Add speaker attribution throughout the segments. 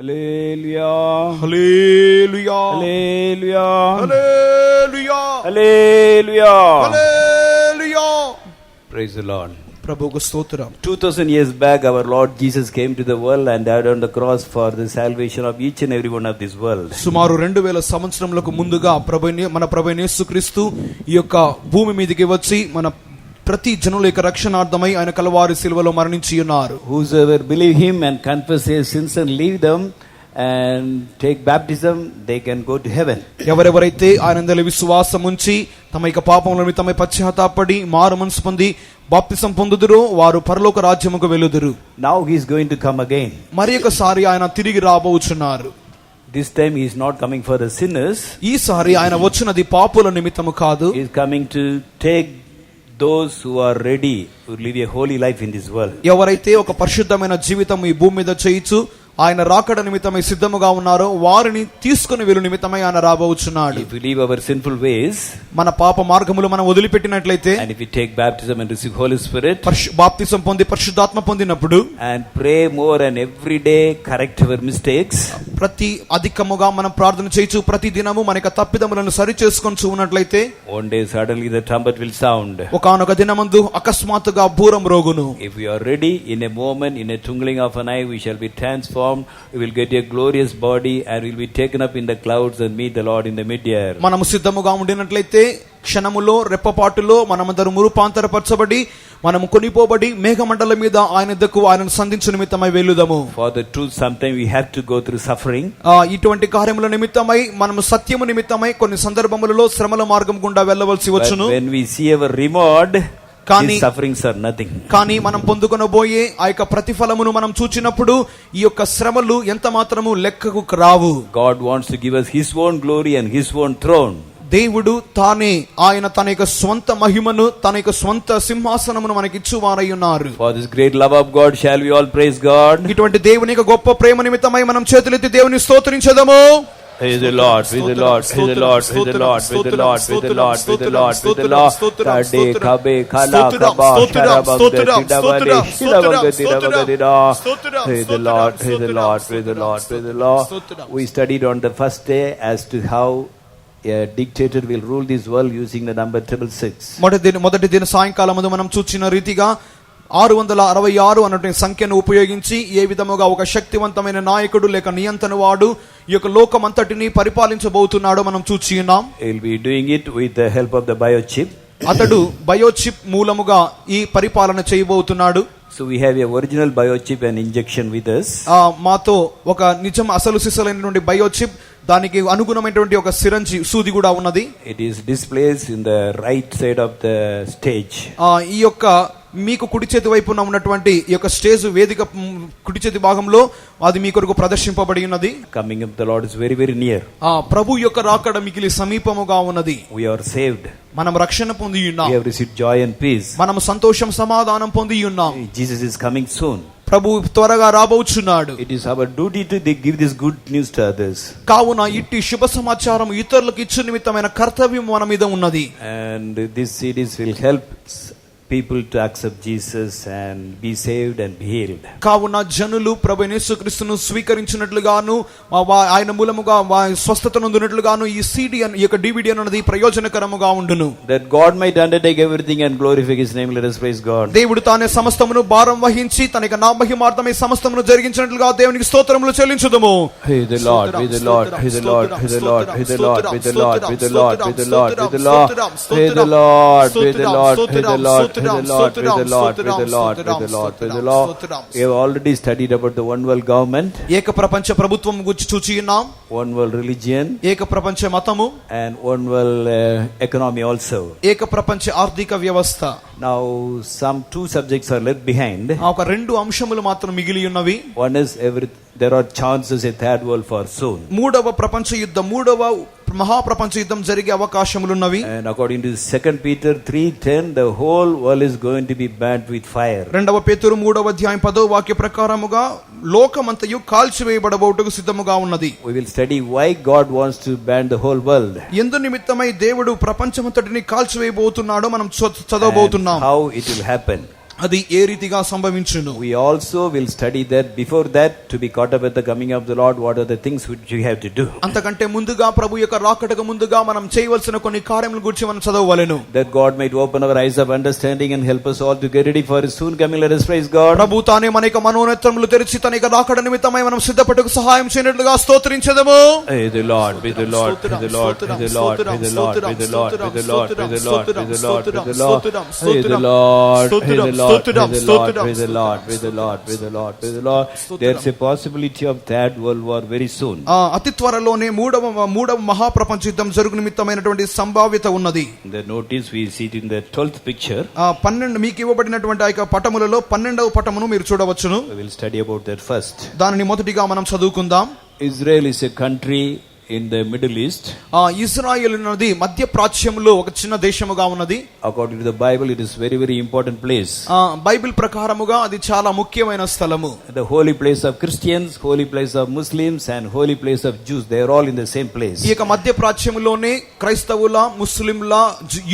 Speaker 1: Hallelujah.
Speaker 2: Hallelujah.
Speaker 1: Hallelujah.
Speaker 2: Hallelujah.
Speaker 1: Hallelujah.
Speaker 2: Hallelujah.
Speaker 1: Praise the Lord.
Speaker 2: ప్రభువుకు స్తోత్రం.
Speaker 1: 2000 years back our Lord Jesus came to the world and died on the cross for the salvation of each and every one of this world.
Speaker 2: సుమారు 2000 సంవత్సరములకు ముందుగా మన ప్రభువైన యేసుక్రీస్తు ఈ యొక్క భూమి మీదకి వచ్చి మన ప్రతి జనుల యొక్క రక్షణార్థమై ఆయన కల్వారి శిలువలో మరణించి ఉన్నారు.
Speaker 1: Whosoever believe him and confess his sins and leave them and take baptism, they can go to heaven.
Speaker 2: ఎవరెవరైతే ఆయనందలి విశ్వాసం ఉంచి తమ యొక్క పాపముల నిమిత్తమై పశ్చాత్తాపడి మారు మనసు పొంది బాప్తిసం పొందుదురో వారు పరలోక రాజ్యముకు వెళ్ళుదురు.
Speaker 1: Now he is going to come again.
Speaker 2: మరి ఒకసారి ఆయన తిరిగి రాబోచున్నారు.
Speaker 1: This time he is not coming for the sinners.
Speaker 2: ఈసారి ఆయన వచ్చినది పాపుల నిమిత్తము కాదు.
Speaker 1: He is coming to take those who are ready to live a holy life in this world.
Speaker 2: ఎవరైతే ఒక పరిశుద్ధమైన జీవితం ఈ భూమి మీద చేయిచు ఆయన రాకడ నిమిత్తమై సిద్ధముగా ఉన్నారో వారిని తీసుకుని వెళ్ళు నిమిత్తమై ఆయన రాబోచున్నాడు.
Speaker 1: If we leave our sinful ways,
Speaker 2: మన పాప మార్గములు మనం వదిలిపెట్టినట్లయితే,
Speaker 1: and if we take baptism and receive Holy Spirit,
Speaker 2: బాప్తిసం పొంది పరిశుద్ధాత్మ పొందినప్పుడు,
Speaker 1: and pray more and every day correct our mistakes,
Speaker 2: ప్రతి అధికముగా మనం ప్రార్థన చేయొచ్చు, ప్రతి దినము మన యొక్క తప్పిదములను సరి చేసుకొని ఉన్నట్లయితే,
Speaker 1: one day suddenly the trumpet will sound.
Speaker 2: ఒకానొక దినమందు అకస్మాత్తుగా బూరం రోగును.
Speaker 1: If we are ready, in a moment, in a twinkling of an eye, we shall be transformed. We will get a glorious body and will be taken up in the clouds and meet the Lord in the mid-air.
Speaker 2: మనము సిద్ధముగా ఉండినట్లయితే క్షణములో రెప్పపాటులో మనమందరం రూపాంతరపరచబడి మనము కొనిపోబడి మేఘమండలం మీద ఆయన దగ్గరకు ఆయనను సంధించు నిమిత్తమై వెళ్ళుదము.
Speaker 1: For the truth sometimes we have to go through suffering.
Speaker 2: ఇటువంటి కార్యముల నిమిత్తమై మనము సత్యము నిమిత్తమై కొన్ని సందర్భములలో శ్రమల మార్గం గుండా వెళ్ళవలసి వచ్చును.
Speaker 1: When we see our reward, these sufferings are nothing.
Speaker 2: కానీ మనం పొందుకొనబోయే ఆ యొక్క ప్రతిఫలమును మనం చూచినప్పుడు ఈ యొక్క శ్రమలు ఎంత మాత్రము లెక్కకు రావు.
Speaker 1: God wants to give us his own glory and his own throne.
Speaker 2: దేవుడు తానే ఆయన తన యొక్క స్వంత మహిమను తన యొక్క స్వంత సింహాసనమును మనకి ఇచ్చువారై ఉన్నారు.
Speaker 1: For this great love of God shall we all praise God.
Speaker 2: ఇటువంటి దేవుని యొక్క గొప్ప ప్రేమ నిమిత్తమై మనం చేతులెత్తి దేవుని స్తోత్రించెదము.
Speaker 1: Praise the Lord, praise the Lord, praise the Lord, praise the Lord, praise the Lord, praise the Lord, praise the Lord, praise the Lord. Kade kabe kala kaba sharabagde tidavale shidavagde tidavagdida. Praise the Lord, praise the Lord, praise the Lord, praise the Lord. We studied on the first day as to how a dictator will rule this world using the number 666.
Speaker 2: మొదటి దిన సాయంకాలమందు మనం చూచిన రీతిగా 666 అనే సంఖ్యను ఉపయోగించి ఏ విధముగా ఒక శక్తివంతమైన నాయకుడు లేక నియంత్రణ వాడు ఈ యొక్క లోకమంతటిని పరిపాలించబోతున్నాడో మనం చూచి ఉన్నాం.
Speaker 1: He'll be doing it with the help of the biochip.
Speaker 2: అతడు బయోచిప్ మూలముగా ఈ పరిపాలన చేయబోతున్నాడు.
Speaker 1: So we have a original biochip and injection with us.
Speaker 2: మాతో ఒక నిజం అసలు సిసలైనటువంటి బయోచిప్ దానికి అనుగుణమైనటువంటి ఒక సిరంజి సూది కూడా ఉన్నది.
Speaker 1: It is displayed in the right side of the stage.
Speaker 2: ఈ యొక్క మీకు కుడి చేతి వైపున ఉన్నటువంటి ఈ యొక్క స్టేజ్ వేదిక కుడి చేతి భాగంలో అది మీ కొరకు ప్రదర్శింపబడి ఉన్నది.
Speaker 1: Coming of the Lord is very very near.
Speaker 2: ప్రభు యొక్క రాకడ మిగిలి సమీపముగా ఉన్నది.
Speaker 1: We are saved.
Speaker 2: మనం రక్షణ పొంది ఉన్నాం.
Speaker 1: We have received joy and peace.
Speaker 2: మనం సంతోషం సమాధానం పొంది ఉన్నాం.
Speaker 1: Jesus is coming soon.
Speaker 2: ప్రభు త్వరగా రాబోచున్నాడు.
Speaker 1: It is our duty to give this good news to others.
Speaker 2: కావున ఇట్టి శుభ సమాచారం ఇతరులకు ఇచ్చు నిమిత్తమైన కర్తవ్యం మన మీద ఉన్నది.
Speaker 1: And this series will help people to accept Jesus and be saved and be healed.
Speaker 2: కావున జనులు ప్రభువైన యేసుక్రీస్తును స్వీకరించినట్లుగాను ఆయన మూలముగా స్వస్థత నొందినట్లుగాను ఈ సీడీ ఈ యొక్క డివిడి అన్నది ప్రయోజనకరముగా ఉండును.
Speaker 1: That God might undertake everything and glorify his name. Let us praise God.
Speaker 2: దేవుడు తానే సమస్తమును భారం వహించి తన యొక్క నామహిమార్థమై సమస్తమును జరిగించినట్లుగా దేవునికి స్తోత్రములు చెల్లించుదము.
Speaker 1: Praise the Lord, praise the Lord, praise the Lord, praise the Lord, praise the Lord, praise the Lord, praise the Lord, praise the Lord, praise the Lord, praise the Lord, praise the Lord, praise the Lord. Praise the Lord, praise the Lord, praise the Lord, praise the Lord, praise the Lord. We have already studied about the one world government.
Speaker 2: ఏక ప్రపంచ ప్రభుత్వం గురించి చూచి ఉన్నాం.
Speaker 1: One world religion.
Speaker 2: ఏక ప్రపంచ మతము.
Speaker 1: And one world economy also.
Speaker 2: ఏక ప్రపంచ ఆర్థిక వ్యవస్థ.
Speaker 1: Now some two subjects are left behind.
Speaker 2: ఒక రెండు అంశములు మాత్రం మిగిలి ఉన్నవి.
Speaker 1: One is there are chances a third world war soon.
Speaker 2: మూడవ ప్రపంచ యుద్ధం మూడవ మహాప్రపంచ యుద్ధం జరిగే అవకాశములున్నవి.
Speaker 1: And according to 2 Peter 3:10 the whole world is going to be burnt with fire.
Speaker 2: రెండవ పేతురు 3వ అధ్యాయం 10వ వాక్య ప్రకారముగా లోకమంతయు కాల్చివేయబడబోటుకు సిద్ధముగా ఉన్నది.
Speaker 1: We will study why God wants to burn the whole world.
Speaker 2: ఎందు నిమిత్తమై దేవుడు ప్రపంచమంతటిని కాల్చివేయబోతున్నాడో మనం చదవబోతున్నాం.
Speaker 1: How it will happen.
Speaker 2: అది ఏ రీతిగా సంభవించును.
Speaker 1: We also will study that. Before that, to be caught up with the coming of the Lord, what are the things which we have to do?
Speaker 2: అంతకంటే ముందుగా ప్రభు యొక్క రాకడకు ముందుగా మనం చేయవలసిన కొన్ని కార్యముల గురించి మనం చదవవలెను.
Speaker 1: That God might open our eyes of understanding and help us all to get ready for His soon coming. Let us praise God.
Speaker 2: ప్రభు తానే మన యొక్క మనోనేత్రములు తెరిచి తన యొక్క రాకడ నిమిత్తమై మనం సిద్ధపట్టుకు సహాయం చేయనట్లుగా స్తోత్రించెదము.
Speaker 1: Hey the Lord, be the Lord, be the Lord, be the Lord, be the Lord, be the Lord, be the Lord, be the Lord, be the Lord, be the Lord, be the Lord, be the Lord, be the Lord, be the Lord, be the Lord, be the Lord, be the Lord. There's a possibility of third world war very soon.
Speaker 2: అతి త్వరలోనే మూడవ మహాప్రపంచ యుద్ధం జరుగు నిమిత్తమైనటువంటి సంభావ్యత ఉన్నది.
Speaker 1: The notice we see it in the 12th picture.
Speaker 2: 12 మీకు ఇవ్వబడినటువంటి ఆ యొక్క పటములలో 12వ పటమును మీరు చూడవచ్చును.
Speaker 1: We will study about that first.
Speaker 2: దానిని మొదటిగా మనం చదువుకుందాం.
Speaker 1: Israel is a country in the Middle East.
Speaker 2: Israel అన్నది మధ్య ప్రాచ్యములో ఒక చిన్న దేశముగా ఉన్నది.
Speaker 1: According to the Bible, it is very very important place.
Speaker 2: Bible ప్రకారముగా అది చాలా ముఖ్యమైన స్థలము.
Speaker 1: The holy place of Christians, holy place of Muslims and holy place of Jews, they are all in the same place.
Speaker 2: ఈ యొక్క మధ్య ప్రాచ్యములోనే క్రైస్తవుల, ముస్లింల,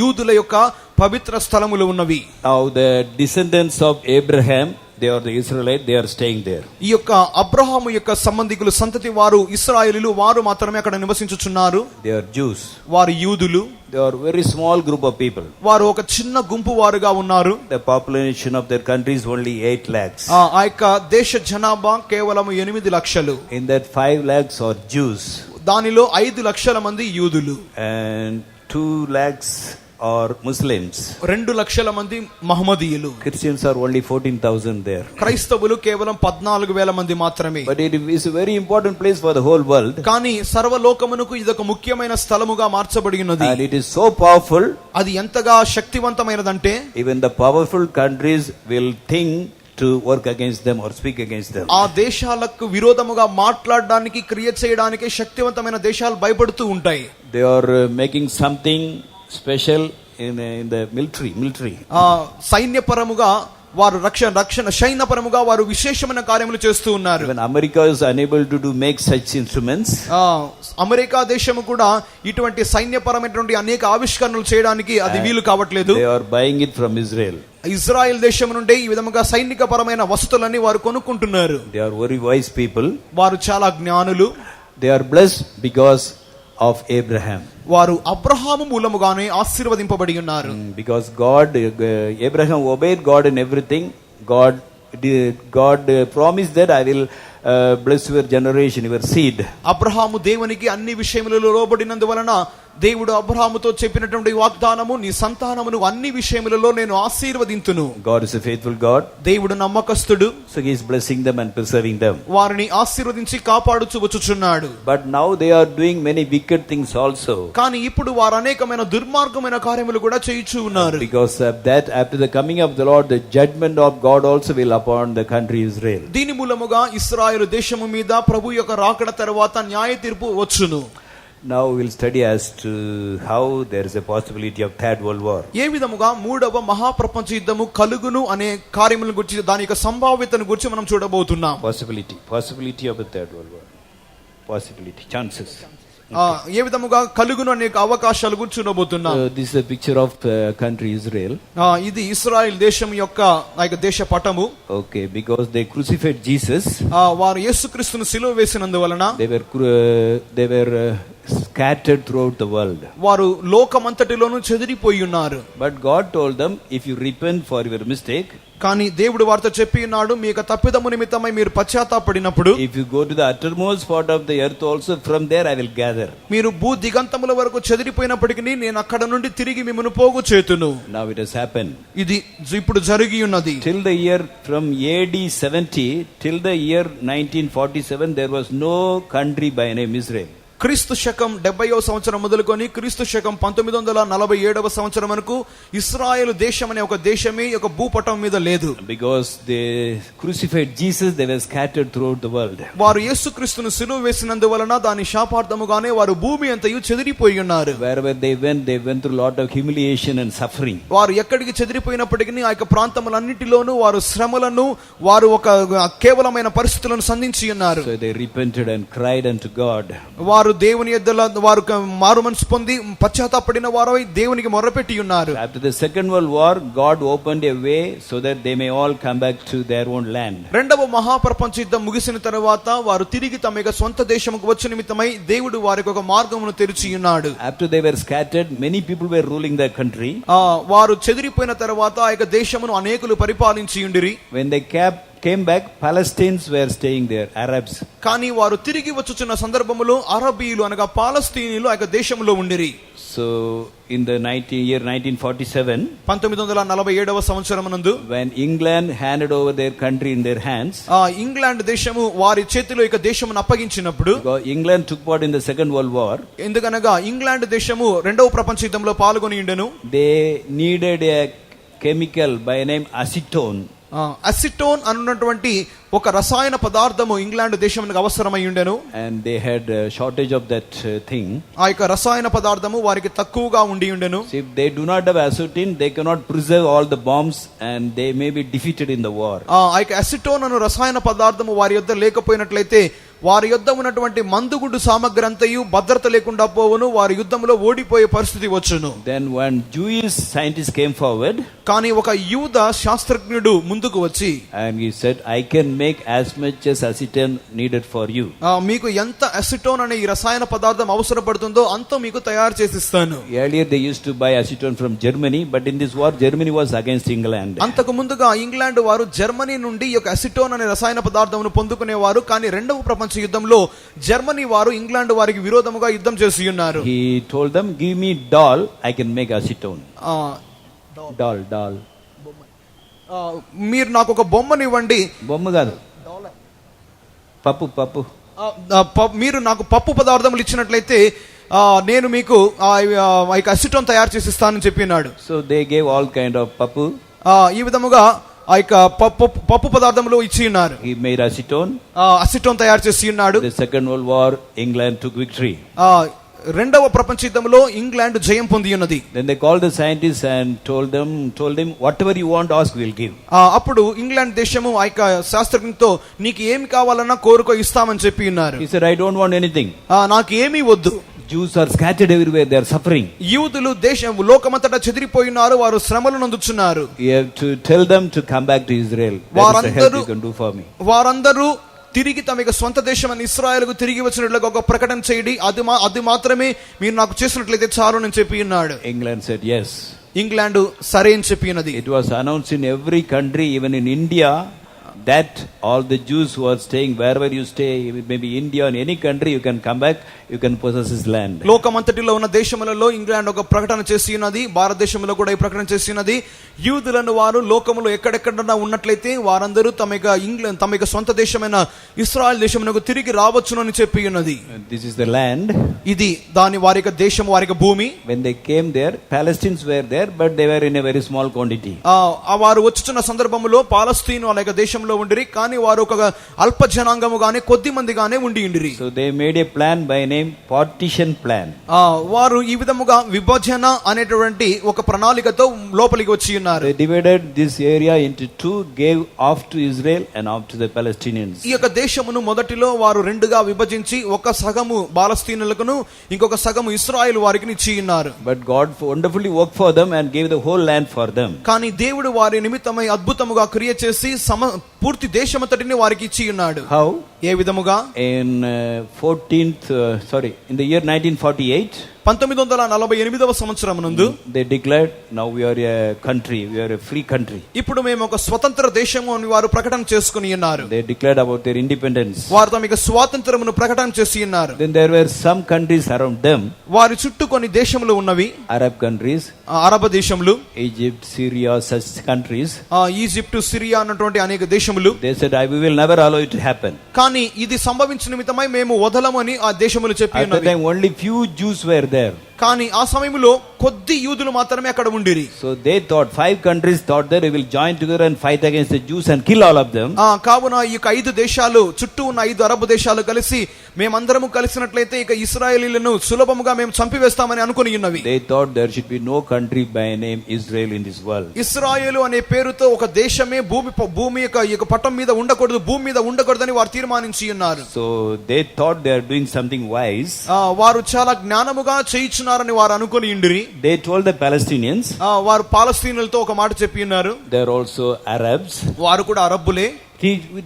Speaker 2: యూదుల యొక్క పవిత్ర స్థలములు ఉన్నవి.
Speaker 1: Now the descendants of Abraham, they are the Israelites, they are staying there.
Speaker 2: ఈ యొక్క అబ్రహాము యొక్క సంబంధికులు, సంతతి వారు ఇశ్రాయేలీయులు, వారు మాత్రమే అక్కడ నివసించుచున్నారు.
Speaker 1: They are Jews.
Speaker 2: వారు యూదులు.
Speaker 1: They are very small group of people.
Speaker 2: వారు ఒక చిన్న గుంపు వారుగా ఉన్నారు.
Speaker 1: The population of their country is only 8 lakhs.
Speaker 2: ఆ యొక్క దేశ జనాభా కేవలం 8 లక్షలు.
Speaker 1: In that 5 lakhs are Jews.
Speaker 2: దానిలో 5 లక్షల మంది యూదులు.
Speaker 1: And 2 lakhs are Muslims.
Speaker 2: 2 లక్షల మంది మహమ్మదీయులు.
Speaker 1: Christians are only 14,000 there.
Speaker 2: క్రైస్తవులు కేవలం 14,000 మంది మాత్రమే.
Speaker 1: But it is a very important place for the whole world.
Speaker 2: కానీ సర్వలోకమునకు ఇదొక ముఖ్యమైన స్థలముగా మార్చబడి ఉన్నది.
Speaker 1: And it is so powerful.
Speaker 2: అది ఎంతగా శక్తివంతమైనదంటే
Speaker 1: Even the powerful countries will think to work against them or speak against them.
Speaker 2: ఆ దేశాలకు విరోధముగా మాట్లాడడానికి, క్రియ చేయడానికి శక్తివంతమైన దేశాలు భయపడుతూ ఉంటాయి.
Speaker 1: They are making something special in the military.
Speaker 2: సైన్యపరముగా వారు రక్షణ సైన్యపరముగా వారు విశేషమైన కార్యములు చేస్తూ ఉన్నారు.
Speaker 1: When America is unable to make such instruments,
Speaker 2: America దేశము కూడా ఇటువంటి సైన్యపరమైనటువంటి అనేక ఆవిష్కరణలు చేయడానికి అది వీలు కావట్లేదు.
Speaker 1: they are buying it from Israel.
Speaker 2: Israel దేశం నుండి ఈ విధముగా సైనికపరమైన వస్తువులన్నీ వారు కొనుక్కుంటున్నారు.
Speaker 1: They are very wise people.
Speaker 2: వారు చాలా జ్ఞానులు.
Speaker 1: They are blessed because of Abraham.
Speaker 2: వారు అబ్రహాము మూలముగానే ఆశీర్వదింపబడి ఉన్నారు.
Speaker 1: Because Abraham obeyed God in everything. God promised that I will bless your generation, your seed.
Speaker 2: Abraham దేవునికి అన్ని విషయములలో లోబడినందువలన దేవుడు అబ్రహాముతో చెప్పినటువంటి వాగ్దానము, నీ సంతానమును అన్ని విషయములలో నేను ఆశీర్వదింతును.
Speaker 1: God is a faithful God.
Speaker 2: దేవుడు నమ్మకస్తుడు.
Speaker 1: So he is blessing them and preserving them.
Speaker 2: వారిని ఆశీర్వదించి కాపాడుచూ వచ్చుచున్నాడు.
Speaker 1: But now they are doing many wicked things also.
Speaker 2: కానీ ఇప్పుడు వారు అనేకమైన దుర్మార్గమైన కార్యములు కూడా చేయుచూ ఉన్నారు.
Speaker 1: Because of that, after the coming of the Lord, the judgment of God also will upon the country Israel.
Speaker 2: దీని మూలముగా ఇశ్రాయేలు దేశము మీద ప్రభు యొక్క రాకడ తర్వాత న్యాయ తీర్పు వచ్చును.
Speaker 1: Now we will study as to how there is a possibility of third world war.
Speaker 2: ఏ విధముగా మూడవ మహాప్రపంచ యుద్ధము కలుగును అనే కార్యముల గురించి, దాని యొక్క సంభావ్యతను గురించి మనం చూడబోతున్నాం.
Speaker 1: Possibility of a third world war. Possibility, chances.
Speaker 2: ఏ విధముగా కలుగును అనే అవకాశాల గురించి చూడబోతున్నాం.
Speaker 1: This is a picture of country Israel.
Speaker 2: ఇది ఇశ్రాయేల్ దేశం యొక్క దేశ పటము.
Speaker 1: Okay, because they crucified Jesus.
Speaker 2: వారు యేసుక్రీస్తును సిలువ వేసినందువలన
Speaker 1: they were scattered throughout the world.
Speaker 2: వారు లోకమంతటిలోనూ చెదిరిపోయి ఉన్నారు.
Speaker 1: But God told them, if you repent for your mistake,
Speaker 2: కానీ దేవుడు వారితో చెప్పి ఉన్నాడు, మీ యొక్క తప్పిదము నిమిత్తమై మీరు పశ్చాత్తాపడినప్పుడు,
Speaker 1: if you go to the uttermost part of the earth also, from there I will gather.
Speaker 2: మీరు భూ దిగంతముల వరకు చెదిరిపోయినప్పటికీ నేను అక్కడ నుండి తిరిగి మిమ్మును పోగు చేతును.
Speaker 1: Now it has happened.
Speaker 2: ఇది ఇప్పుడు జరిగి ఉన్నది.
Speaker 1: Till the year from AD 70 till the year 1947 there was no country by name Israel.
Speaker 2: క్రీస్తు శకం 70వ సంవత్సరం మొదలుకొని క్రీస్తు శకం 1947వ సంవత్సరం వరకు ఇశ్రాయేలు దేశం అనే ఒక దేశమే ఒక భూపటం మీద లేదు.
Speaker 1: Because they crucified Jesus, they were scattered throughout the world.
Speaker 2: వారు యేసుక్రీస్తును సిలువ వేసినందువలన దాని శాపార్థముగానే వారు భూమి అంతయు చెదిరిపోయి ఉన్నారు.
Speaker 1: Wherever they went through lot of humiliation and suffering.
Speaker 2: వారు ఎక్కడికి చెదిరిపోయినప్పటికీ ఆ యొక్క ప్రాంతములన్నిటిలోనూ వారు శ్రమలను, వారు ఒక కేవలమైన పరిస్థితులను సంధించి ఉన్నారు.
Speaker 1: So they repented and cried unto God.
Speaker 2: వారు వారు దేవుని యొద్దల వారు మారు మనసు పొంది పశ్చాత్తాపడిన వారై దేవునికి మొర్రపెట్టి ఉన్నారు.
Speaker 1: After the Second World War, God opened a way so that they may all come back to their own land.
Speaker 2: రెండవ మహాప్రపంచ యుద్ధం ముగిసిన తర్వాత వారు తిరిగి తమ యొక్క సొంత దేశముకు వచ్చే నిమిత్తమై దేవుడు వారికి ఒక మార్గమును తెరిచి ఉన్నాడు.
Speaker 1: After they were scattered, many people were ruling their country.
Speaker 2: వారు చెదిరిపోయిన తర్వాత ఆ యొక్క దేశమును అనేకులు పరిపాలించి ఉండిరి.
Speaker 1: When they came back, Palestinians were staying there, Arabs.
Speaker 2: కానీ వారు తిరిగి వచ్చుచున్న సందర్భములో అరబీయులు అనగా పాలస్తీనీయులు ఆ యొక్క దేశంలో ఉండిరి.
Speaker 1: So in the year 1947,
Speaker 2: 1947వ సంవత్సరమునందు
Speaker 1: when England handed over their country in their hands,
Speaker 2: England దేశము వారి చేతిలో ఇక దేశమును అప్పగించినప్పుడు,
Speaker 1: England took part in the Second World War.
Speaker 2: ఎందుకనగా ఇంగ్లాండ్ దేశము రెండవ ప్రపంచ యుద్ధంలో పాల్గొని ఉండెను.
Speaker 1: They needed a chemical by name acetone.
Speaker 2: Acetone అన్నటువంటి ఒక రసాయన పదార్థము ఇంగ్లాండ్ దేశానికి అవసరమై ఉండెను.
Speaker 1: And they had a shortage of that thing.
Speaker 2: ఆ యొక్క రసాయన పదార్థము వారికి తక్కువగా ఉండి ఉండెను.
Speaker 1: So if they do not have acetone, they cannot preserve all the bombs and they may be defeated in the war.
Speaker 2: ఆ యొక్క అసిటోన్ అను రసాయన పదార్థము వారి యొద్ద లేకపోయినట్లయితే వారి యొద్ద ఉన్నటువంటి మందుగుండు సామగ్రి అంతయు భద్రత లేకుండా పోవును, వారి యుద్ధంలో ఓడిపోయే పరిస్థితి వచ్చును.
Speaker 1: Then one Jewish scientist came forward.
Speaker 2: కానీ ఒక యూద శాస్త్రజ్ఞుడు ముందుకు వచ్చి
Speaker 1: and he said, I can make as much as acetone needed for you.
Speaker 2: మీకు ఎంత అసిటోన్ అనే ఈ రసాయన పదార్థం అవసరపడుతుందో అంత మీకు తయారు చేసి ఇస్తాను.
Speaker 1: Earlier they used to buy acetone from Germany, but in this war Germany was against England.
Speaker 2: అంతకు ముందుగా ఇంగ్లాండ్ వారు జర్మనీ నుండి ఈ యొక్క అసిటోన్ అనే రసాయన పదార్థమును పొందుకునేవారు. కానీ రెండవ ప్రపంచ యుద్ధంలో జర్మనీ వారు ఇంగ్లాండ్ వారికి విరోధముగా యుద్ధం చేసి ఉన్నారు.
Speaker 1: He told them, give me doll, I can make acetone. doll.
Speaker 2: మీరు నాకు ఒక బొమ్మనివ్వండి.
Speaker 1: బొమ్మ కాదు, పప్పు.
Speaker 2: మీరు నాకు పప్పు పదార్థములు ఇచ్చినట్లయితే నేను మీకు అసిటోన్ తయారు చేసి ఇస్తానని చెప్పినాడు.
Speaker 1: So they gave all kind of పప్పు.
Speaker 2: ఈ విధముగా ఆ యొక్క పప్పు పదార్థములు ఇచ్చి ఉన్నారు.
Speaker 1: He made acetone.
Speaker 2: అసిటోన్ తయారు చేసి ఉన్నాడు.
Speaker 1: The Second World War, England took victory.
Speaker 2: రెండవ ప్రపంచ యుద్ధంలో ఇంగ్లాండ్ జయం పొంది ఉన్నది.
Speaker 1: Then they called the scientists and told him whatever you want, ask, we'll give.
Speaker 2: అప్పుడు ఇంగ్లాండ్ దేశము ఆ యొక్క శాస్త్రజ్ఞునితో నీకు ఏమి కావాలన్నా కోరుకో ఇస్తామని చెప్పి ఉన్నారు.
Speaker 1: He said, I don't want anything.
Speaker 2: నాకు ఏమీ వద్దు.
Speaker 1: Jews are scattered everywhere, they are suffering.
Speaker 2: యూదులు లోకమంతటా చెదిరిపోయినారు, వారు శ్రమలు నందుచున్నారు.
Speaker 1: You have to tell them to come back to Israel. That is the help you can do for me.
Speaker 2: వారందరూ తిరిగి తమ యొక్క సొంత దేశం ఇశ్రాయేలుకు తిరిగి వచ్చినట్లుగా ఒక ప్రకటన చేయండి, అది మాత్రమే మీరు నాకు చేసినట్లయితే చాలు అని చెప్పి ఉన్నాడు.
Speaker 1: England said yes.
Speaker 2: ఇంగ్లాండ్ సరే అని చెప్పి ఉన్నది.
Speaker 1: It was announced in every country, even in India, that all the Jews who are staying wherever you stay, maybe India or any country, you can come back, you can possess his land.
Speaker 2: లోకమంతటిలో ఉన్న దేశములలో England ఒక ప్రకటన చేసి ఉన్నది, భారతదేశంలో కూడా ఈ ప్రకటన చేసి ఉన్నది. యూదులను వారు లోకములో ఎక్కడెక్కడన్నా ఉన్నట్లయితే వారందరూ తమ యొక్క సొంత దేశమైన ఇశ్రాయేల్ దేశమునకు తిరిగి రావచ్చును అని చెప్పి ఉన్నది.
Speaker 1: This is the land.
Speaker 2: ఇది వారి యొక్క దేశం, వారి యొక్క భూమి.
Speaker 1: When they came there, Palestinians were there, but they were in a very small quantity.
Speaker 2: వారు వచ్చుచున్న సందర్భంలో పాలస్తీన్ వాళ్ళ యొక్క దేశంలో ఉండిరి, కానీ వారు ఒక అల్ప జనాంగముగానే కొద్ది మందిగానే ఉండిరి.
Speaker 1: So they made a plan by name partition plan.
Speaker 2: వారు ఈ విధముగా విభజన అనేటువంటి ఒక ప్రణాళికతో లోపలికి వచ్చి ఉన్నారు.
Speaker 1: They divided this area into two, gave off to Israel and off to the Palestinians.
Speaker 2: ఈ యొక్క దేశమును మొదటిలో వారు రెండుగా విభజించి ఒక సగము పాలస్తీనులకును ఇంకొక సగము ఇశ్రాయేలు వారికి ఇచ్చి ఉన్నారు.
Speaker 1: But God wonderfully worked for them and gave the whole land for them.
Speaker 2: కానీ దేవుడు వారి నిమిత్తమై అద్భుతముగా క్రియ చేసి పూర్తి దేశమంతటిని వారికి ఇచ్చి ఉన్నాడు.
Speaker 1: How?
Speaker 2: ఏ విధముగా?
Speaker 1: In in the year 1948,
Speaker 2: 1948వ సంవత్సరం నందు
Speaker 1: they declared, now we are a country, we are a free country.
Speaker 2: ఇప్పుడు మేము ఒక స్వతంత్ర దేశము అని వారు ప్రకటన చేసుకుని ఉన్నారు.
Speaker 1: They declared about their independence.
Speaker 2: వారు తమ యొక్క స్వాతంత్రమును ప్రకటన చేసి ఉన్నారు.
Speaker 1: Then there were some countries around them.
Speaker 2: వారి చుట్టూ కొన్ని దేశములు ఉన్నవి,
Speaker 1: Arab countries,
Speaker 2: అరబ్ దేశములు,
Speaker 1: Egypt, Syria, such countries.
Speaker 2: Egypt, Syria అన్నటువంటి అనేక దేశములు.
Speaker 1: They said, we will never allow it to happen.
Speaker 2: కానీ ఇది సంభవించిన నిమిత్తమై మేము వదలమని ఆ దేశములు చెప్పి
Speaker 1: ఉన్నవి. At that time only few Jews were there.
Speaker 2: కానీ ఆ సమయంలో కొద్ది యూదులు మాత్రమే అక్కడ ఉండిరి.
Speaker 1: So they thought, 5 countries thought that we will join together and fight against the Jews and kill all of them.
Speaker 2: కావున ఈ 5 దేశాలు, చుట్టూ ఉన్న 5 అరబ్ దేశాలు కలిసి మేమందరము కలిసినట్లయితే ఇక ఇశ్రాయేలీయులను సులభముగా మేము చంపివేస్తామని అనుకుని ఉన్నవి.
Speaker 1: They thought there should be no country by name Israel in this world.
Speaker 2: ఇశ్రాయేలు అనే పేరుతో ఒక దేశమే భూమి యొక్క పట్టం మీద ఉండకూడదు, భూమి మీద ఉండకూడదని వారు తీర్మానించి ఉన్నారు.
Speaker 1: So they thought they are doing something wise.
Speaker 2: వారు చాలా జ్ఞానముగా చేయించున్నారని వారు అనుకుని ఉండిరి.
Speaker 1: They told the Palestinians,
Speaker 2: వారు పాలస్తీనులతో ఒక మాట చెప్పి ఉన్నారు.
Speaker 1: they are also Arabs.
Speaker 2: వారు కూడా అరబ్బులే.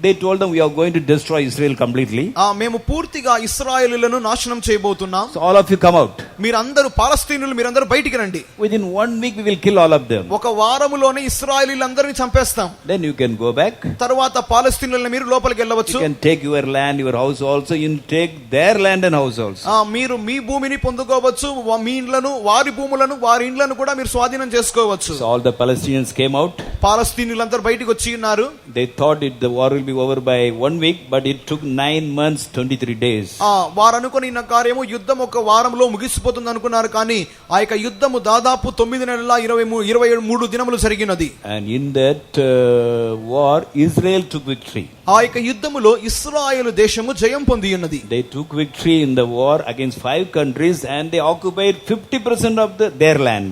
Speaker 1: They told them, we are going to destroy Israel completely.
Speaker 2: మేము పూర్తిగా ఇశ్రాయేలీయులను నాశనం చేయబోతున్నాం.
Speaker 1: So all of you come out.
Speaker 2: మీరందరూ పాలస్తీనులు, మీరందరూ బయటికి రండి.
Speaker 1: Within 1 week we will kill all of them.
Speaker 2: ఒక వారములోనే ఇశ్రాయేలీయులందరిని చంపేస్తాం.
Speaker 1: Then you can go back.
Speaker 2: తర్వాత పాలస్తీనులను మీరు లోపలికి వెళ్ళవచ్చు.
Speaker 1: You can take your land, your house also. You take their land and house also.
Speaker 2: మీరు మీ భూమిని పొందుకోవచ్చు, మీ ఇండ్లను, వారి భూములను, వారి ఇండ్లను కూడా మీరు స్వాధీనం చేసుకోవచ్చు.
Speaker 1: So all the Palestinians came out.
Speaker 2: పాలస్తీనులందరూ బయటికి వచ్చి ఉన్నారు.
Speaker 1: They thought the war will be over by 1 week, but it took 9 months 23 days.
Speaker 2: వారు అనుకున్న కార్యము యుద్ధం ఒక వారంలో ముగిసిపోతుంది అనుకున్నారు, కానీ ఆ యొక్క యుద్ధము దాదాపు 9 నెలల 23 దినములు జరిగినది.
Speaker 1: And in that war Israel took victory.
Speaker 2: ఆ యొక్క యుద్ధములో ఇశ్రాయేలు దేశము జయం పొంది ఉన్నది.
Speaker 1: They took victory in the war against 5 countries and they occupied 50% of their land.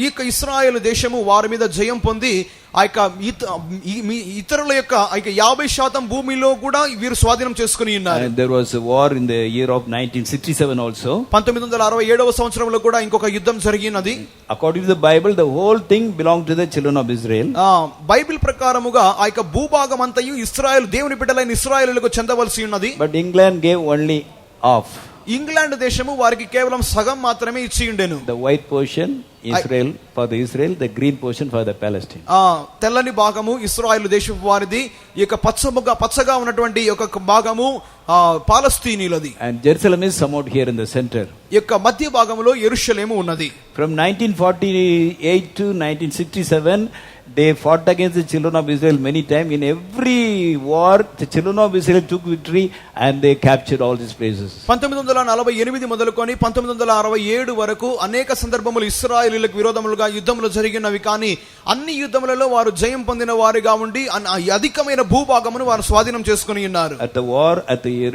Speaker 2: ఈ యొక్క ఇశ్రాయేలు దేశము వారి మీద జయం పొంది ఆ యొక్క ఇతరుల యొక్క 50% భూమిలో కూడా వీరు స్వాధీనం చేసుకుని ఉన్నారు.
Speaker 1: And there was a war in the year of 1967 also.
Speaker 2: 1967వ సంవత్సరంలో కూడా ఇంకొక యుద్ధం జరిగినది.
Speaker 1: According to the Bible, the whole thing belonged to the children of Israel.
Speaker 2: Bible ప్రకారముగా ఆ యొక్క భూభాగం అంతయు ఇశ్రాయేలు, దేవుని బిడ్డలైన ఇశ్రాయేలులకు చెందవలసి ఉన్నది.
Speaker 1: But England gave only half.
Speaker 2: England దేశము వారికి కేవలం సగం మాత్రమే ఇచ్చి ఉండెను.
Speaker 1: The white portion Israel for the Israel, the green portion for the Palestine.
Speaker 2: తెల్లని భాగము ఇశ్రాయేలు దేశపు వారిది, ఈ యొక్క పచ్చగా ఉన్నటువంటి ఒక భాగము పాలస్తీనీలది.
Speaker 1: And Jerusalem is somewhat here in the center.
Speaker 2: ఈ యొక్క మధ్య భాగములో యెరూషలేము ఉన్నది.
Speaker 1: From 1948 to 1967 they fought against the children of Israel many times. In every war the children of Israel took victory and they captured all these places.
Speaker 2: 1948 మొదలుకొని 1967 వరకు అనేక సందర్భములు ఇశ్రాయేలీయులకు విరోధములుగా యుద్ధములు జరిగినవి, కానీ అన్ని యుద్ధములలో వారు జయం పొందిన వారిగా ఉండి అధికమైన భూభాగమును వారు స్వాధీనం చేసుకుని ఉన్నారు.
Speaker 1: At the war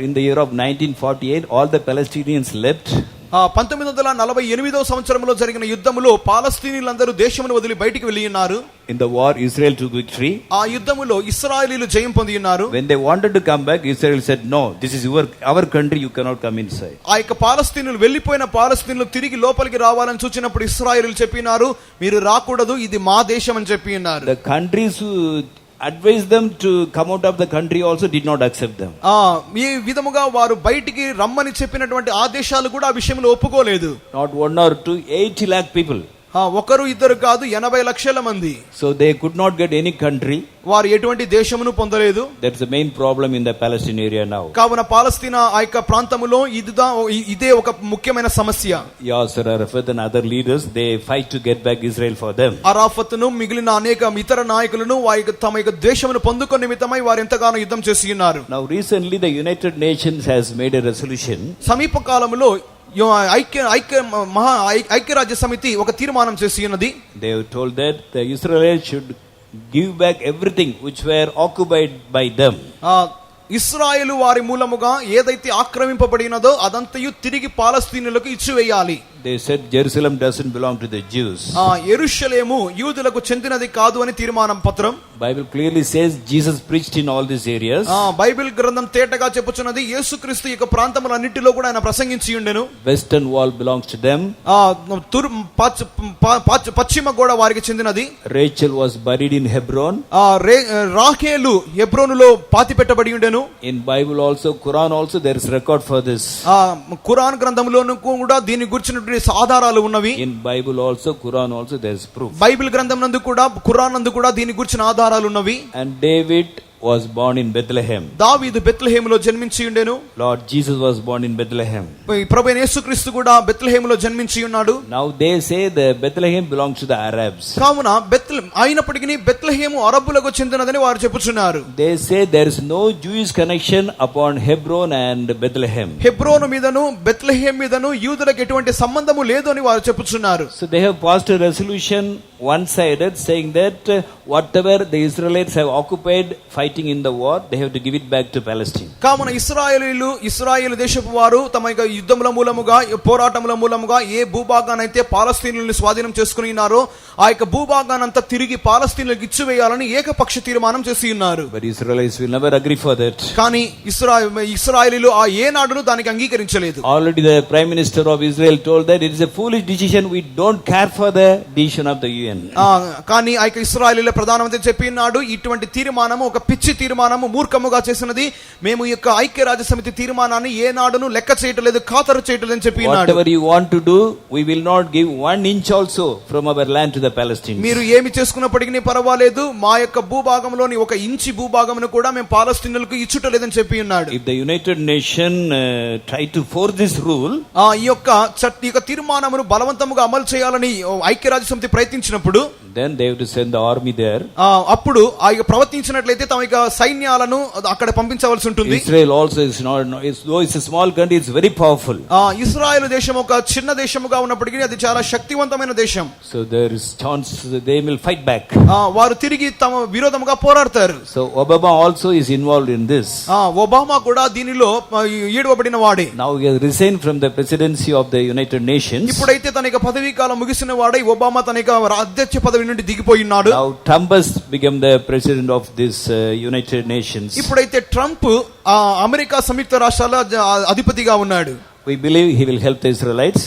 Speaker 1: in the year of 1948 all the Palestinians left.
Speaker 2: 1948వ సంవత్సరంలో జరిగిన యుద్ధములో పాలస్తీనీలందరూ దేశమును వదిలి బయటికి వెళ్ళి ఉన్నారు.
Speaker 1: In the war Israel took victory.
Speaker 2: ఆ యుద్ధములో ఇశ్రాయేలీయులు జయం పొంది ఉన్నారు.
Speaker 1: When they wanted to come back, Israel said, no, this is our country, you cannot come inside.
Speaker 2: ఆ యొక్క పాలస్తీనులు, వెళ్ళిపోయిన పాలస్తీనులు తిరిగి లోపలికి రావాలని చూచినప్పుడు ఇశ్రాయేలీయులు చెప్పినారు, మీరు రాకూడదు, ఇది మా దేశం అని చెప్పి ఉన్నారు.
Speaker 1: The countries who advised them to come out of the country also did not accept them.
Speaker 2: ఈ విధముగా వారు బయటికి రమ్మని చెప్పినటువంటి ఆ దేశాలు కూడా ఆ విషయంలో ఒప్పుకోలేదు.
Speaker 1: Not 1 or 2, 80 lakh people.
Speaker 2: ఒకరు ఇద్దరు కాదు, 80 లక్షల మంది.
Speaker 1: So they could not get any country.
Speaker 2: వారు ఎటువంటి దేశమును పొందలేదు.
Speaker 1: That's the main problem in the Palestine area now.
Speaker 2: కావున పాలస్తీనా ఆ యొక్క ప్రాంతములో ఇదే ఒక ముఖ్యమైన సమస్య.
Speaker 1: Yasser Arafat and other leaders, they fight to get back Israel for them.
Speaker 2: అరాఫత్ను మిగిలిన అనేక ఇతర నాయకులను తమ యొక్క దేశమును పొందుకునే నిమిత్తమై వారు ఎంతగానో యుద్ధం చేసి ఉన్నారు.
Speaker 1: Now recently the United Nations has made a resolution.
Speaker 2: సమీప కాలంలో ఐక్యరాజ్య సమితి ఒక తీర్మానం చేసి ఉన్నది.
Speaker 1: They have told that the Israel should give back everything which were occupied by them.
Speaker 2: ఇశ్రాయేలు వారి మూలముగా ఏదైతే ఆక్రమింపబడినదో అదంతయు తిరిగి పాలస్తీనులకు ఇచ్చివేయాలి.
Speaker 1: They said Jerusalem doesn't belong to the Jews.
Speaker 2: యెరూషలేము యూదులకు చెందినది కాదు అని తీర్మానం పత్రం.
Speaker 1: Bible clearly says Jesus preached in all these areas.
Speaker 2: Bible గ్రంథం తేటగా చెప్పుచున్నది యేసుక్రీస్తు యొక్క ప్రాంతములన్నిటిలో కూడా ఆయన ప్రసంగించి ఉండెను.
Speaker 1: Western wall belongs to them.
Speaker 2: పశ్చిమ గోడ వారికి చెందినది.
Speaker 1: Rachel was buried in Hebron.
Speaker 2: రాహేలు హెబ్రోనులో పాతిపెట్టబడి ఉండెను.
Speaker 1: In Bible also, Quran also, there is record for this.
Speaker 2: Quran గ్రంథంలోను కూడా దీని గురించినటువంటి ఆధారాలు ఉన్నవి.
Speaker 1: In Bible also, Quran also, there is proof.
Speaker 2: Bible గ్రంథం నందు కూడా, ఖురాన్ నందు కూడా దీని గురించిన ఆధారాలు ఉన్నవి.
Speaker 1: And David was born in Bethlehem.
Speaker 2: దావీదు బెత్లెహేములో జన్మించి ఉండెను.
Speaker 1: Lord Jesus was born in Bethlehem.
Speaker 2: ప్రభువైన యేసుక్రీస్తు కూడా బెత్లెహేములో జన్మించి ఉన్నాడు.
Speaker 1: Now they say the Bethlehem belongs to the Arabs.
Speaker 2: కావున అయినప్పటికీ బెత్లెహేము అరబ్బులకు చెందినదని వారు చెప్పుచున్నారు.
Speaker 1: They say there is no Jewish connection upon Hebron and Bethlehem.
Speaker 2: హెబ్రోను మీదను బెత్లెహేం మీదను యూదులకు ఎటువంటి సంబంధము లేదు అని వారు చెప్పుచున్నారు.
Speaker 1: So they have passed a resolution one-sided saying that whatever the Israelites have occupied fighting in the war, they have to give it back to Palestine.
Speaker 2: కావున ఇశ్రాయేలు దేశపు వారు తమ యుద్ధముల మూలముగా పోరాటముల మూలముగా ఏ భూభాగానైతే పాలస్తీనులను స్వాధీనం చేసుకుని ఉన్నారో ఆ యొక్క భూభాగానంతా తిరిగి పాలస్తీనులకు ఇచ్చివేయాలని ఏకపక్ష తీర్మానం చేసి ఉన్నారు.
Speaker 1: But Israelites will never agree for that.
Speaker 2: కానీ ఇశ్రాయేలీలు ఆ ఏనాడును దానికి అంగీకరించలేదు.
Speaker 1: Already the Prime Minister of Israel told that it is a foolish decision, we don't care for the decision of the UN.
Speaker 2: కానీ ఆ యొక్క ఇశ్రాయేలీల ప్రధానమంత్రి చెప్పినాడు, ఇటువంటి తీర్మానము ఒక పిచ్చి తీర్మానము, మూర్ఖముగా చేసినది, మేము ఈ యొక్క ఐక్యరాజ్య సమితి తీర్మానాన్ని ఏనాడును లెక్క చేయట్లేదు, ఖాతరు చేయట్లేదు అని చెప్పినాడు.
Speaker 1: Whatever you want to do, we will not give 1 inch also from our land to the Palestinians.
Speaker 2: మీరు ఏమి చేసుకున్నప్పటికీ పర్వాలేదు, మా యొక్క భూభాగంలోని 1 ఇంచి భూభాగమును కూడా మేము పాలస్తీనులకు ఇచ్చుటలేదని చెప్పి ఉన్నాడు.
Speaker 1: If the United Nations try to force this rule,
Speaker 2: ఈ యొక్క తీర్మానమును బలవంతముగా అమలు చేయాలని ఐక్యరాజ్య సమితి ప్రయత్నించినప్పుడు
Speaker 1: then they have to send the army there.
Speaker 2: అప్పుడు ఆ యొక్క ప్రవర్తించినట్లయితే తమ యొక్క సైన్యాలను అక్కడ పంపించవలసి ఉంటుంది.
Speaker 1: Israel also is not, though it's a small country, it's very powerful.
Speaker 2: ఇశ్రాయేలు దేశం ఒక చిన్న దేశముగా ఉన్నప్పటికీ అది చాలా శక్తివంతమైన దేశం.
Speaker 1: So there is chance they will fight back.
Speaker 2: వారు తిరిగి తమ విరోధముగా పోరాడతారు.
Speaker 1: So Obama also is involved in this.
Speaker 2: Obama కూడా దీనిలో ఈడవబడిన వాడే.
Speaker 1: Now he has resigned from the presidency of the United Nations.
Speaker 2: ఇప్పుడైతే తన యొక్క పదవీ కాలం ముగిసిన వాడై ఒబామా తన యొక్క అధ్యక్ష పదవి నుండి దిగిపోయినాడు.
Speaker 1: Now Trump has become the president of this United Nations.
Speaker 2: ఇప్పుడైతే ట్రంప్ అమెరికా సంయుక్త రాష్ట్రాల అధిపతిగా ఉన్నాడు.
Speaker 1: We believe he will help the Israelites.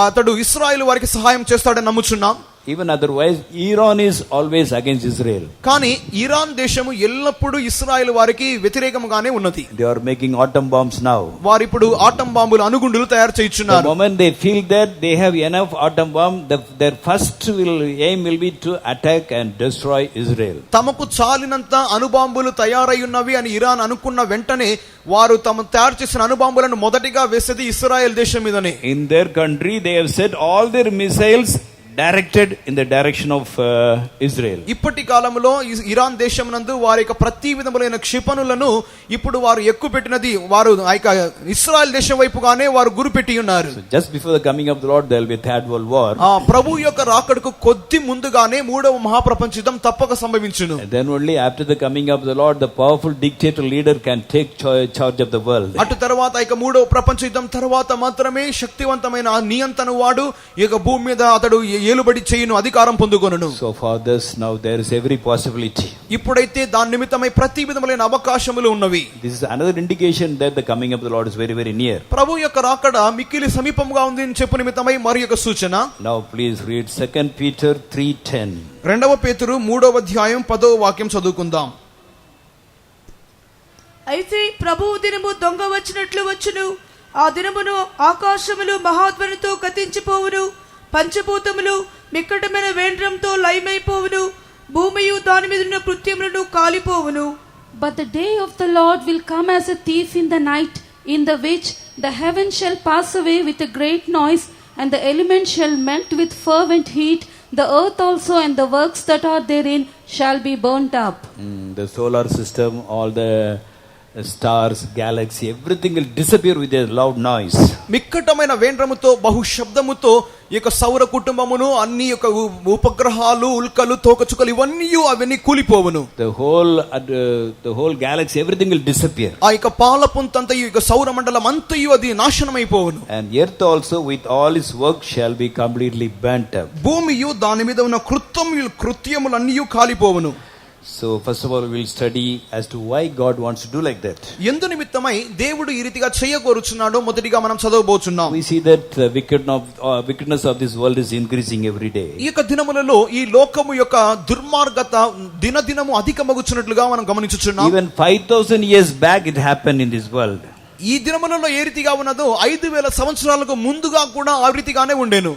Speaker 2: అతడు ఇశ్రాయేలు వారికి సహాయం చేస్తాడని నమ్ముచున్నాం.
Speaker 1: Even otherwise, Iran is always against Israel.
Speaker 2: కానీ ఇరాన్ దేశము ఎల్లప్పుడూ ఇశ్రాయేలు వారికి వ్యతిరేకంగానే ఉన్నది.
Speaker 1: They are making atom bombs now.
Speaker 2: వారు ఇప్పుడు ఆటం బాంబులు అణుగుండులు తయారు చేయుచున్నారు.
Speaker 1: The moment they feel that they have enough atom bomb, their first aim will be to attack and destroy Israel.
Speaker 2: తమకు చాలినంత అణుబాంబులు తయారై ఉన్నవి అని ఇరాన్ అనుకున్న వెంటనే వారు తమ తయారు చేసిన అణుబాంబులను మొదటిగా వేసేది ఇశ్రాయేల్ దేశం మీదనే.
Speaker 1: In their country, they have set all their missiles directed in the direction of Israel.
Speaker 2: ఇప్పటి కాలంలో ఇరాన్ దేశమునందు వారి యొక్క ప్రతి విధములైన క్షిపణులను ఇప్పుడు వారు ఎక్కుపెట్టినది వారు ఇశ్రాయేల్ దేశం వైపుగానే వారు గురిపెట్టి ఉన్నారు.
Speaker 1: So just before the coming of the Lord, there will be a third world war.
Speaker 2: ప్రభు యొక్క రాకడకు కొద్ది ముందుగానే 3వ మహాప్రపంచ యుద్ధం తప్పక సంభవించును.
Speaker 1: Then only after the coming of the Lord, the powerful dictator leader can take charge of the world.
Speaker 2: అటు తర్వాత ఇక 3వ ప్రపంచ యుద్ధం తర్వాత మాత్రమే శక్తివంతమైన నియంత్రణ వాడు ఇక భూమి మీద అతడు ఏలుబడి చేయును, అధికారం పొందుకొనును.
Speaker 1: So for this now there is every possibility.
Speaker 2: ఇప్పుడైతే దాని నిమిత్తమై ప్రతి విధములైన అవకాశములు ఉన్నవి.
Speaker 1: This is another indication that the coming of the Lord is very very near.
Speaker 2: ప్రభు యొక్క రాకడ మిక్కిలి సమీపంగా ఉంది అని చెప్పు నిమిత్తమై మరి యొక్క సూచన.
Speaker 1: Now please read 2 Peter 3:10.
Speaker 2: 2 పేతురు 3వ అధ్యాయం 10వ వాక్యం చదువుకుందాం.
Speaker 3: అయితే ప్రభువు దినము దొంగ వచ్చినట్లు వచ్చును, ఆ దినమును ఆకాశములు మహాధ్వనితో గతించిపోవును, పంచభూతములు మిక్కటమైన వేండ్రంతో లయమైపోవును, భూమియు దాని మీదున్న కృత్యములను కాలిపోవును.
Speaker 4: But the day of the Lord will come as a thief in the night, in the which the heavens shall pass away with a great noise, and the elements shall melt with fervent heat. The earth also and the works that are therein shall be burnt up.
Speaker 1: The solar system, all the stars, galaxy, everything will disappear with a loud noise.
Speaker 2: మిక్కటమైన వేండ్రముతో బహు శబ్దముతో ఈ యొక్క సౌర కుటుంబమును అన్ని యొక్క ఉపగ్రహాలు ఉల్కలు తోకచుకలు అవన్నీ కూలిపోవును.
Speaker 1: The whole galaxy, everything will disappear.
Speaker 2: ఆ యొక్క పాలపుంతంతయు ఈ యొక్క సౌర మండలం అంతయు అది నాశనమైపోవును.
Speaker 1: And earth also with all its work shall be completely burnt up.
Speaker 2: భూమియు దాని మీద ఉన్న కృత్యములన్నీ కాలిపోవును.
Speaker 1: So first of all we will study as to why God wants to do like that.
Speaker 2: ఎందు నిమిత్తమై దేవుడు ఈ రీతిగా చేయగోరుచున్నాడో మొదటిగా మనం చదవబోచున్నాం.
Speaker 1: We see that the wickedness of this world is increasing every day.
Speaker 2: ఈ యొక్క దినములలో ఈ లోకము యొక్క దుర్మార్గత దినదినము అధికమగుచున్నట్లుగా మనం గమనించుచున్నాం.
Speaker 1: Even 5000 years back it happened in this world.
Speaker 2: ఈ దినములలో ఏ రీతిగా ఉన్నదో 5000 సంవత్సరాలకు ముందుగా కూడా ఆ రీతిగానే ఉండేను.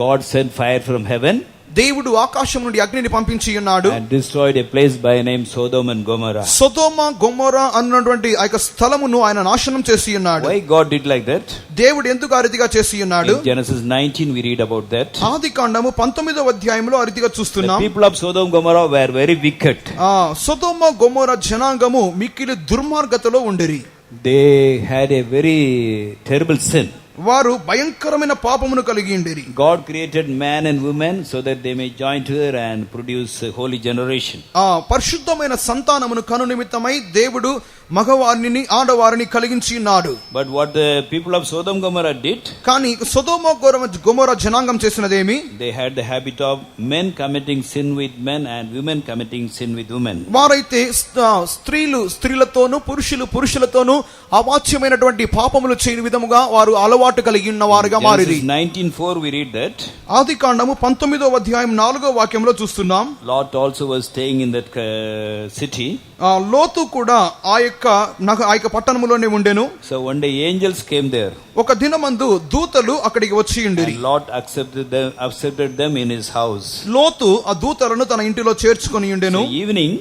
Speaker 1: God sent fire from heaven.
Speaker 2: దేవుడు ఆకాశం నుండి అగ్నిని పంపించి ఉన్నాడు,
Speaker 1: and destroyed a place by name Sodom and Gomorrah.
Speaker 2: సొదొమ గొమొర్రా అన్నటువంటి ఆ యొక్క స్థలమును ఆయన నాశనం చేసి ఉన్నాడు.
Speaker 1: Why God did like that?
Speaker 2: దేవుడు ఎందుకు ఆ రీతిగా చేసి ఉన్నాడు?
Speaker 1: In Genesis 19 we read about that.
Speaker 2: ఆదికాండము 19వ అధ్యాయంలో ఆ రీతిగా
Speaker 1: The
Speaker 2: చూస్తున్నాం.
Speaker 1: people of Sodom and Gomorrah were very wicked.
Speaker 2: సొదొమ గొమొర్రా జనాంగము మిక్కిలి దుర్మార్గతలో ఉండిరి.
Speaker 1: They had a very terrible sin.
Speaker 2: వారు భయంకరమైన పాపమును కలిగి ఉండిరి.
Speaker 1: God created man and woman so that they may join together and produce a holy generation.
Speaker 2: పరిశుద్ధమైన సంతానమును కను నిమిత్తమై దేవుడు మగవారిని ఆడవారిని కలిగించి ఉన్నాడు.
Speaker 1: But what the people of Sodom and Gomorrah did,
Speaker 2: కానీ సొదొమ గొమొర్రా జనాంగం చేసినదేమి?
Speaker 1: they had the habit of men committing sin with men and women committing sin with women.
Speaker 2: వారైతే స్త్రీలు స్త్రీలతోనూ పురుషులు పురుషులతోనూ అవాచ్యమైనటువంటి పాపములు చేయని విధముగా వారు అలవాటు కలిగి ఉన్న వారుగా మారిరి.
Speaker 1: 19:4 we read that.
Speaker 2: ఆదికాండము 19వ అధ్యాయం 4వ వాక్యంలో చూస్తున్నాం.
Speaker 1: Lot also was staying in that city.
Speaker 2: లోతు కూడా ఆ యొక్క పట్టణములోనే ఉండెను.
Speaker 1: So one day angels came there.
Speaker 2: ఒక దినమందు దూతలు అక్కడికి వచ్చి ఉండిరి.
Speaker 1: And Lot accepted them in his house.
Speaker 2: లోతు ఆ దూతలను తన ఇంటిలో చేర్చుకొని ఉండెను.
Speaker 1: So evening,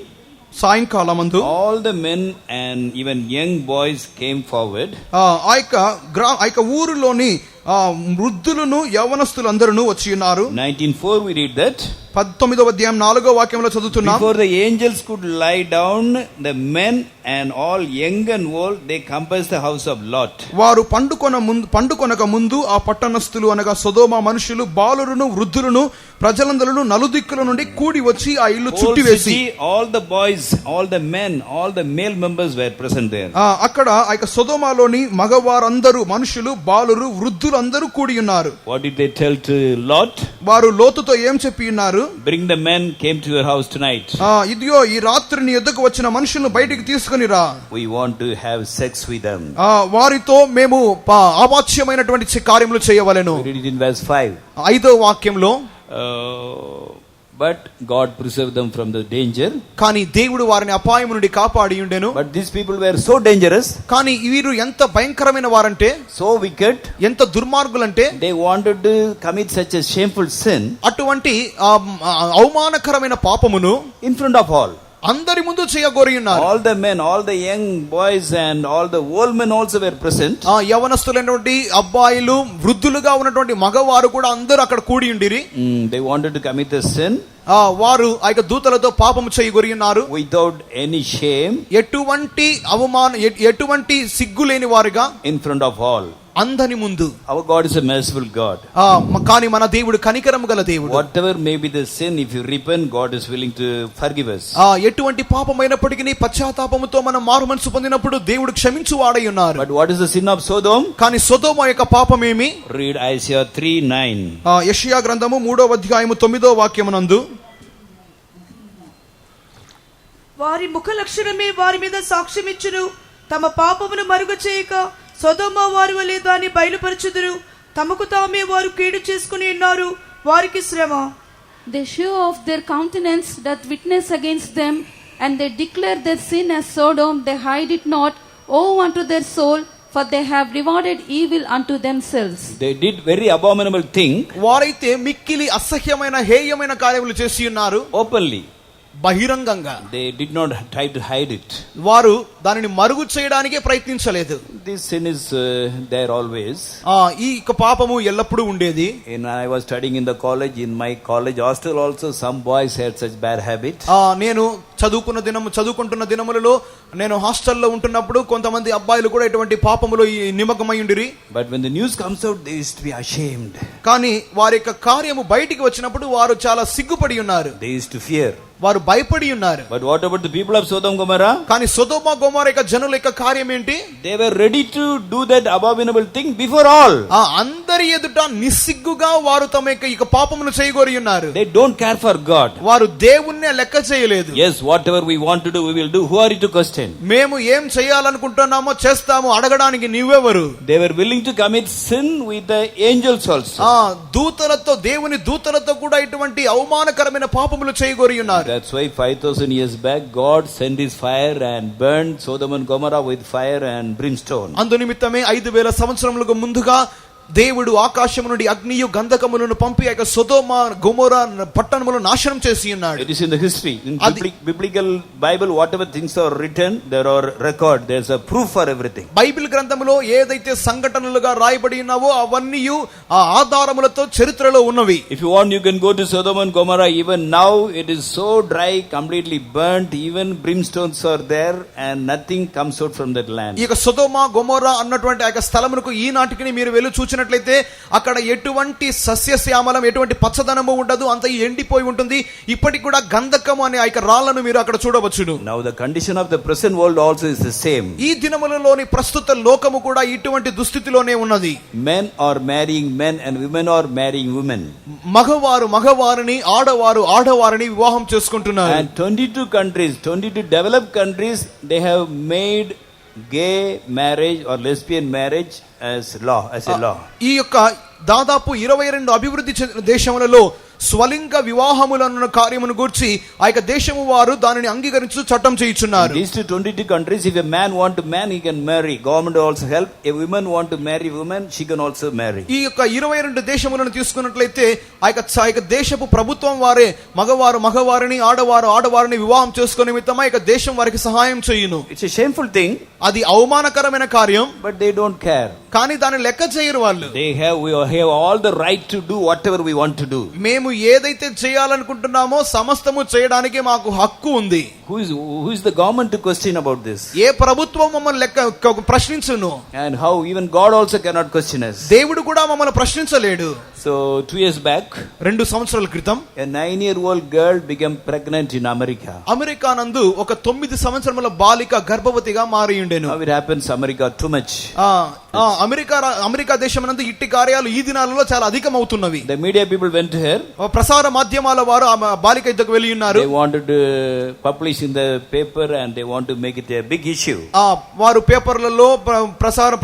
Speaker 2: సాయంకాలమందు
Speaker 1: all the men and even young boys came forward.
Speaker 2: ఆ యొక్క ఊరిలోని వృద్ధులను యవనస్తులందరూ వచ్చి ఉన్నారు.
Speaker 1: 19:4 we read that.
Speaker 2: 19వ అధ్యాయం 4వ వాక్యంలో చదువుతున్నాం.
Speaker 1: Before the angels could lie down, the men and all young and old, they compassed the house of Lot.
Speaker 2: వారు పండుకొనక ముందు ఆ పట్టణస్థులు అనగా సొదొమ మనుషులు బాలురును వృద్ధులను ప్రజలందరూ నలుదిక్కుల నుండి కూడి వచ్చి ఆ ఇల్లు చుట్టివేసి,
Speaker 1: all the boys, all the men, all the male members were present there.
Speaker 2: అక్కడ ఆ యొక్క సొదొమలోని మగవారందరూ మనుషులు బాలురు వృద్ధులు అందరూ కూడి ఉన్నారు.
Speaker 1: What did they tell to Lot?
Speaker 2: వారు లోతుతో ఏం చెప్పి ఉన్నారు?
Speaker 1: Bring the men came to your house tonight.
Speaker 2: ఇదిగో ఈ రాత్రి నీ యొద్దకు వచ్చిన మనుషులను బయటికి తీసుకొని రా.
Speaker 1: We want to have sex with them.
Speaker 2: వారితో మేము అవాచ్యమైనటువంటి కార్యములు చేయవలెను.
Speaker 1: We read it in verse 5.
Speaker 2: 5వ వాక్యంలో,
Speaker 1: but God preserved them from the danger.
Speaker 2: కానీ దేవుడు వారిని అపాయం నుండి కాపాడి ఉండెను.
Speaker 1: But these people were so dangerous.
Speaker 2: కానీ వీరు ఎంత భయంకరమైన వారంటే,
Speaker 1: so wicked,
Speaker 2: ఎంత దుర్మార్గులంటే,
Speaker 1: they wanted to commit such a shameful sin.
Speaker 2: అటువంటి అవమానకరమైన పాపమును
Speaker 1: in front of all.
Speaker 2: అందరి ముందు చేయగోరి ఉన్నారు.
Speaker 1: All the men, all the young boys and all the old men also were present.
Speaker 2: యవనస్తులైనటువంటి అబ్బాయిలు వృద్ధులుగా ఉన్నటువంటి మగవారు కూడా అందరూ అక్కడ కూడి ఉండిరి.
Speaker 1: They wanted to commit a sin.
Speaker 2: వారు ఆ యొక్క దూతలతో పాపము చేయగోరి ఉన్నారు.
Speaker 1: without any shame.
Speaker 2: ఎటువంటి సిగ్గు లేని వారుగా
Speaker 1: in front of all.
Speaker 2: అందరి ముందు.
Speaker 1: Our God is a merciful God.
Speaker 2: కానీ మన దేవుడు కనికరము గల దేవుడు.
Speaker 1: Whatever may be the sin, if you repent, God is willing to forgive us.
Speaker 2: ఎటువంటి పాపమైనప్పటికీ పశ్చాత్తాపముతో మనం మారు మనసు పొందినప్పుడు దేవుడు క్షమించు వాడై ఉన్నారు.
Speaker 1: But what is the sin of Sodom?
Speaker 2: కానీ సొదొమ యొక్క పాపమేమి?
Speaker 1: Read Isaiah 3:9.
Speaker 2: యెషయా గ్రంథము 3వ అధ్యాయము 9వ వాక్యమునందు,
Speaker 3: వారి ముఖ లక్షణమే వారి మీద సాక్ష్యమిచ్చును, తమ పాపమును మరుగు చేయక సొదొమ వారి వలె దాన్ని బయలుపరచుదురు, తమకు తామే వారు కీడు చేసుకుని ఉన్నారు, వారికి శ్రమ.
Speaker 4: They show off their countenance that witness against them, and they declare their sin as Sodom, they hide it not. Woe unto their soul, for they have rewarded evil unto themselves.
Speaker 1: They did very abominable thing.
Speaker 2: వారైతే మిక్కిలి అసహ్యమైన హేయమైన కార్యములు చేసి ఉన్నారు.
Speaker 1: openly.
Speaker 2: బహిరంగంగా.
Speaker 1: They did not try to hide it.
Speaker 2: వారు దానిని మరుగు చేయడానికే ప్రయత్నించలేదు.
Speaker 1: This sin is there always.
Speaker 2: ఈ పాపము ఎల్లప్పుడూ ఉండేది.
Speaker 1: When I was studying in the college, in my college hostel also, some boys had such bad habit.
Speaker 2: నేను చదువుకుంటున్న దినములలో నేను హాస్టల్లో ఉంటున్నప్పుడు కొంతమంది అబ్బాయిలు కూడా ఇటువంటి పాపములో నిమగ్నమై ఉండిరి.
Speaker 1: But when the news comes out, they used to be ashamed.
Speaker 2: కానీ వారి యొక్క కార్యము బయటికి వచ్చినప్పుడు వారు చాలా సిగ్గుపడి ఉన్నారు.
Speaker 1: They used to fear.
Speaker 2: వారు భయపడి ఉన్నారు.
Speaker 1: But what about the people of Sodom and Gomorrah?
Speaker 2: కానీ సొదొమ గొమొర్రా యొక్క జనుల యొక్క కార్యం ఏంటి?
Speaker 1: They were ready to do that abominable thing before all.
Speaker 2: అందరి ఎదుట నిస్సిగ్గుగా వారు తమ యొక్క పాపమును చేయగోరి ఉన్నారు.
Speaker 1: They don't care for God.
Speaker 2: వారు దేవుణ్ణి లెక్క చేయలేదు.
Speaker 1: Yes, whatever we want to do, we will do. Who are you to question?
Speaker 2: మేము ఏం చేయాలనుకుంటున్నామో చేస్తాము, అడగడానికి నీవెవరు?
Speaker 1: They were willing to commit sin with the angels also.
Speaker 2: దూతలతో, దేవుని దూతలతో కూడా ఇటువంటి అవమానకరమైన పాపములు చేయగోరి ఉన్నారు.
Speaker 1: That's why 5,000 years back God sent his fire and burned Sodom and Gomorrah with fire and brimstone.
Speaker 2: అందు నిమిత్తమే 5,000 సంవత్సరములకు ముందుగా దేవుడు ఆకాశము నుండి అగ్నియు గంధకములను పంపి ఆ యొక్క సొదొమ గొమొర పట్టణములను నాశనం చేసి ఉన్నాడు.
Speaker 1: It is in the history. In biblical Bible, whatever things are written, there are record. There's a proof for everything.
Speaker 2: Bible గ్రంథములో ఏదైతే సంఘటనలుగా రాయబడి ఉన్నావో అవన్నీ ఆ ఆధారములతో చరిత్రలో ఉన్నవి.
Speaker 1: If you want, you can go to Sodom and Gomorrah. Even now, it is so dry, completely burnt. Even brimstones are there, and nothing comes out from that land.
Speaker 2: ఈ యొక్క సొదొమ గొమొర అన్నటువంటి ఆ యొక్క స్థలమునకు ఈనాటికి మీరు వెళ్ళి చూసినట్లయితే అక్కడ ఎటువంటి సస్యశ్యామలం, ఎటువంటి పచ్చదనము ఉండదు, అంత ఎండిపోయి ఉంటుంది. ఇప్పటికి కూడా గంధకము అనే ఆ యొక్క రాళ్లను మీరు అక్కడ చూడవచ్చును.
Speaker 1: Now the condition of the present world also is the same.
Speaker 2: ఈ దినములలోని ప్రస్తుత లోకము కూడా ఇటువంటి దుస్థితిలోనే ఉన్నది.
Speaker 1: Men are marrying men and women are marrying women.
Speaker 2: మగవారు మగవారిని, ఆడవారు ఆడవారిని వివాహం చేసుకుంటున్నారు.
Speaker 1: And 22 countries, 22 developed countries, they have made gay marriage or lesbian marriage as law, as a law.
Speaker 2: ఈ యొక్క దాదాపు 22 అభివృద్ధి చెందిన దేశములలో స్వలింగ వివాహములను కార్యమును గూర్చి ఆ యొక్క దేశము వారు దానిని అంగీకరించు చట్టం చేయుచున్నారు.
Speaker 1: These 22 countries, if a man want to man, he can marry. Government also help. A woman want to marry woman, she can also marry.
Speaker 2: ఈ యొక్క 22 దేశములను తీసుకున్నట్లయితే ఆ యొక్క దేశపు ప్రభుత్వం వారే మగవారిని ఆడవారు ఆడవారిని వివాహం చేసుకునే నిమిత్తం ఆ యొక్క దేశం వారికి సహాయం చేయును.
Speaker 1: It's a shameful thing.
Speaker 2: అది అవమానకరమైన కార్యం.
Speaker 1: But they don't care.
Speaker 2: కానీ దాన్ని లెక్క చేయరు వాళ్ళు.
Speaker 1: We have all the right to do whatever we want to do.
Speaker 2: మేము ఏదైతే చేయాలనుకుంటున్నామో సమస్తము చేయడానికి మాకు హక్కు ఉంది.
Speaker 1: Who is the government to question about this?
Speaker 2: ఏ ప్రభుత్వం మమ్మల్ని లెక్క ప్రశ్నించును?
Speaker 1: And how even God also cannot question us.
Speaker 2: దేవుడు కూడా మమ్మల్ని ప్రశ్నించలేడు.
Speaker 1: So 2 years back,
Speaker 2: 2 సంవత్సరాల క్రితం
Speaker 1: a 9-year-old girl became pregnant in America.
Speaker 2: America నందు ఒక 9 సంవత్సరముల బాలిక గర్భవతిగా మారి ఉండెను.
Speaker 1: How it happens America too much.
Speaker 2: America దేశమునందు ఇట్టి కార్యాలు ఈ దినాలలో చాలా అధికమవుతున్నవి.
Speaker 1: The media people went to her.
Speaker 2: ప్రసార మాధ్యమాల వారు ఆ బాలిక ఇద్దకు వెళ్ళి ఉన్నారు.
Speaker 1: They wanted to publish in the paper and they want to make it a big issue.
Speaker 2: వారు పేపర్లలో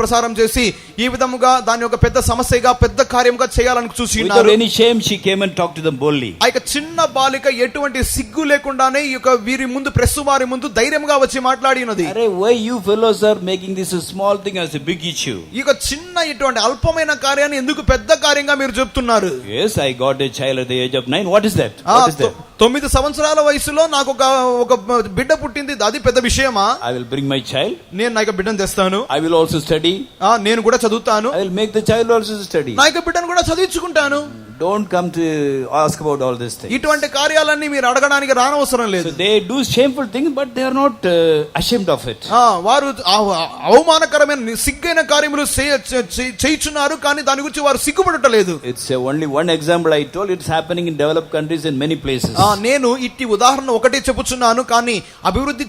Speaker 2: ప్రసారం చేసి ఈ విధముగా దాని ఒక పెద్ద సమస్యగా పెద్ద కార్యముగా చేయాలని చూసి ఉన్నారు.
Speaker 1: Without any shame she came and talked to them boldly.
Speaker 2: ఆ యొక్క చిన్న బాలిక ఎటువంటి సిగ్గు లేకుండానే ఈ యొక్క వీరి ముందు ప్రెస్ వారి ముందు ధైర్యంగా వచ్చి మాట్లాడినది.
Speaker 1: Arey, why you fellows are making this a small thing as a big issue?
Speaker 2: ఈ యొక్క చిన్న ఇటువంటి అల్పమైన కార్యాన్ని ఎందుకు పెద్ద కార్యంగా మీరు చెప్తున్నారు?
Speaker 1: Yes, I got a child at the age of 9. What is that?
Speaker 2: 9 సంవత్సరాల వయసులో నాకు ఒక బిడ్డ పుట్టింది, అది పెద్ద విషయమా?
Speaker 1: I will bring my child.
Speaker 2: నేను నా యొక్క బిడ్డను తెస్తాను.
Speaker 1: I will also study.
Speaker 2: నేను కూడా చదువుతాను.
Speaker 1: I will make the child also study.
Speaker 2: నా యొక్క బిడ్డను కూడా చదివించుకుంటాను.
Speaker 1: Don't come to ask about all this thing.
Speaker 2: ఇటువంటి కార్యాలన్నీ మీరు అడగడానికి రానవసరం లేదు.
Speaker 1: So they do shameful things, but they are not ashamed of it.
Speaker 2: వారు అవమానకరమైన సిగ్గైన కార్యములు చేయుచున్నారు, కానీ దాని గురించి వారు సిగ్గుపడటలేదు.
Speaker 1: It's only one example I told. It's happening in developed countries in many places.
Speaker 2: నేను ఇట్టి ఉదాహరణ ఒకటే చెప్పుచున్నాను, కానీ అభివృద్ధి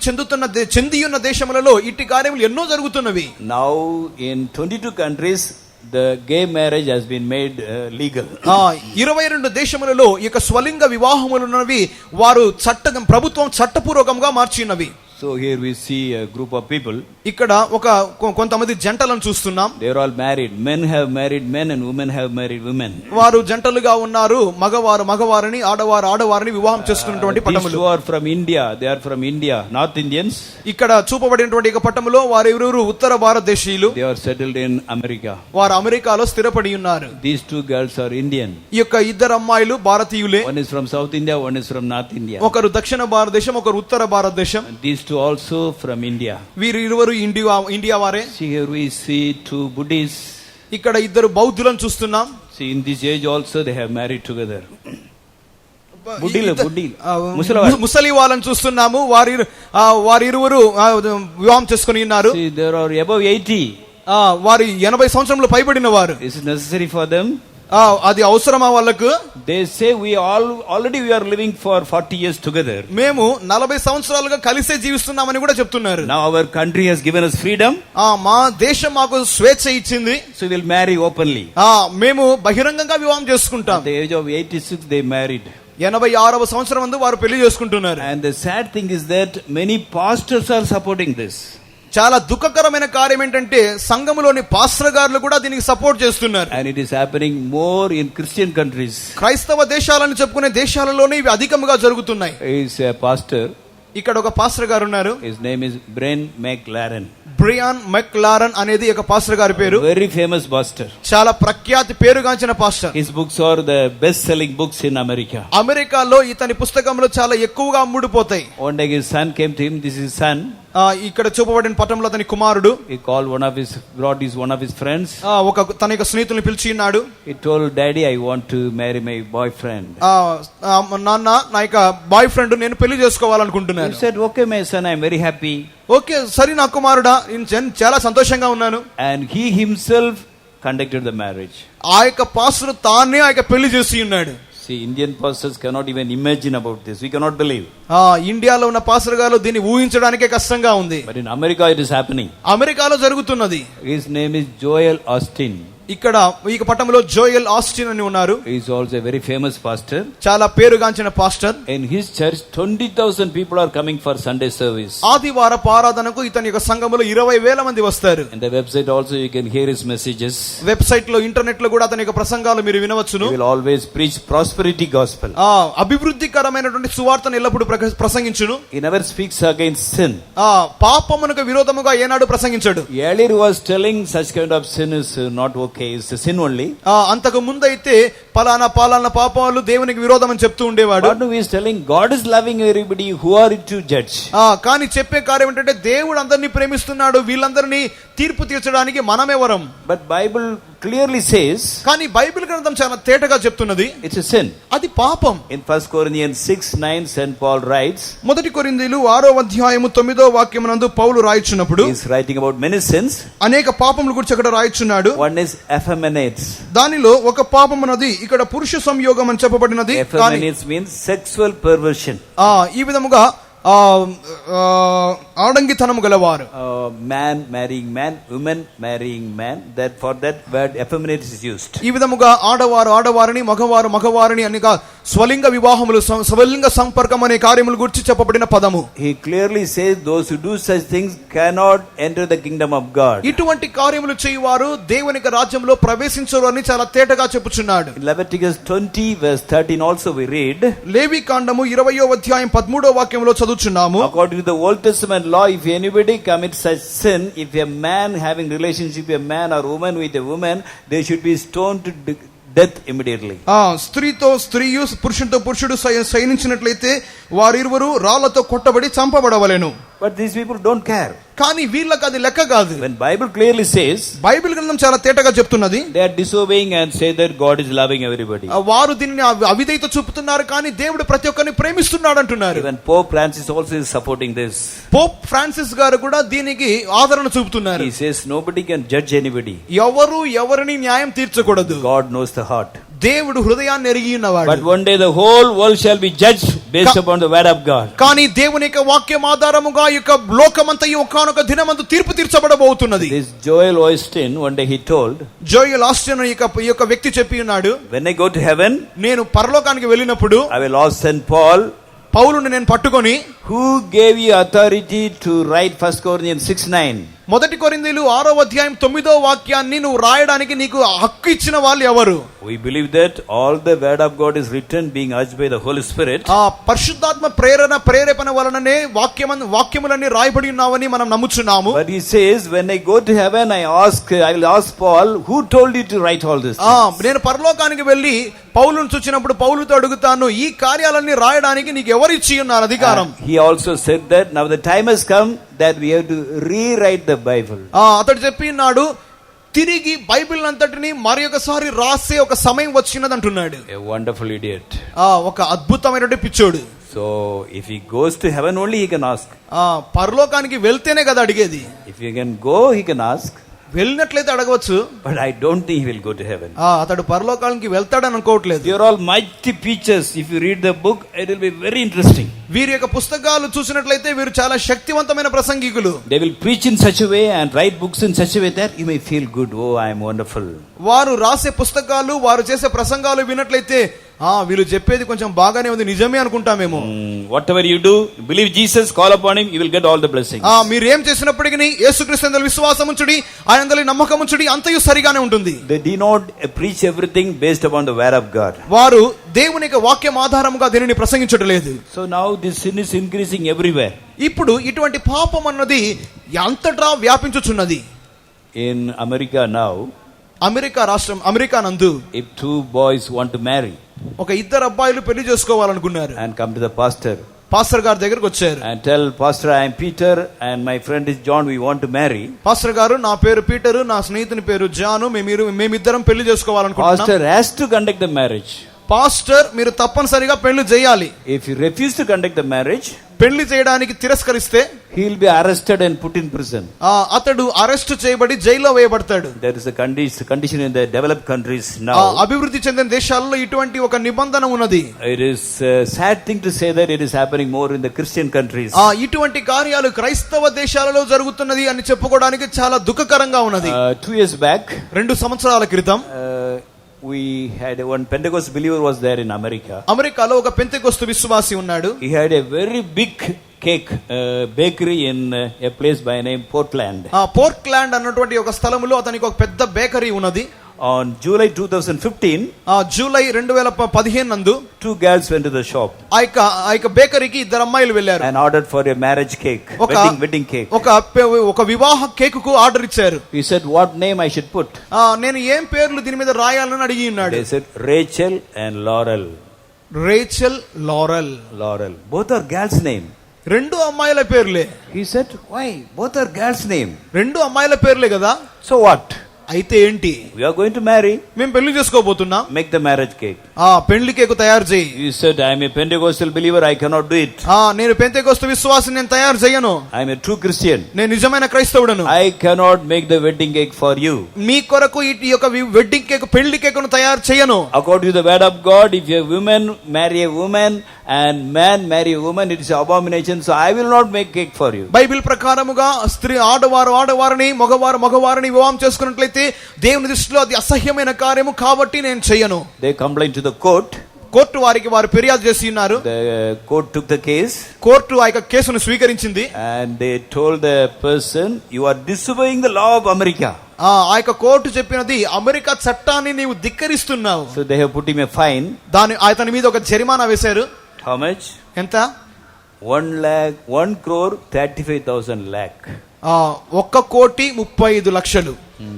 Speaker 2: చెందియున్న దేశములలో ఇట్టి కార్యములు ఎన్నో జరుగుతున్నవి.
Speaker 1: Now in 22 countries the gay marriage has been made legal.
Speaker 2: 22 దేశములలో ఈ యొక్క స్వలింగ వివాహములున్నవి వారు ప్రభుత్వం చట్టపూర్వకంగా మార్చినవి.
Speaker 1: So here we see a group of people.
Speaker 2: ఇక్కడ కొంతమంది జంటలను చూస్తున్నాం.
Speaker 1: They are all married. Men have married men and women have married women.
Speaker 2: వారు జంటలుగా ఉన్నారు. మగవారిని ఆడవారిని వివాహం చేసుకున్నటువంటి పట్టణములు.
Speaker 1: These are from India. They are from India. North Indians.
Speaker 2: ఇక్కడ చూపబడినటువంటి ఒక పట్టణములో వారు ఎవరెవరు ఉత్తర భారతదేశీయులు.
Speaker 1: They are settled in America.
Speaker 2: వారు అమెరికాలో స్థిరపడి ఉన్నారు.
Speaker 1: These 2 girls are Indian.
Speaker 2: ఈ యొక్క ఇద్దరు అమ్మాయిలు భారతీయులే.
Speaker 1: One is from South India, one is from North India.
Speaker 2: ఒకరు దక్షిణ భారతదేశం, ఒకరు ఉత్తర భారతదేశం.
Speaker 1: These 2 also from India.
Speaker 2: వీరు ఇండియా వారే.
Speaker 1: See here we see 2 Buddhists.
Speaker 2: ఇక్కడ ఇద్దరు బౌద్ధులను చూస్తున్నాం.
Speaker 1: See in this age also they have married together.
Speaker 2: ముసలి వాళ్ళని చూస్తున్నాము. వారిరువురు వివాహం చేసుకుని ఉన్నారు.
Speaker 1: See there are above 80.
Speaker 2: వారి 80 సంవత్సరంలో పైబడిన వారు.
Speaker 1: Is it necessary for them?
Speaker 2: అది అవసరమా వాళ్ళకు?
Speaker 1: They say we are living for 40 years together.
Speaker 2: మేము 40 సంవత్సరాలుగా కలిసే జీవిస్తున్నామని కూడా చెప్తున్నారు.
Speaker 1: Now our country has given us freedom.
Speaker 2: మా దేశం మాకు స్వేచ్ఛ ఇచ్చింది.
Speaker 1: So we will marry openly.
Speaker 2: మేము బహిరంగంగా వివాహం చేసుకుంటాం.
Speaker 1: At the age of 86 they married.
Speaker 2: 86వ సంవత్సరం నందు వారు పెళ్లి చేసుకుంటున్నారు.
Speaker 1: And the sad thing is that many pastors are supporting this.
Speaker 2: చాలా దుఃఖకరమైన కార్యం ఏంటంటే సంఘములోని పాస్టర్ గారులు కూడా దీనికి సపోర్ట్ చేస్తున్నారు.
Speaker 1: And it is happening more in Christian countries.
Speaker 2: క్రైస్తవ దేశాలను చెప్పుకునే దేశాలలోనే ఇవి అధికంగా జరుగుతున్నాయి.
Speaker 1: He is a pastor.
Speaker 2: ఇక్కడ ఒక పాస్టర్ గారు ఉన్నారు.
Speaker 1: His name is Brian McLaren.
Speaker 2: Brian McLaren అనేది ఒక పాస్టర్ గారి పేరు.
Speaker 1: Very famous pastor.
Speaker 2: చాలా ప్రఖ్యాతి పేరుగాంచిన pastor.
Speaker 1: His books are the best selling books in America.
Speaker 2: అమెరికాలో ఇతని పుస్తకములు చాలా ఎక్కువగా అమ్ముడుపోతాయి.
Speaker 1: One day his son came to him. This is his son.
Speaker 2: ఇక్కడ చూపబడిన పటంలో అతని కుమారుడు.
Speaker 1: He called brought one of his friends.
Speaker 2: తన యొక్క స్నేహితుల్ని పిలిచి ఉన్నాడు.
Speaker 1: He told, Daddy, I want to marry my boyfriend.
Speaker 2: నాన్న, నా యొక్క బాయ్ ఫ్రెండ్ నేను పెళ్లి చేసుకోవాలనుకుంటున్నాను.
Speaker 1: He said, okay my son, I am very happy.
Speaker 2: Okay సరే నా కుమారుడా, నేను చాలా సంతోషంగా ఉన్నాను.
Speaker 1: And he himself conducted the marriage.
Speaker 2: ఆ యొక్క పాస్టర్ తానే ఆ యొక్క పెళ్లి చేసి ఉన్నాడు.
Speaker 1: See, Indian pastors cannot even imagine about this. We cannot believe.
Speaker 2: ఇండియాలో ఉన్న పాస్టర్ గారు దీన్ని ఊహించడానికే కష్టంగా ఉంది.
Speaker 1: But in America it is happening.
Speaker 2: అమెరికాలో జరుగుతున్నది.
Speaker 1: His name is Joel Austin.
Speaker 2: ఇక్కడ ఈ పట్టణంలో జోయల్ ఆస్టిన్ అని ఉన్నారు.
Speaker 1: He is also a very famous pastor.
Speaker 2: చాలా పేరుగాంచిన pastor.
Speaker 1: In his church 20,000 people are coming for Sunday service.
Speaker 2: ఆదివారపు ఆరాధనకు ఇతని యొక్క సంఘములో 20,000 మంది వస్తారు.
Speaker 1: In the website also you can hear his messages.
Speaker 2: Website లో ఇంటర్నెట్ లో కూడా అతని యొక్క ప్రసంగాలు మీరు వినవచ్చును.
Speaker 1: He will always preach prosperity gospel.
Speaker 2: అభివృద్ధికరమైనటువంటి సువార్తను ఎల్లప్పుడూ ప్రసంగించును.
Speaker 1: He never speaks against sin.
Speaker 2: పాపమునకు విరోధముగా ఏనాడు ప్రసంగించడు.
Speaker 1: Earlier was telling such kind of sin is not okay. Is a sin only.
Speaker 2: అంతకు ముందైతే పలానా పాపాలు దేవునికి విరోధం అని చెప్తూ ఉండేవాడు.
Speaker 1: What he is telling, God is loving everybody, who are it to judge?
Speaker 2: కానీ చెప్పే కార్యం ఏంటంటే దేవుడు అందరినీ ప్రేమిస్తున్నాడు, వీళ్ళందరినీ తీర్పు తీర్చడానికి మనమెవరం.
Speaker 1: But Bible clearly says,
Speaker 2: కానీ బైబిల్ గ్రంథం చాలా తేటగా చెప్తున్నది,
Speaker 1: it's a sin.
Speaker 2: అది పాపం.
Speaker 1: In 1 Corinthians 6:9 St Paul writes,
Speaker 2: మొదటి కొరింథీయులు 6:9 పౌలు రాయిచున్నప్పుడు,
Speaker 1: he is writing about many sins.
Speaker 2: అనేక పాపముల గురించి అక్కడ రాయిచున్నాడు.
Speaker 1: One is effeminates.
Speaker 2: దానిలో ఒక పాపమునది ఇక్కడ పురుష సంయోగం అని చెప్పబడినది.
Speaker 1: Effeminates means sexual perversion.
Speaker 2: ఈ విధముగా ఆడంగితనము గలవారు.
Speaker 1: Man marrying man, woman marrying man. That for that word effeminate is used.
Speaker 2: ఈ విధముగా ఆడవారిని మగవారిని అనిగా స్వలింగ వివాహములు స్వలింగ సంపర్కం అనే కార్యముల గురించి చెప్పబడిన పదము.
Speaker 1: He clearly says those who do such things cannot enter the kingdom of God.
Speaker 2: ఇటువంటి కార్యములు చేయువారు దేవుని రాజ్యంలో ప్రవేశించరు అని చాలా తేటగా చెప్పుచున్నాడు.
Speaker 1: In Leviticus 20:13 also we read,
Speaker 2: లేవి కాండము 20:13 వాక్యంలో చదువుచున్నాము.
Speaker 1: According to the Old Testament law, if anybody commits such sin, if a man having relationship with a man or woman with a woman, they should be stoned to death immediately.
Speaker 2: స్త్రీతో స్త్రీయు పురుషునితో పురుషుడు శయనించినట్లయితే వారిరువురు రాళ్లతో కొట్టబడి చంపబడవలెను.
Speaker 1: But these people don't care.
Speaker 2: కానీ వీళ్ళకి అది లెక్క కాదు.
Speaker 1: When Bible clearly says,
Speaker 2: Bible గ్రంథం చాలా తేటగా చెప్తున్నది,
Speaker 1: they are disobeying and say that God is loving everybody.
Speaker 2: వారు దీనిని అవిధేయత చూపుతున్నారు, కానీ దేవుడు ప్రతి ఒక్కరిని ప్రేమిస్తున్నాడు అంటున్నారు.
Speaker 1: Even Pope Francis also is supporting this.
Speaker 2: Pope Francis గారు కూడా దీనికి ఆదరణ చూపుతున్నారు.
Speaker 1: He says nobody can judge anybody.
Speaker 2: ఎవరిని న్యాయం తీర్చకూడదు.
Speaker 1: God knows the heart.
Speaker 2: దేవుడు హృదయాన్ని ఎరిగి ఉన్నవాడు.
Speaker 1: But one day the whole world shall be judged based upon the word of God.
Speaker 2: కానీ దేవుని యొక్క వాక్యం ఆధారముగా ఈ యొక్క లోకమంతయు ఒకానొక దినమందు తీర్పు తీర్చబడబోతున్నది.
Speaker 1: This Joel Austin, one day he told,
Speaker 2: Joel Austin ఈ యొక్క వ్యక్తి చెప్పి ఉన్నాడు,
Speaker 1: when I go to heaven,
Speaker 2: నేను పరలోకానికి వెళ్ళినప్పుడు
Speaker 1: I will ask St Paul,
Speaker 2: పౌలుని నేను పట్టుకొని,
Speaker 1: who gave you authority to write 1 Corinthians 6:9?
Speaker 2: మొదటి కొరింథీయులు 6:9 నువ్వు రాయడానికి నీకు హక్కు ఇచ్చిన వాళ్ళు ఎవరు?
Speaker 1: We believe that all the word of God is written being urged by the Holy Spirit.
Speaker 2: పరిశుద్ధాత్మ ప్రేరేపణ వలననే వాక్యములన్నీ రాయబడి ఉన్నావని మనం నమ్ముచున్నాము.
Speaker 1: But he says, when I go to heaven, I will ask Paul, who told you to write all this?
Speaker 2: నేను పరలోకానికి వెళ్ళి పౌలును చూచినప్పుడు పౌలుతో అడుగుతాను, ఈ కార్యాలన్నీ రాయడానికి నీకు ఎవరు ఇచ్చి ఉన్నారు అధికారం?
Speaker 1: He also said that now the time has come that we have to rewrite the Bible.
Speaker 2: అతడు చెప్పినాడు, తిరిగి బైబిల్ అంతటిని మరి ఒకసారి రాసే ఒక సమయం వచ్చినది అంటున్నాడు.
Speaker 1: A wonderful idiot.
Speaker 2: ఒక అద్భుతమైనటువంటి పిచ్చోడు.
Speaker 1: So if he goes to heaven only he can ask.
Speaker 2: పరలోకానికి వెళ్తేనే కదా అడిగేది.
Speaker 1: If he can go he can ask.
Speaker 2: వెళ్ళినట్లయితే అడగవచ్చు.
Speaker 1: But I don't think he will go to heaven.
Speaker 2: అతడు పరలోకానికి వెళ్తాడని అనుకోవట్లేదు.
Speaker 1: They are all mighty preachers. If you read the book, it will be very interesting.
Speaker 2: వీరి యొక్క పుస్తకాలు చూసినట్లయితే వీరు చాలా శక్తివంతమైన ప్రసంగికులు.
Speaker 1: They will preach in such a way and write books in such a way that you may feel good. Oh, I am wonderful.
Speaker 2: వారు రాసే పుస్తకాలు, వారు చేసే ప్రసంగాలు విన్నట్లయితే వీళ్ళు చెప్పేది కొంచెం బాగానే ఉంది, నిజమే అనుకుంటామేమో.
Speaker 1: Whatever you do, believe Jesus, call upon him, you will get all the blessings.
Speaker 2: మీరు ఏం చేసినప్పటికీ యేసుక్రీస్తు యందు విశ్వాసం ఉంచుడి, ఆయన యందు నమ్మకం ఉంచుడి, అంతయు సరిగానే ఉంటుంది.
Speaker 1: They do not preach everything based upon the word of God.
Speaker 2: వారు దేవుని యొక్క వాక్యం ఆధారముగా దీనిని ప్రసంగించట్లేదు.
Speaker 1: So now this sin is increasing everywhere.
Speaker 2: ఇప్పుడు ఇటువంటి పాపం అన్నది అంతటా వ్యాపించుచున్నది.
Speaker 1: In America now,
Speaker 2: అమెరికా నందు
Speaker 1: if two boys want to marry
Speaker 2: ఒక ఇద్దరు అబ్బాయిలు పెళ్లి చేసుకోవాలనుకున్నారు
Speaker 1: and come to the pastor
Speaker 2: pastor గారి దగ్గరకు వచ్చారు
Speaker 1: and tell pastor, I am Peter and my friend is John, we want to marry.
Speaker 2: Pastor గారు, నా పేరు పీటరు, నా స్నేహితుని పేరు జాను, మేమిద్దరం పెళ్లి చేసుకోవాలనుకుంటున్నాం.
Speaker 1: Pastor has to conduct the marriage.
Speaker 2: Pastor, మీరు తప్పనిసరిగా పెళ్లి చేయాలి.
Speaker 1: If you refuse to conduct the marriage,
Speaker 2: పెళ్లి చేయడానికి తిరస్కరిస్తే
Speaker 1: he will be arrested and put in prison.
Speaker 2: అతడు అరెస్ట్ చేయబడి జైల్లో వేయబడతాడు.
Speaker 1: There is a condition in the developed countries now.
Speaker 2: అభివృద్ధి చెందిన దేశాల్లో ఇటువంటి ఒక నిబంధన ఉన్నది.
Speaker 1: It is a sad thing to say that it is happening more in the Christian countries.
Speaker 2: ఇటువంటి కార్యాలు క్రైస్తవ దేశాలలో జరుగుతున్నది అని చెప్పుకోవడానికి చాలా దుఃఖకరంగా ఉన్నది.
Speaker 1: 2 years back,
Speaker 2: 2 సంవత్సరాల క్రితం
Speaker 1: we had one Pentecost believer was there in America.
Speaker 2: అమెరికాలో ఒక పెంతెకొస్తు విశ్వాసి ఉన్నాడు.
Speaker 1: He had a very big cake bakery in a place by name Portland.
Speaker 2: Portland అన్నటువంటి ఒక స్థలములో అతనికి ఒక పెద్ద బేకరీ ఉన్నది.
Speaker 1: On July 2015,
Speaker 2: జూలై 2015 నందు
Speaker 1: 2 girls went to the shop.
Speaker 2: ఆ యొక్క బేకరీకి ఇద్దరు అమ్మాయిలు వెళ్ళారు.
Speaker 1: And ordered for a marriage cake, wedding cake.
Speaker 2: ఒక వివాహ కేకుకు ఆర్డర్ ఇచ్చారు.
Speaker 1: He said, what name I should put?
Speaker 2: నేను ఏం పేర్లు దీని మీద రాయాలని అడిగి ఉన్నాడు.
Speaker 1: They said Rachel and Laurel.
Speaker 2: Rachel, Laurel.
Speaker 1: Both are girls' name.
Speaker 2: 2 అమ్మాయిల పేర్లే.
Speaker 1: He said, why? Both are girls' name.
Speaker 2: 2 అమ్మాయిల పేర్లే కదా.
Speaker 1: So what?
Speaker 2: అయితే ఏంటి?
Speaker 1: We are going to marry.
Speaker 2: మేము పెళ్లి చేసుకోబోతున్నాం.
Speaker 1: Make the marriage cake.
Speaker 2: పెళ్లి కేకు తయారు చేయి.
Speaker 1: He said, I am a Pentecostal believer, I cannot do it.
Speaker 2: నేను పెంతెకొస్తు విశ్వాసిని, నేను తయారు చేయను.
Speaker 1: I am a true Christian.
Speaker 2: నేను నిజమైన క్రైస్తవుడను.
Speaker 1: I cannot make the wedding cake for you.
Speaker 2: మీ కొరకు ఈ యొక్క వెడ్డింగ్ కేక్, పెళ్లి కేకును తయారు చేయను.
Speaker 1: According to the word of God, if a woman marry a woman and man marry a woman, it is abomination, so I will not make cake for you.
Speaker 2: Bible ప్రకారముగా స్త్రీ ఆడవారిని, మగవారిని వివాహం చేసుకున్నట్లయితే దేవుని దృష్టిలో అది అసహ్యమైన కార్యము, కాబట్టి నేను చేయను.
Speaker 1: They complained to the court.
Speaker 2: Court వారు ఫిర్యాదు చేసి ఉన్నారు.
Speaker 1: The court took the case.
Speaker 2: Court ఆ యొక్క కేసును స్వీకరించింది.
Speaker 1: And they told the person, you are disobeying the law of America.
Speaker 2: ఆ యొక్క కోర్టు చెప్పినది, అమెరికా చట్టాన్ని నీవు ధిక్కరిస్తున్నావు.
Speaker 1: So they have put him a fine.
Speaker 2: అతని మీద ఒక జరిమానా వేశారు.
Speaker 1: How much?
Speaker 2: ఎంత?
Speaker 1: 1,35,000 lakh.
Speaker 2: 1,35,00,000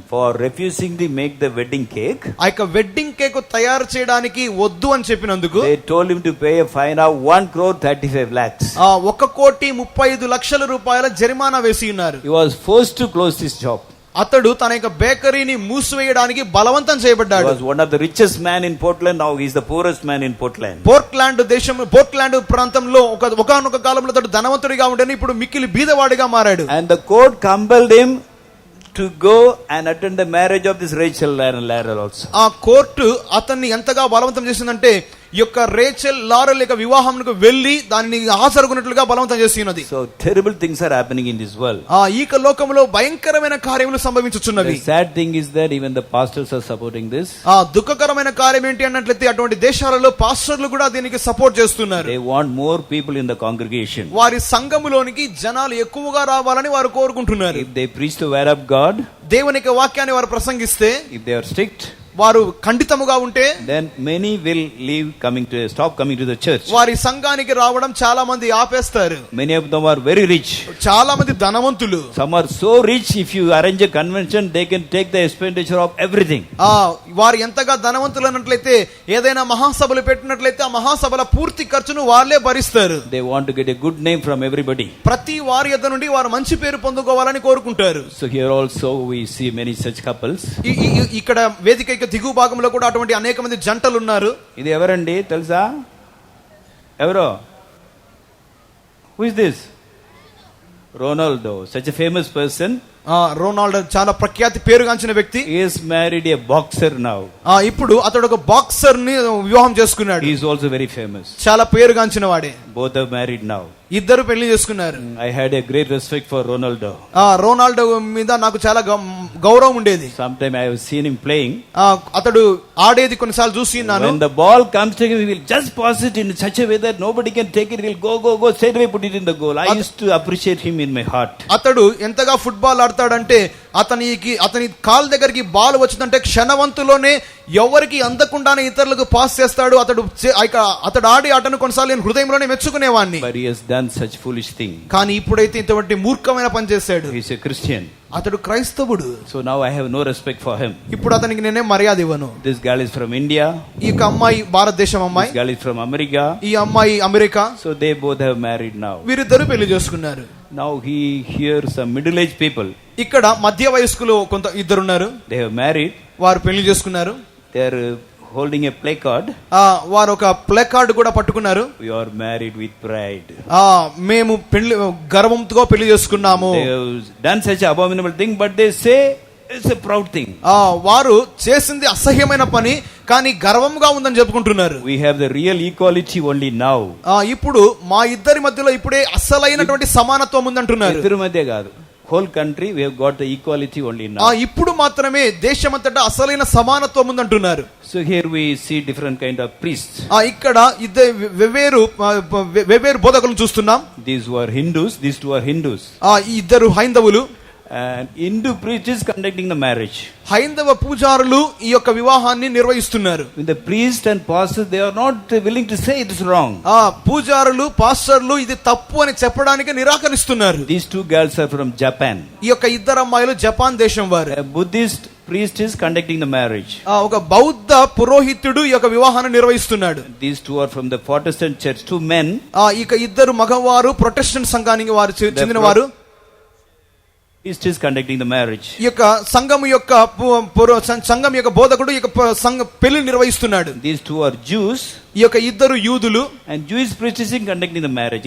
Speaker 1: for refusing to make the wedding cake.
Speaker 2: ఆ యొక్క వెడ్డింగ్ కేక్ తయారు చేయడానికి వద్దు అని చెప్పినందుకు
Speaker 1: They told him to pay a fine of 1,35 lakhs.
Speaker 2: 1,35,00,000 రూపాయల జరిమానా వేసి ఉన్నారు.
Speaker 1: He was forced to close this shop.
Speaker 2: అతడు తన యొక్క బేకరీని మూసివేయడానికి బలవంతం చేయబడ్డాడు.
Speaker 1: He was one of the richest man in Portland, now he is the poorest man in Portland.
Speaker 2: Portland ప్రాంతంలో ఒకనొక కాలంలో అతడు ధనవంతుడిగా ఉండేని, ఇప్పుడు మిక్కిలి బీదవాడిగా మారాడు.
Speaker 1: And the court compelled him to go and attend the marriage of this Rachel and Laurel also.
Speaker 2: ఆ court అతన్ని ఎంతగా బలవంతం చేసిందంటే ఈ యొక్క రేచెల్, లారెల్ యొక్క వివాహంకు వెళ్లి దానిని హాజరుగునట్లుగా బలవంతం చేస్తున్నది.
Speaker 1: So terrible things are happening in this world.
Speaker 2: ఈ లోకములో భయంకరమైన కార్యములు సంభవించుచున్నవి.
Speaker 1: The sad thing is that even the pastors are supporting this.
Speaker 2: దుఃఖకరమైన కార్యం ఏంటి అన్నట్లయితే అటువంటి దేశాలలో పాస్టర్లు కూడా దీనికి సపోర్ట్ చేస్తున్నారు.
Speaker 1: They want more people in the congregation.
Speaker 2: వారి సంఘములోనికి జనాలు ఎక్కువగా రావాలని వారు కోరుకుంటున్నారు.
Speaker 1: If they preach the word of God,
Speaker 2: దేవుని యొక్క వాక్యాన్ని వారు ప్రసంగిస్తే,
Speaker 1: if they are strict,
Speaker 2: వారు ఖండితముగా ఉంటే,
Speaker 1: then many will stop coming to the church.
Speaker 2: వారి సంఘానికి రావడం చాలా మంది ఆపేస్తారు.
Speaker 1: Many of them are very rich.
Speaker 2: చాలా మంది ధనవంతులు.
Speaker 1: Some are so rich, if you arrange a convention, they can take the expenditure of everything.
Speaker 2: వారు ఎంతగా ధనవంతులు అన్నట్లయితే ఏదైనా మహాసభలు పెట్టినట్లయితే ఆ మహాసభల పూర్తి ఖర్చును వాళ్ళే భరిస్తారు.
Speaker 1: They want to get a good name from everybody.
Speaker 2: ప్రతి వారి యొద్ద నుండి వారు మంచి పేరు పొందుకోవాలని కోరుకుంటారు.
Speaker 1: So here also we see many such couples.
Speaker 2: ఇక్కడ వేదిక దిగువ భాగంలో కూడా అటువంటి అనేక మంది జంటలు ఉన్నారు.
Speaker 1: ఇది ఎవరండి తెలుసా? ఎవరో? Who is this? Ronaldo, such a famous person.
Speaker 2: Ronaldo చాలా ప్రఖ్యాతి పేరుగాంచిన వ్యక్తి.
Speaker 1: He is married a boxer now.
Speaker 2: ఇప్పుడు అతడు ఒక బాక్సర్ ని వివాహం చేసుకున్నాడు.
Speaker 1: He is also very famous.
Speaker 2: చాలా పేరుగాంచిన వాడే.
Speaker 1: Both are married now.
Speaker 2: ఇద్దరు పెళ్లి చేసుకున్నారు.
Speaker 1: I had a great respect for Ronaldo.
Speaker 2: Ronaldo మీద నాకు చాలా గౌరవం ఉండేది.
Speaker 1: Sometime I have seen him playing.
Speaker 2: అతడు ఆడేది కొన్నిసార్లు చూసినాను.
Speaker 1: When the ball comes to him, he will just pass it in such a way that nobody can take it. He will go straight away put it in the goal. I used to appreciate him in my heart.
Speaker 2: అతడు ఎంతగా football ఆడతాడంటే అతని call దగ్గరికి ball వచ్చిందంటే క్షణవంతులోనే ఎవరికి అందకుండానే ఇతరులకు pass చేస్తాడు. అతడు ఆడి ఆటను కొన్నిసార్లు నేను హృదయంలోనే మెచ్చుకునేవాడిని.
Speaker 1: But he has done such foolish thing.
Speaker 2: కానీ ఇప్పుడైతే ఇంతటి మూర్ఖమైన పని చేశాడు.
Speaker 1: He is a Christian.
Speaker 2: అతడు క్రైస్తవుడు.
Speaker 1: So now I have no respect for him.
Speaker 2: ఇప్పుడు అతనికి నేనే మర్యాద ఇవ్వను.
Speaker 1: This girl is from India.
Speaker 2: ఈ అమ్మాయి భారతదేశం అమ్మాయి.
Speaker 1: This girl is from America.
Speaker 2: ఈ అమ్మాయి America.
Speaker 1: So they both have married now.
Speaker 2: వీరిద్దరు పెళ్లి చేసుకున్నారు.
Speaker 1: Now he hears some middle-aged people.
Speaker 2: ఇక్కడ మధ్య వయస్కులు కొంత ఇద్దరున్నారు.
Speaker 1: They have married.
Speaker 2: వారు పెళ్లి చేసుకున్నారు.
Speaker 1: They are holding a placard.
Speaker 2: వారు ఒక ప్లే కార్డ్ కూడా పట్టుకున్నారు.
Speaker 1: We are married with pride.
Speaker 2: మేము పెళ్లి గర్వంతో పెళ్లి చేసుకున్నాము.
Speaker 1: They have done such abominable thing, but they say it's a proud thing.
Speaker 2: వారు చేసింది అసహ్యమైన పని కానీ గర్వంగా ఉందని చెప్పుకుంటున్నారు.
Speaker 1: We have the real equality only now.
Speaker 2: ఇప్పుడు మా ఇద్దరి మధ్యలో ఇప్పుడే అసలైనటువంటి సమానత్వం ఉందంటున్నారు.
Speaker 1: ఇద్దరి మధ్య కాదు, whole country we have got the equality only now.
Speaker 2: ఇప్పుడు మాత్రమే దేశమంతటా అసలైన సమానత్వం ఉందంటున్నారు.
Speaker 1: So here we see different kind of priests.
Speaker 2: ఇక్కడ వెవ్వేరు బోధకులను చూస్తున్నాం.
Speaker 1: These were Hindus, these two are Hindus.
Speaker 2: ఇద్దరు హైందవులు.
Speaker 1: And Hindu priest is conducting the marriage.
Speaker 2: హైందవ పూజారులు ఈ యొక్క వివాహాన్ని నిర్వహిస్తున్నారు.
Speaker 1: When the priest and pastor, they are not willing to say it is wrong.
Speaker 2: పూజారులు పాస్టర్లు ఇది తప్పు అని చెప్పడానికి నిరాకరిస్తున్నారు.
Speaker 1: These two girls are from Japan.
Speaker 2: ఈ యొక్క ఇద్దరు అమ్మాయిలు జపాన్ దేశం వారు.
Speaker 1: A Buddhist priest is conducting the marriage.
Speaker 2: ఒక బౌద్ధ పురోహితుడు ఈ యొక్క వివాహాన్ని నిర్వహిస్తున్నాడు.
Speaker 1: These two are from the Protestant church, two men.
Speaker 2: ఇక ఇద్దరు మగవారు ప్రొటెస్టెంట్ సంఘానికి వారు చెందిన వారు.
Speaker 1: Priest is conducting the marriage.
Speaker 2: ఈ యొక్క సంఘం యొక్క బోధకుడు ఈ యొక్క పెళ్లి నిర్వహిస్తున్నాడు.
Speaker 1: These two are Jews.
Speaker 2: ఈ యొక్క ఇద్దరు యూదులు.
Speaker 1: And Jewish priest is conducting the marriage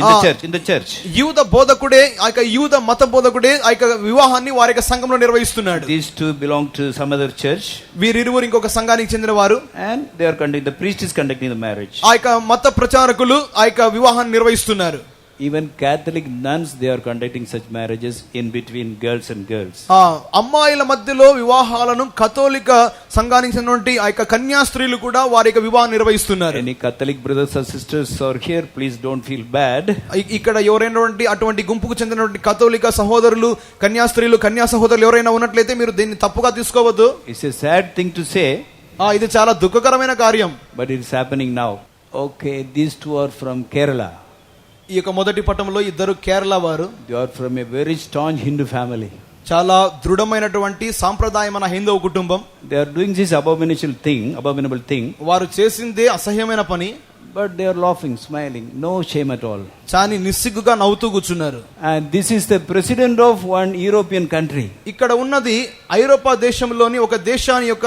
Speaker 1: in the church.
Speaker 2: యూద బోధకుడే ఆ యొక్క యూద మత బోధకుడే ఆ యొక్క వివాహాన్ని వారి యొక్క సంఘంలో నిర్వహిస్తున్నాడు.
Speaker 1: These two belong to some other church.
Speaker 2: వీరిరువురు ఇంకొక సంఘానికి చెందిన వారు.
Speaker 1: And they are conducting, the priest is conducting the marriage.
Speaker 2: ఆ యొక్క మత ప్రచారకులు ఆ యొక్క వివాహాన్ని నిర్వహిస్తున్నారు.
Speaker 1: Even Catholic nuns, they are conducting such marriages in between girls and girls.
Speaker 2: అమ్మాయిల మధ్యలో వివాహాలను కథోలిక సంఘానికి చెందినటువంటి ఆ యొక్క కన్యా స్త్రీలు కూడా వారి యొక్క వివాహం నిర్వహిస్తున్నారు.
Speaker 1: Any Catholic brothers or sisters are here, please don't feel bad.
Speaker 2: ఇక్కడ ఎవరైనా అటువంటి గుంపుకు చెందినటువంటి కథోలిక సహోదరులు కన్యా స్త్రీలు కన్యా సహోదరులు ఎవరైనా ఉన్నట్లయితే మీరు దీన్ని తప్పుగా తీసుకోవద్దు.
Speaker 1: It's a sad thing to say.
Speaker 2: ఇది చాలా దుఃఖకరమైన కార్యం.
Speaker 1: But it's happening now. Okay, these two are from Kerala.
Speaker 2: ఈ యొక్క మొదటి పట్టణంలో ఇద్దరు కేరళ వారు.
Speaker 1: They are from a very staunch Hindu family.
Speaker 2: చాలా దృఢమైనటువంటి సాంప్రదాయమైన హైందవ కుటుంబం.
Speaker 1: They are doing this abominable thing.
Speaker 2: వారు చేసిందే అసహ్యమైన పని.
Speaker 1: But they are laughing, smiling, no shame at all.
Speaker 2: చాని నిస్సిగ్గుగా నవ్వుతూ కూర్చున్నారు.
Speaker 1: And this is the president of one European country.
Speaker 2: ఇక్కడ ఉన్నది ఐరోపా దేశంలోని ఒక దేశాని యొక్క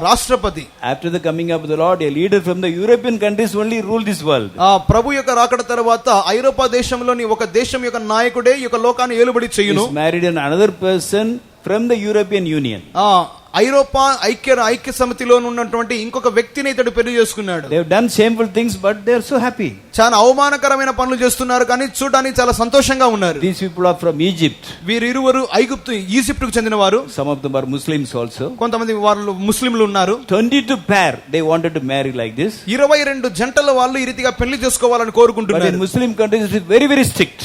Speaker 2: రాష్ట్రపతి.
Speaker 1: After the coming of the Lord, a leader from the European countries only rule this world.
Speaker 2: ప్రభు యొక్క రాకడ తర్వాత ఐరోపా దేశంలోని ఒక దేశం యొక్క నాయకుడే ఈ యొక్క లోకాన్ని ఏలుబడి చేయును.
Speaker 1: He is married another person from the European Union.
Speaker 2: ఐరోపా ఐక్య సమితిలో ఉన్నటువంటి ఇంకొక వ్యక్తిని ఇతడు పెళ్లి చేసుకున్నాడు.
Speaker 1: They have done shameful things, but they are so happy.
Speaker 2: చాలా అవమానకరమైన పనులు చేస్తున్నారు కానీ చూడడానికి చాలా సంతోషంగా ఉన్నారు.
Speaker 1: These people are from Egypt.
Speaker 2: వీరిరువురు ఈజిప్ట్ కు చెందిన వారు.
Speaker 1: Some of them are Muslims also.
Speaker 2: కొంతమంది వాళ్ళు ముస్లింలు ఉన్నారు.
Speaker 1: 22 pair they wanted to marry like this.
Speaker 2: 22 జంటల వాళ్ళు ఈ రీతిగా పెళ్లి చేసుకోవాలని కోరుకుంటున్నారు.
Speaker 1: But in Muslim countries it is very very strict.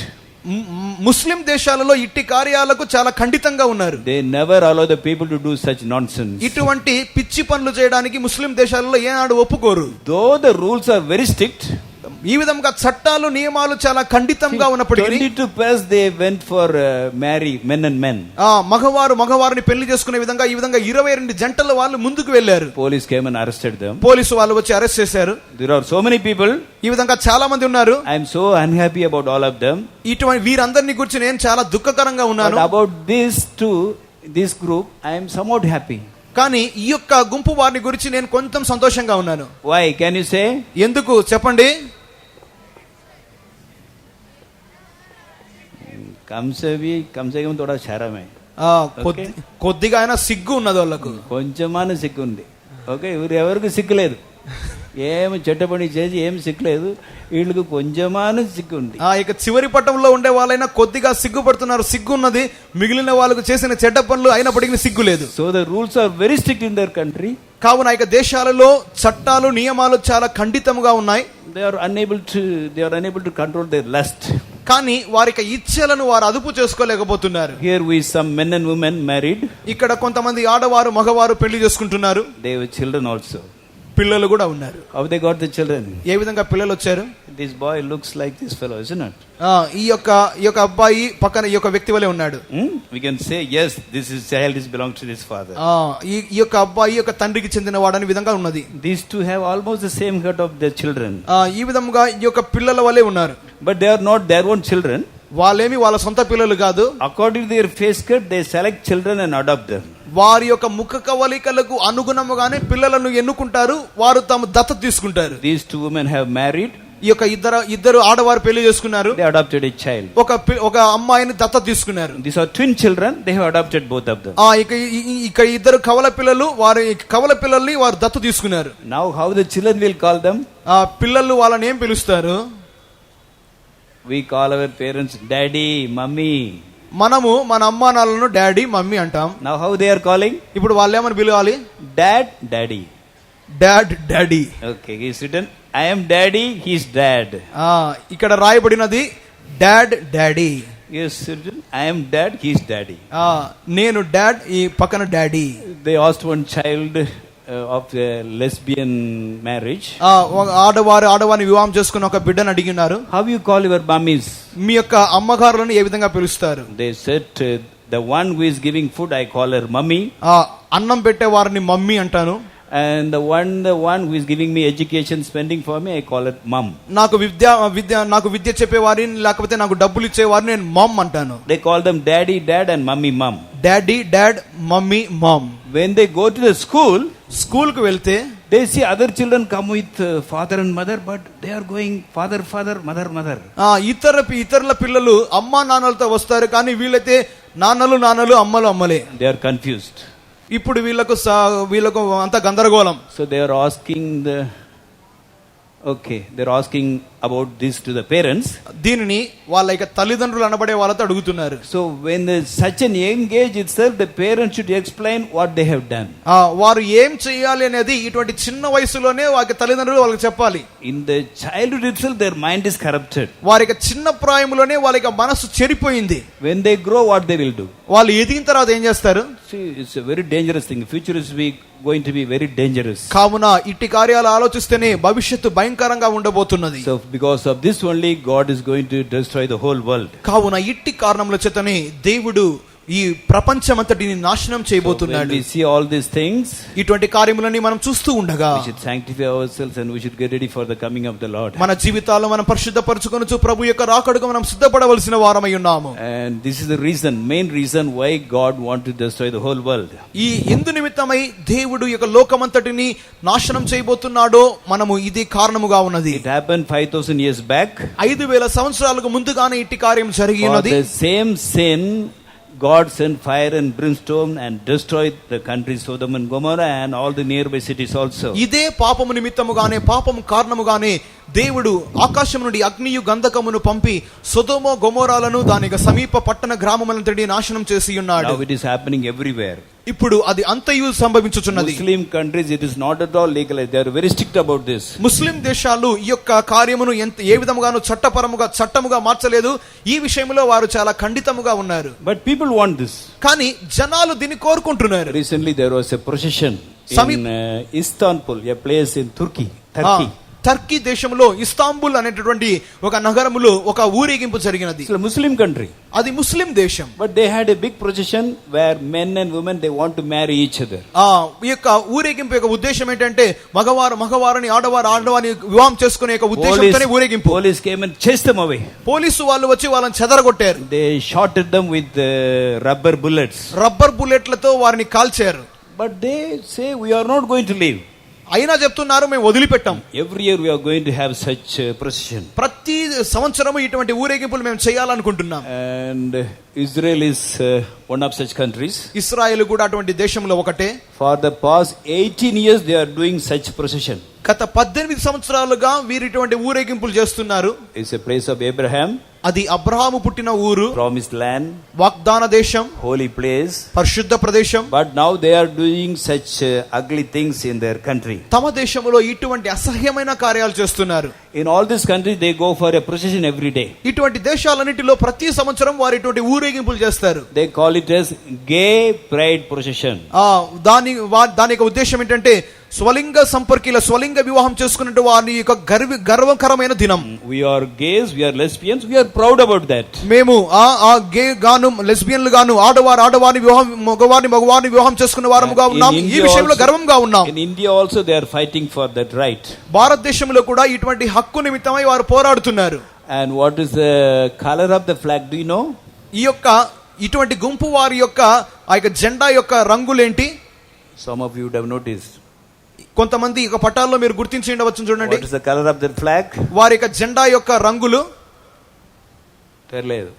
Speaker 2: ముస్లిం దేశాలలో ఇట్టి కార్యాలకు చాలా ఖండితంగా ఉన్నారు.
Speaker 1: They never allow the people to do such nonsense.
Speaker 2: ఇటువంటి పిచ్చి పనులు చేయడానికి ముస్లిం దేశాలలో ఏనాడు ఒప్పుకోరు.
Speaker 1: Though the rules are very strict,
Speaker 2: ఈ విధంగా చట్టాలు నియమాలు చాలా ఖండితంగా ఉన్నప్పటికీ
Speaker 1: 22 pairs they went for marry men and men.
Speaker 2: మగవారిని పెళ్లి చేసుకునే విధంగా ఈ విధంగా 22 జంటల వాళ్ళు ముందుకు వెళ్లారు.
Speaker 1: Police came and arrested them.
Speaker 2: Police వాళ్ళు వచ్చి అరెస్ట్ చేశారు.
Speaker 1: There are so many people.
Speaker 2: ఈ విధంగా చాలా మంది ఉన్నారు.
Speaker 1: I am so unhappy about all of them.
Speaker 2: ఇటువంటి వీరందరిని గురించి నేను చాలా దుఃఖకరంగా ఉన్నాను.
Speaker 1: But about this group I am somewhat happy.
Speaker 2: కానీ ఈ యొక్క గుంపు వారిని గురించి నేను కొంచెం సంతోషంగా ఉన్నాను.
Speaker 1: Why? Can you say?
Speaker 2: ఎందుకు చెప్పండి?
Speaker 1: कम से कम थोड़ा शर्म है.
Speaker 2: కొద్దిగా అయినా సిగ్గు ఉన్నది వాళ్ళకు.
Speaker 1: కొంచెమన్నా సిగ్గు ఉంది. ఓకే, ఎవరికి సిగ్గు లేదు. ఏమి చెడ్డ పని చేసి ఏం సిగ్గులేదు, వీళ్ళకి కొంచెమాను సిగ్గు ఉంది.
Speaker 2: ఇక చివరి పట్టంలో ఉండే వాళ్ళైనా కొద్దిగా సిగ్గుపడుతున్నారు, సిగ్గు ఉన్నది. మిగిలిన వాళ్ళకు చేసిన చెడ్డ పనులు అయినప్పటికీ సిగ్గు లేదు.
Speaker 1: So the rules are very strict in their country.
Speaker 2: కావున ఇక దేశాలలో చట్టాలు నియమాలు చాలా ఖండితంగా ఉన్నాయి.
Speaker 1: They are unable to control their lust.
Speaker 2: కానీ వారికి ఇచ్ఛలను వారు అదుపు చేసుకోలేకపోతున్నారు.
Speaker 1: Here we some men and women married.
Speaker 2: ఇక్కడ కొంతమంది ఆడవారు మగవారు పెళ్లి చేసుకుంటున్నారు.
Speaker 1: They have children also.
Speaker 2: పిల్లలు కూడా ఉన్నారు.
Speaker 1: How they got the children?
Speaker 2: ఏ విధంగా పిల్లలు వచ్చారు?
Speaker 1: This boy looks like this fellow, isn't it?
Speaker 2: ఈ యొక్క అబ్బాయి పక్కన ఈ యొక్క వ్యక్తి వలె ఉన్నాడు.
Speaker 1: We can say yes, this is child is belongs to this father.
Speaker 2: ఈ యొక్క అబ్బాయి యొక్క తండ్రికి చెందిన వాడని విధంగా ఉన్నది.
Speaker 1: These two have almost the same head of their children.
Speaker 2: ఈ విధంగా ఈ యొక్క పిల్లల వలె ఉన్నారు.
Speaker 1: But they are not their own children.
Speaker 2: వాళ్ళేమి వాళ్ళ సొంత పిల్లలు కాదు.
Speaker 1: According to their face cut, they select children and adopt them.
Speaker 2: వారి యొక్క ముఖ కవలికలకు అనుగుణముగానే పిల్లలను ఎన్నుకుంటారు, వారు తమ దత్తత తీసుకుంటారు.
Speaker 1: These two women have married.
Speaker 2: ఈ యొక్క ఇద్దరు ఆడవారు పెళ్లి చేసుకున్నారు.
Speaker 1: They adopted a child.
Speaker 2: ఒక అమ్మాయిని దత్తత తీసుకున్నారు.
Speaker 1: These are twin children. They have adopted both of them.
Speaker 2: ఇక ఇద్దరు కవల పిల్లలు, వారి కవల పిల్లల్ని వారు దత్తత తీసుకున్నారు.
Speaker 1: Now how the children will call them?
Speaker 2: పిల్లలు వాళ్ళని ఏం పిలుస్తారు?
Speaker 1: We call our parents daddy, mummy.
Speaker 2: మనము మన అమ్మా నాన్నలను డాడీ మమ్మీ అంటాం.
Speaker 1: Now how they are calling?
Speaker 2: ఇప్పుడు వాళ్ళు ఏమని పిలవాలి?
Speaker 1: Dad, daddy.
Speaker 2: Dad daddy.
Speaker 1: Okay, he's written I am daddy, he's dad.
Speaker 2: ఇక్కడ రాయబడినది dad daddy.
Speaker 1: Yes, written I am dad, he's daddy.
Speaker 2: నేను డాడ్, ఈ పక్కన daddy.
Speaker 1: They asked one child of a lesbian marriage.
Speaker 2: ఆడవారిని వివాహం చేసుకున్న ఒక బిడ్డను అడిగినారు,
Speaker 1: How you call your mummies?
Speaker 2: మీ యొక్క అమ్మగారులను ఏ విధంగా పిలుస్తారు?
Speaker 1: They said the one who is giving food I call her mummy.
Speaker 2: అన్నం పెట్టే వారిని మమ్మీ అంటాను.
Speaker 1: And the one who is giving me education, spending for me, I call it mum.
Speaker 2: నాకు విద్య చెప్పేవారిని లేకపోతే నాకు డబ్బులు ఇచ్చేవారిని నేను మమ్ అంటాను.
Speaker 1: They call them daddy, dad and mummy, mum.
Speaker 2: Daddy dad, mummy mum.
Speaker 1: When they go to the school,
Speaker 2: కు వెళ్తే
Speaker 1: they see other children come with father and mother, but they are going father, mother.
Speaker 2: ఇతరుల పిల్లలు అమ్మా నాన్నలతో వస్తారు, కానీ వీళ్ళైతే నాన్నలు అమ్మలే.
Speaker 1: They are confused.
Speaker 2: ఇప్పుడు వీళ్ళకు అంత గందరగోళం.
Speaker 1: So they are asking they're asking about this to the parents.
Speaker 2: దీనిని వాళ్ళ యొక్క తల్లిదండ్రులు అనబడే వాళ్ళతో అడుగుతున్నారు.
Speaker 1: So when such an young age itself, the parents should explain what they have done.
Speaker 2: వారు ఏం చేయాలి అనేది ఇటువంటి చిన్న వయసులోనే వాళ్ళ తల్లిదండ్రులు వాళ్ళకి చెప్పాలి.
Speaker 1: In the childhood itself, their mind is corrupted.
Speaker 2: వారి యొక్క చిన్న ప్రాయములోనే వాళ్ళ యొక్క మనసు చెడిపోయింది.
Speaker 1: When they grow, what they will do?
Speaker 2: వాళ్ళు ఎదిగిన తర్వాత ఏం చేస్తారు?
Speaker 1: See, it's a very dangerous thing. Future is going to be very dangerous.
Speaker 2: కావున ఇట్టి కార్యాలు ఆలోచిస్తేనే భవిష్యత్తు భయంకరంగా ఉండబోతున్నది.
Speaker 1: So because of this only, God is going to destroy the whole world.
Speaker 2: కావున ఇట్టి కారణముల చేతనే దేవుడు ఈ ప్రపంచమంతటిని నాశనం చేయబోతున్నాడు.
Speaker 1: We see all these things,
Speaker 2: ఇటువంటి కార్యములని మనం చూస్తూ ఉండగా
Speaker 1: we should sanctify ourselves and we should get ready for the coming of the Lord.
Speaker 2: మన జీవితాల్లో మనం పరిశుద్ధపరచుకొనుచు ప్రభు యొక్క రాకడకు మనం సిద్ధపడవలసిన వారమై ఉన్నాము.
Speaker 1: And this is the main reason why God want to destroy the whole world.
Speaker 2: ఈ ఎందు నిమిత్తమై దేవుడు యొక్క లోకమంతటిని నాశనం చేయబోతున్నాడో మనము ఇది కారణముగా ఉన్నది.
Speaker 1: It happened 5000 years back.
Speaker 2: 5000 సంవత్సరాలకు ముందుగానే ఇట్టి కార్యం జరిగి ఉన్నది.
Speaker 1: For the same sin, God sent fire and brimstone and destroyed the country Sodom and Gomorrah and all the nearby cities also.
Speaker 2: ఇదే పాపము నిమిత్తముగానే, పాపము కారణముగానే దేవుడు ఆకాశం నుండి అగ్నియు గంధకమును పంపి సొదొమ గొమొరాలను దాని సమీప పట్టణ గ్రామములంతటి నాశనం చేసి ఉన్నాడు.
Speaker 1: Now it is happening everywhere.
Speaker 2: ఇప్పుడు అది అంతయు సంభవించుచున్నది.
Speaker 1: Muslim countries, it is not at all legalized. They are very strict about this.
Speaker 2: ముస్లిం దేశాలు ఈ యొక్క కార్యమును ఏ విధముగాను చట్టముగా మార్చలేదు. ఈ విషయంలో వారు చాలా ఖండితముగా ఉన్నారు.
Speaker 1: But people want this.
Speaker 2: కానీ జనాలు దీన్ని కోరుకుంటున్నారు.
Speaker 1: Recently there was a procession in Istanbul, a place in Turkey.
Speaker 2: Turkey దేశంలో ఇస్తాంబుల్ అనేటటువంటి ఒక నగరములో ఒక ఊరేగింపు జరిగినది.
Speaker 1: It's a Muslim country.
Speaker 2: అది ముస్లిం దేశం.
Speaker 1: But they had a big procession where men and women, they want to marry each other.
Speaker 2: ఈ యొక్క ఊరేగింపు యొక్క ఉద్దేశం ఏంటంటే మగవారిని ఆడవారిని వివాహం చేసుకునే యొక్క ఉద్దేశంతోనే ఊరేగింపు.
Speaker 1: Police came and chased them away.
Speaker 2: Police వాళ్ళు వచ్చి వాళ్ళని చెదరగొట్టారు.
Speaker 1: They shot at them with rubber bullets.
Speaker 2: Rubber బుల్లెట్లతో వారిని కాల్చారు.
Speaker 1: But they say we are not going to leave.
Speaker 2: అయినా చెప్తున్నారు మేము వదిలిపెట్టాం.
Speaker 1: Every year we are going to have such procession.
Speaker 2: ప్రతి సంవత్సరము ఇటువంటి ఊరేగింపులు మేము చేయాలనుకుంటున్నాం.
Speaker 1: And Israel is one of such countries.
Speaker 2: ఇశ్రాయేలు కూడా అటువంటి దేశంలో ఒకటే.
Speaker 1: For the past 18 years they are doing such procession.
Speaker 2: గత 18 సంవత్సరాలుగా వీరు ఇటువంటి ఊరేగింపులు చేస్తున్నారు.
Speaker 1: It's a place of Abraham.
Speaker 2: అది అబ్రహాము పుట్టిన ఊరు,
Speaker 1: Promised land,
Speaker 2: వాగ్దాన దేశం,
Speaker 1: holy place.
Speaker 2: పరిశుద్ధ ప్రదేశం.
Speaker 1: But now they are doing such ugly things in their country.
Speaker 2: తమ దేశంలో ఇటువంటి అసహ్యమైన కార్యాలు చేస్తున్నారు.
Speaker 1: In all these countries they go for a procession every day.
Speaker 2: ఇటువంటి దేశాలన్నిటిలో ప్రతి సంవత్సరం వారు ఇటువంటి ఊరేగింపులు చేస్తారు.
Speaker 1: They call it as gay pride procession.
Speaker 2: దాని యొక్క ఉద్దేశం ఏంటంటే స్వలింగ సంపర్కిల స్వలింగ వివాహం చేసుకున్నట్టు వారి యొక్క గర్వకరమైన దినం.
Speaker 1: We are gays, we are lesbians, we are proud about that.
Speaker 2: మేము ఆ గే గాను లెస్బియన్లు గాను ఆడవారిని వివాహం మగవారిని వివాహం చేసుకున్న వారముగా ఉన్నాం. ఈ విషయంలో గర్వంగా ఉన్నాం.
Speaker 1: In India also they are fighting for that right.
Speaker 2: భారతదేశంలో కూడా ఇటువంటి హక్కు నిమిత్తమై వారు పోరాడుతున్నారు.
Speaker 1: And what is the color of the flag, do you know?
Speaker 2: ఈ యొక్క ఇటువంటి గుంపు వారి యొక్క ఆ యొక్క జెండా యొక్క రంగులేంటి?
Speaker 1: Some of you would have noticed.
Speaker 2: కొంతమంది ఇక పటాల్లో మీరు గుర్తించి ఉండవచ్చు. చూడండి,
Speaker 1: What is the color of that flag?
Speaker 2: వారి యొక్క జెండా యొక్క రంగులు
Speaker 1: తెలియదు.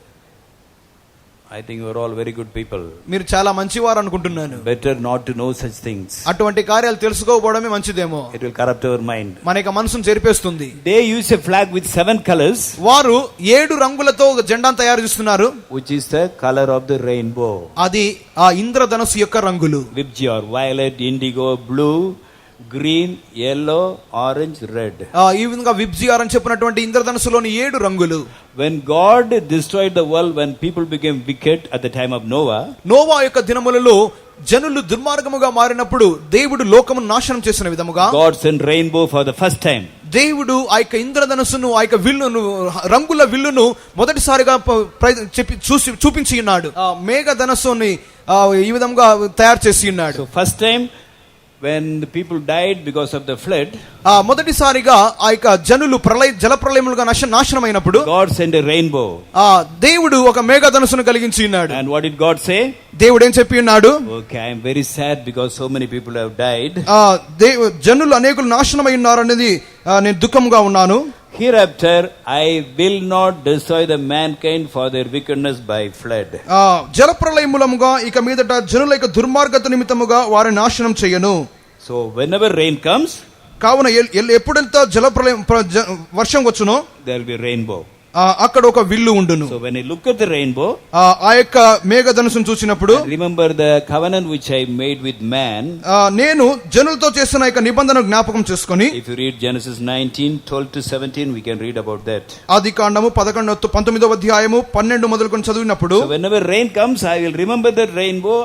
Speaker 1: I think you are all very good people.
Speaker 2: మీరు చాలా మంచివారు అనుకుంటున్నాను.
Speaker 1: Better not to know such things.
Speaker 2: అటువంటి కార్యాలు తెలుసుకోకపోవడమే మంచిదేమో.
Speaker 1: It will corrupt our mind.
Speaker 2: మన యొక్క మనసును చెరిపేస్తుంది.
Speaker 1: They use a flag with 7 colors.
Speaker 2: వారు 7 రంగులతో ఒక జెండాను తయారు చేస్తున్నారు.
Speaker 1: Which is the color of the rainbow.
Speaker 2: అది ఆ ఇంద్రధనుస్సు యొక్క రంగులు.
Speaker 1: Vibgyor, violet, indigo, blue, green, yellow, orange, red.
Speaker 2: ఈ విధంగా విబ్జిఆర్ అని చెప్పినటువంటి ఇంద్రధనుస్సులోని 7 రంగులు.
Speaker 1: When God destroyed the world, when people became wicked at the time of Noah,
Speaker 2: నోవా యొక్క దినములలో జనులు దుర్మార్గముగా మారినప్పుడు దేవుడు లోకమును నాశనం చేసిన విధముగా
Speaker 1: God sent rainbow for the first time.
Speaker 2: దేవుడు ఆ యొక్క ఇంద్రధనుస్సును ఆ యొక్క విల్లును రంగుల విల్లును మొదటిసారిగా చూపించి ఉన్నాడు. మేఘధనుస్సుని ఈ విధంగా తయారు చేసి ఉన్నాడు.
Speaker 1: So first time when the people died because of the flood,
Speaker 2: మొదటిసారిగా ఆ యొక్క జనులు జల ప్రళయములుగా నాశనమైనప్పుడు
Speaker 1: God sent a rainbow.
Speaker 2: దేవుడు ఒక మేఘధనుస్సును కలిగించి ఉన్నాడు.
Speaker 1: And what did God say?
Speaker 2: దేవుడు ఏం చెప్పి ఉన్నాడు?
Speaker 1: Okay, I am very sad because so many people have died.
Speaker 2: జనులు అనేకులు నాశనమై ఉన్నారు అనేది నేను దుఃఖంగా ఉన్నాను.
Speaker 1: Hereafter I will not destroy the mankind for their wickedness by flood.
Speaker 2: జల ప్రళయములముగా ఇక మీదట జనుల యొక్క దుర్మార్గత నిమిత్తముగా వారిని నాశనం చేయను.
Speaker 1: So whenever rain comes,
Speaker 2: కావున ఎప్పుడెంత జల ప్రళయం వర్షం వచ్చునో
Speaker 1: there will be rainbow.
Speaker 2: అక్కడ ఒక విల్లు ఉండును.
Speaker 1: So when I look at the rainbow,
Speaker 2: ఆ యొక్క మేఘధనుసును చూసినప్పుడు
Speaker 1: remember the covenant which I made with man.
Speaker 2: నేను జనులతో చేసిన యొక్క నిబంధన జ్ఞాపకం చేసుకొని,
Speaker 1: If you read Genesis 19:12-17, we can read about that.
Speaker 2: ఆదికాండము 19వ అధ్యాయము 12 మొదలుకొని చదివినప్పుడు,
Speaker 1: So whenever rain comes, I will remember that rainbow,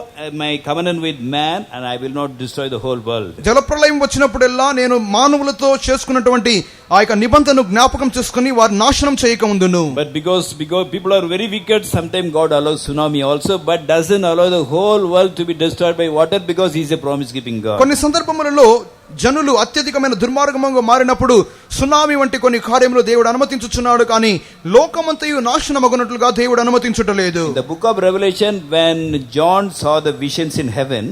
Speaker 1: my covenant with man, and I will not destroy the whole world.
Speaker 2: జలప్రళయం వచ్చినప్పుడల్లా నేను మానవులతో చేసుకున్నటువంటి ఆ యొక్క నిబంధనను జ్ఞాపకం చేసుకుని వారి నాశనం చేయక ఉండును.
Speaker 1: But because people are very wicked, sometimes God allows tsunami also, but doesn't allow the whole world to be destroyed by water because he is a promise keeping God.
Speaker 2: కొన్ని సందర్భములలో జనులు అత్యధికమైన దుర్మార్గంగా మారినప్పుడు సునామీ వంటి కొన్ని కార్యములు దేవుడు అనుమతించుచున్నాడు, కానీ లోకమంతయు నాశనమగునట్లుగా దేవుడు అనుమతించుటలేదు.
Speaker 1: In the book of Revelation, when John saw the visions in heaven,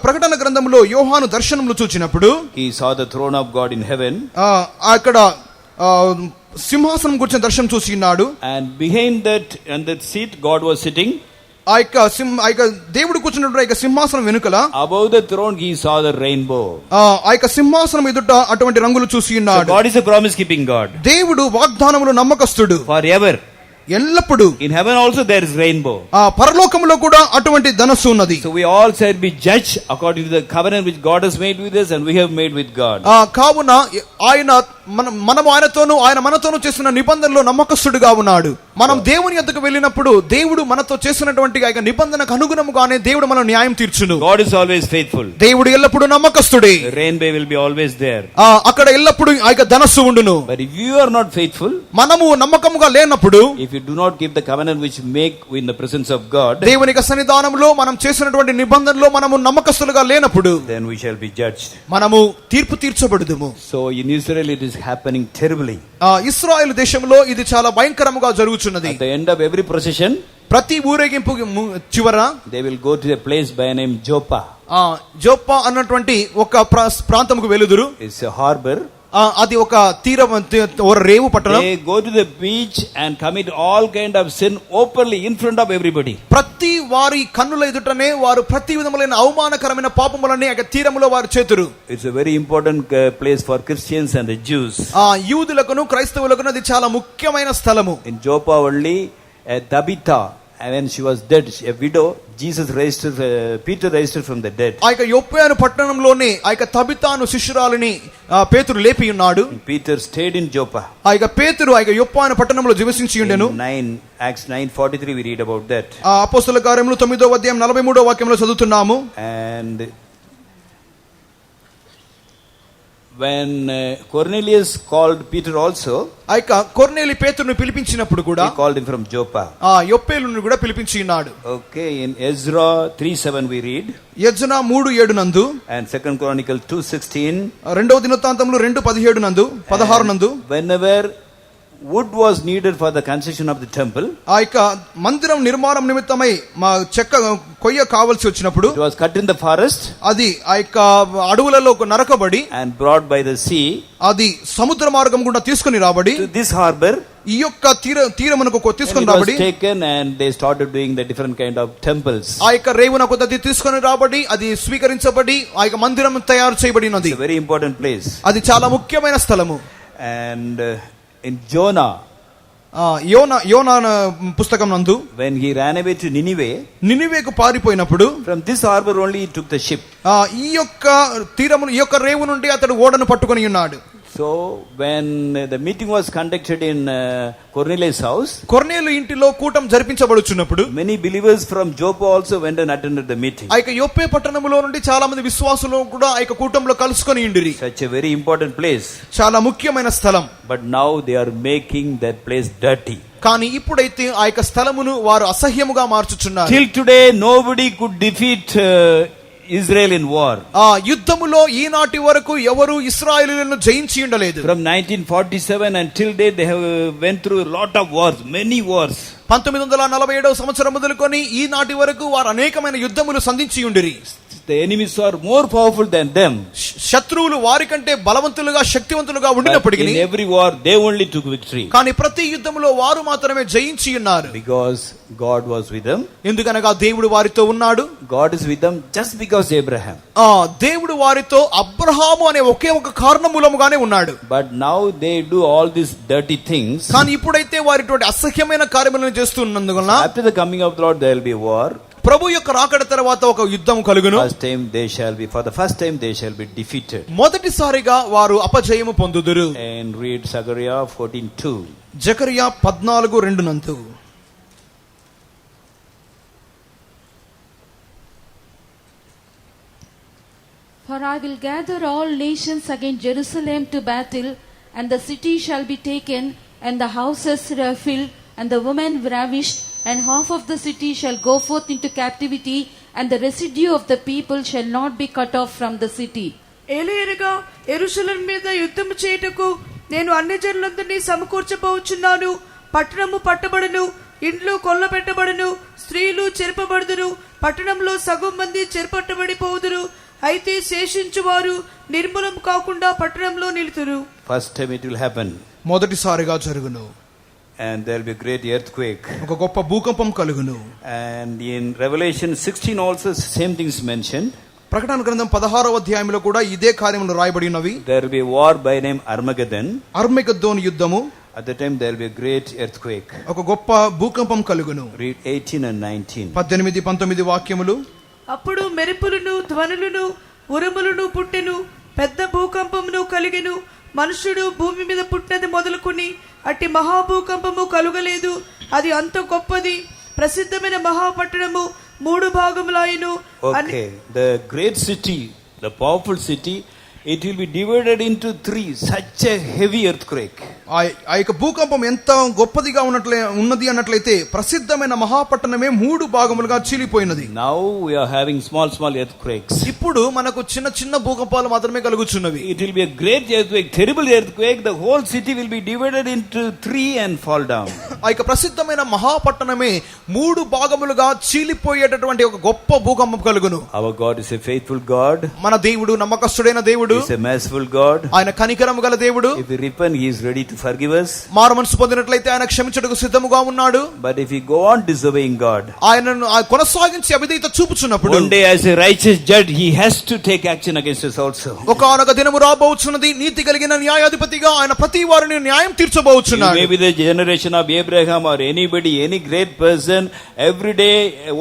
Speaker 2: ప్రకటన గ్రంథంలో యోహాను దర్శనములు చూచినప్పుడు,
Speaker 1: he saw the throne of God in heaven.
Speaker 2: అక్కడ సింహాసనం గురించిన దర్శనం చూసి ఉన్నాడు.
Speaker 1: And behind that, on that seat, God was sitting.
Speaker 2: ఆ యొక్క దేవుడు కూర్చున్నప్పుడు ఆ యొక్క సింహాసనం వెనుకల
Speaker 1: above the throne he saw the rainbow.
Speaker 2: ఆ యొక్క సింహాసనం ఎదుట అటువంటి రంగులు చూసి ఉన్నాడు.
Speaker 1: So God is a promise keeping God.
Speaker 2: దేవుడు వాగ్దానములు నమ్మకస్తుడు.
Speaker 1: Forever.
Speaker 2: ఎల్లప్పుడు.
Speaker 1: In heaven also there is rainbow.
Speaker 2: పరలోకములో కూడా అటువంటి ధనస్సు ఉన్నది.
Speaker 1: So we all shall be judged according to the covenant which God has made with us and we have made with God.
Speaker 2: కావున ఆయన మనము ఆయనతోనూ ఆయన మనతోనూ చేసిన నిబంధనలో నమ్మకస్తుడుగా ఉన్నాడు. మనం దేవుని యొద్దకు వెళ్ళినప్పుడు దేవుడు మనతో చేసినటువంటి ఆ నిబంధనకు అనుగుణముగానే దేవుడు మన న్యాయం తీర్చును.
Speaker 1: God is always faithful.
Speaker 2: దేవుడు ఎల్లప్పుడూ నమ్మకస్తుడే.
Speaker 1: Rainbow will be always there.
Speaker 2: అక్కడ ఎల్లప్పుడూ ఆ ధనస్సు ఉండును.
Speaker 1: But if you are not faithful,
Speaker 2: మనము నమ్మకముగా లేనప్పుడు,
Speaker 1: if you do not keep the covenant which make in the presence of God,
Speaker 2: దేవుని యొక్క సన్నిధానంలో మనం చేసినటువంటి నిబంధనలో మనము నమ్మకస్తులుగా లేనప్పుడు,
Speaker 1: then we shall be judged.
Speaker 2: మనము తీర్పు తీర్చబడుదుము.
Speaker 1: So in Israel it is happening terribly.
Speaker 2: ఇశ్రాయేలు దేశంలో ఇది చాలా భయంకరముగా జరుగుతున్నది.
Speaker 1: At the end of every procession,
Speaker 2: ప్రతి ఊరేగింపు చివర
Speaker 1: they will go to a place by name Joppa.
Speaker 2: జోప్పా అన్నటువంటి ఒక ప్రాంతంకు వెలుదురు.
Speaker 1: It's a harbor.
Speaker 2: అది ఒక రేవు పట్టణం.
Speaker 1: They go to the beach and commit all kind of sin openly in front of everybody.
Speaker 2: ప్రతి వారి కన్నుల ఎదుటనే వారు ప్రతి విధములైన అవమానకరమైన పాపములన్నీ ఆ తీరములో వారు చేతురు.
Speaker 1: It's a very important place for Christians and the Jews.
Speaker 2: యూదులకును క్రైస్తవులకును అది చాలా ముఖ్యమైన స్థలము.
Speaker 1: In Joppa only Tabitha, and when she was dead, a widow, Jesus raised her, Peter raised her from the dead.
Speaker 2: ఆ యొక్క యొప్పే అను పట్టణంలోనే ఆ యొక్క తబితాను శిష్యురాలిని పేతురు లేపి ఉన్నాడు.
Speaker 1: Peter stayed in Joppa.
Speaker 2: ఆ యొక్క పేతురు ఆ యొక్క యొప్ప అను పట్టణంలో జీవించి ఉండెను.
Speaker 1: Acts 9:43 we read about that.
Speaker 2: అపోస్తలుల కార్యములు 9వ అధ్యాయం 43వ వాక్యంలో చదువుతున్నాము.
Speaker 1: And when Cornelius called Peter also,
Speaker 2: ఆ యొక్క కొర్నేలి పేతురును పిలిపించినప్పుడు కూడా
Speaker 1: he called him from Joppa.
Speaker 2: యొప్పేలును కూడా పిలిపించి ఉన్నాడు.
Speaker 1: Okay, in Ezra 3:7 we read.
Speaker 2: యెజ్నా 3:7 నందు
Speaker 1: And 2 Chronicle 2:16.
Speaker 2: రెండవ దినవృత్తాంతములు 2:17 నందు 16 నందు.
Speaker 1: Whenever wood was needed for the construction of the temple,
Speaker 2: ఆ యొక్క మందిరం నిర్మాణం నిమిత్తమై మా చెక్క కొయ్య కావాల్సి వచ్చినప్పుడు
Speaker 1: it was cut in the forest,
Speaker 2: అది ఆ యొక్క అడవులలో నరకబడి
Speaker 1: and brought by the sea,
Speaker 2: అది సముద్ర మార్గం గుండా తీసుకుని రాబడి
Speaker 1: to this harbor,
Speaker 2: ఈ యొక్క తీరమునకు తీసుకుని
Speaker 1: and it was
Speaker 2: రాబడి
Speaker 1: taken, and they started doing the different kind of temples.
Speaker 2: ఆ యొక్క రేవునకు అది తీసుకుని రాబడి అది స్వీకరించబడి ఆ యొక్క మందిరం తయారు చేయబడినది.
Speaker 1: It's a very important place.
Speaker 2: అది చాలా ముఖ్యమైన స్థలము.
Speaker 1: And in Jonah,
Speaker 2: యోనా పుస్తకం నందు
Speaker 1: when he ran away to Nineveh,
Speaker 2: నినివేకు పారిపోయినప్పుడు
Speaker 1: from this harbor only he took the ship.
Speaker 2: ఈ యొక్క తీరము ఈ యొక్క రేవు నుండి అతడు ఓడను పట్టుకొని ఉన్నాడు.
Speaker 1: So when the meeting was conducted in Cornelius' house,
Speaker 2: కొర్నేలు ఇంటిలో కూటం జరిపించబడుచున్నప్పుడు
Speaker 1: many believers from Joppa also went and attended the meeting.
Speaker 2: ఆ యొక్క యొప్పే పట్టణములో నుండి చాలా మంది విశ్వాసులు కూడా ఆ యొక్క కూటంలో కలుసుకొని ఉండిరి.
Speaker 1: Such a very important place.
Speaker 2: చాలా ముఖ్యమైన స్థలం.
Speaker 1: But now they are making that place dirty.
Speaker 2: కానీ ఇప్పుడైతే ఆ యొక్క స్థలమును వారు అసహ్యముగా మార్చుచున్నారు.
Speaker 1: Till today nobody could defeat Israel in war.
Speaker 2: యుద్ధములో ఈనాటి వరకు ఎవరు ఇశ్రాయేలీయులను జయించి ఉండలేదు.
Speaker 1: From 1947 until date they have went through a lot of wars, many wars.
Speaker 2: 1947వ సంవత్సరం మొదలుకొని ఈనాటి వరకు వారు అనేకమైన యుద్ధములు సంధించి ఉండిరి.
Speaker 1: The enemies are more powerful than them.
Speaker 2: శత్రువులు వారి కంటే బలవంతులుగా శక్తివంతులుగా ఉండినప్పటికీ
Speaker 1: in every war they only took victory.
Speaker 2: కానీ ప్రతి యుద్ధములో వారు మాత్రమే జయించి ఉన్నారు.
Speaker 1: Because God was with them.
Speaker 2: ఎందుకనగా దేవుడు వారితో ఉన్నాడు.
Speaker 1: God is with them just because Abraham.
Speaker 2: దేవుడు వారితో అబ్రహాము అనే ఒకే ఒక కారణం మూలముగానే ఉన్నాడు.
Speaker 1: But now they do all these dirty things.
Speaker 2: కానీ ఇప్పుడైతే వారిటువంటి అసహ్యమైన కార్యములను చేస్తున్నందువలన
Speaker 1: after the coming of the Lord there will be war.
Speaker 2: ప్రభు యొక్క రాకడ తర్వాత ఒక యుద్ధం కలుగును.
Speaker 1: For the first time they shall be defeated.
Speaker 2: మొదటిసారిగా వారు అపజయము పొందుదురు.
Speaker 1: And read Zechariah 14:2.
Speaker 2: జకరియా 14:2 నందు.
Speaker 4: For I will gather all nations against Jerusalem to battle, and the city shall be taken, and the houses filled, and the women ravished, and half of the city shall go forth into captivity, and the residue of the people shall not be cut off from the city.
Speaker 3: ఏలయనగా యెరూషలేము మీద యుద్ధము చేయుటకు నేను అన్ని జనులందరినీ సమకూర్చబోచున్నాను. పట్టణము పట్టబడును, ఇండ్లు కొల్లబెట్టబడును, స్త్రీలు చెరపబడుదురు, పట్టణంలో సగం మంది చెరపట్టబడిపోదురు. అయితే శేషించువారు నిర్మూలం కాకుండా పట్టణంలో నిలుతురు.
Speaker 1: First time it will happen.
Speaker 2: మొదటిసారిగా జరుగును.
Speaker 1: And there will be a great earthquake.
Speaker 2: ఒక గొప్ప భూకంపం కలుగును.
Speaker 1: And in Revelation 16 also same things mentioned.
Speaker 2: ప్రకటన గ్రంథం 16వ అధ్యాయంలో కూడా ఇదే కార్యములు రాయబడి ఉన్నవి.
Speaker 1: There will be a war by name Armageddon.
Speaker 2: అర్మగెద్దోను యుద్ధము.
Speaker 1: At the time there will be a great earthquake.
Speaker 2: ఒక గొప్ప భూకంపం కలుగును.
Speaker 1: Read 18 and 19.
Speaker 2: 18, 19 వాక్యములు.
Speaker 3: అప్పుడు మెరుపులను, ధ్వనులను, ఉరుములను పుట్టెను, పెద్ద భూకంపమును కలిగెను. మనుష్యుడు భూమి మీద పుట్టినది మొదలుకొని అట్టి మహాభూకంపము కలుగలేదు. అది అంత గొప్పది. ప్రసిద్ధమైన మహాపట్టణము 3 భాగములాయెను.
Speaker 1: Okay, the great city, the powerful city, it will be divided into 3. Such a heavy earthquake.
Speaker 2: ఆ యొక్క భూకంపం ఎంత గొప్పదిగా ఉన్నది అన్నట్లయితే ప్రసిద్ధమైన మహాపట్టణమే 3 భాగములుగా చీలిపోయినది.
Speaker 1: Now we are having small earthquakes.
Speaker 2: ఇప్పుడు మనకు చిన్న చిన్న భూకంపాలు మాత్రమే కలుగుచున్నవి.
Speaker 1: It will be a great earthquake, terrible earthquake. The whole city will be divided into 3 and fall down.
Speaker 2: ఆ యొక్క ప్రసిద్ధమైన మహాపట్టణమే 3 భాగములుగా చీలిపోయేటటువంటి ఒక గొప్ప భూకంపం కలుగును.
Speaker 1: Our God is a faithful God.
Speaker 2: మన దేవుడు నమ్మకస్తుడైన దేవుడు.
Speaker 1: He is a merciful God.
Speaker 2: ఆయన కనికరము గల దేవుడు.
Speaker 1: If we repent, He is ready to forgive us.
Speaker 2: మారు మనసు పొందినట్లయితే ఆయన క్షమించుటకు సిద్ధముగా ఉన్నాడు.
Speaker 1: But if we go on disobeying God,
Speaker 2: ఆయనను కొనసాగించి అవిధేయత చూపుచున్నప్పుడు,
Speaker 1: one day as a righteous judge, He has to take action against us also.
Speaker 2: ఒకానొక దినము రాబోచున్నది, నీతి కలిగిన న్యాయాధిపతిగా ఆయన ప్రతి వారిని న్యాయం తీర్చబోచున్నాడు.
Speaker 1: Maybe the generation of Abraham or anybody, any great person, every day,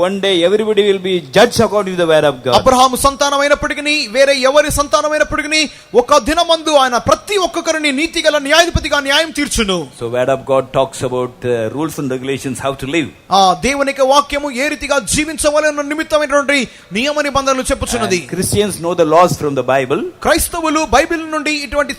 Speaker 1: one day, everybody will be judged according to the word of God.
Speaker 2: Abraham సంతానమైనప్పటికీ, వేరే ఎవరి సంతానమైనప్పటికీ ఒక దినమందు ఆయన ప్రతి ఒక్కరిని నీతిగల న్యాయాధిపతిగా న్యాయం తీర్చును.
Speaker 1: So word of God talks about rules and regulations, how to live.
Speaker 2: దేవుని యొక్క వాక్యము ఏ రీతిగా జీవించవలెన నిమిత్తమైనటువంటి నియమ నిబంధనలు చెప్పుచున్నది.
Speaker 1: Christians know the laws from the Bible.
Speaker 2: క్రైస్తవులు బైబిల్ నుండి ఇటువంటి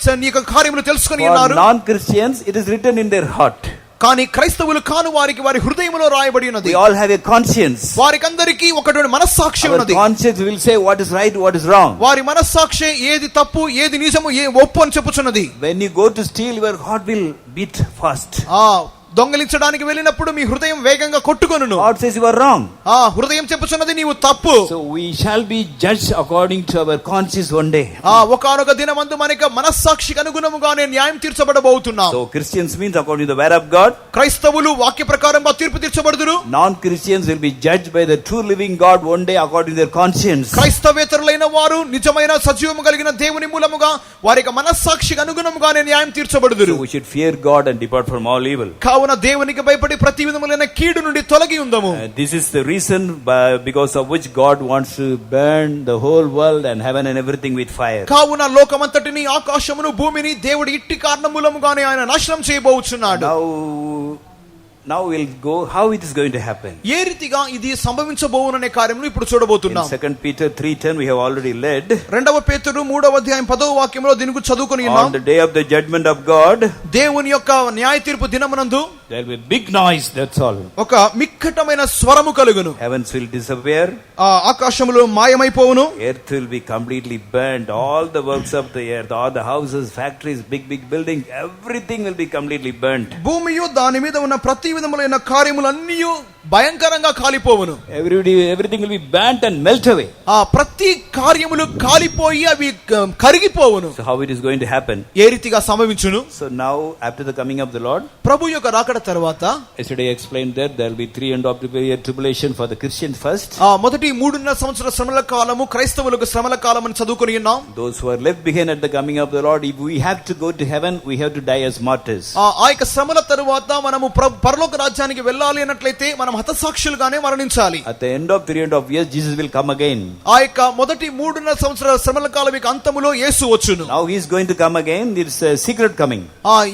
Speaker 2: కార్యములు తెలుసుకొని ఉన్నారు.
Speaker 1: For non-Christians, it is written in their heart.
Speaker 2: కానీ క్రైస్తవులు కాని వారికి వారి హృదయములో రాయబడి ఉన్నది.
Speaker 1: We all have a conscience.
Speaker 2: వారికందరికీ ఒకటి మనస్సాక్షి ఉన్నది.
Speaker 1: Our conscience will say what is right, what is wrong.
Speaker 2: వారి మనస్సాక్షి ఏది తప్పు, ఏది నిజము, ఏ ఒప్పు అని చెప్పుచున్నది.
Speaker 1: When you go to steal, your heart will beat fast.
Speaker 2: దొంగలించడానికి వెళ్ళినప్పుడు మీ హృదయం వేగంగా కొట్టుకొనును.
Speaker 1: God says you are wrong.
Speaker 2: హృదయం చెప్పుచున్నది నీవు తప్పు.
Speaker 1: So we shall be judged according to our conscience one day.
Speaker 2: ఒకానొక దినమందు మనకి మనస్సాక్షికి అనుగుణముగానే న్యాయం తీర్చబడబోతున్నాం.
Speaker 1: So Christians means according to the word of God.
Speaker 2: క్రైస్తవులు వాక్య ప్రకారంగా తీర్పు తీర్చబడుదురు.
Speaker 1: Non-Christians will be judged by the true living God one day according to their conscience.
Speaker 2: క్రైస్తవేతరులైన వారు నిజమైన సజీవము కలిగిన దేవుని మూలముగా వారి యొక్క మనస్సాక్షికి అనుగుణముగానే న్యాయం తీర్చబడుదురు.
Speaker 1: So we should fear God and depart from all evil.
Speaker 2: దేవునికి భయపడి ప్రతి విధములైన కీడు నుండి తొలగి ఉందము.
Speaker 1: This is the reason because of which God wants to burn the whole world and heaven and everything with fire.
Speaker 2: కావున లోకమంతటిని, ఆకాశమును, భూమిని దేవుడి ఇట్టి కారణమూలముగానే ఆయన నాశనం చేయబోచున్నాడు.
Speaker 1: Now we'll go how it is going to happen.
Speaker 2: ఏ రీతిగా ఇది సంభవించబోవుననే కార్యమును ఇప్పుడు చూడబోతున్నాం.
Speaker 1: 2 Peter 3:10 we have already read.
Speaker 2: 2 పేతురు 3వ అధ్యాయం 10వ వాక్యంలో దీనికి చదువుకొని ఉన్నాం.
Speaker 1: On the day of the judgment of God,
Speaker 2: దేవుని యొక్క న్యాయ తీర్పు దినమునందు
Speaker 1: there will be big noise, that's all.
Speaker 2: ఒక మిక్కటమైన స్వరము కలుగును.
Speaker 1: Heavens will disappear.
Speaker 2: ఆకాశములో మాయమైపోవును.
Speaker 1: Earth will be completely burned. All the works of the earth, all the houses, factories, big buildings, everything will be completely burnt.
Speaker 2: భూమియు దాని మీద ఉన్న ప్రతి విధములైన కార్యములన్నీ భయంకరంగా కాలిపోవును.
Speaker 1: Everything will be burnt and melt away.
Speaker 2: ప్రతి కార్యములు కాలిపోయి అవి కరిగిపోవును.
Speaker 1: So how it is going to happen?
Speaker 2: ఏ రీతిగా సంభవించును?
Speaker 1: So now after the coming of the Lord,
Speaker 2: ప్రభు యొక్క రాకడ తర్వాత,
Speaker 1: yesterday I explained that there will be 3 end of the year tribulation for the Christians first.
Speaker 2: మొదటి 3.5 సంవత్సరాల శ్రమల కాలము క్రైస్తవులకు శ్రమల కాలం అని చదువుకొని ఉన్నాం.
Speaker 1: Those who are left behind at the coming of the Lord, if we have to go to heaven, we have to die as martyrs.
Speaker 2: ఆ యొక్క శ్రమల తరువాత మనము పరలోక రాజ్యానికి వెళ్ళాలి అన్నట్లయితే మనం హతసాక్షులుగానే మరణించాలి.
Speaker 1: At the end of 3.5 years, Jesus will come again.
Speaker 2: ఆ యొక్క మొదటి 3.5 సంవత్సరాల శ్రమల కాలం యొక్క అంతములో యేసు వచ్చును.
Speaker 1: Now he is going to come again. There is a secret coming.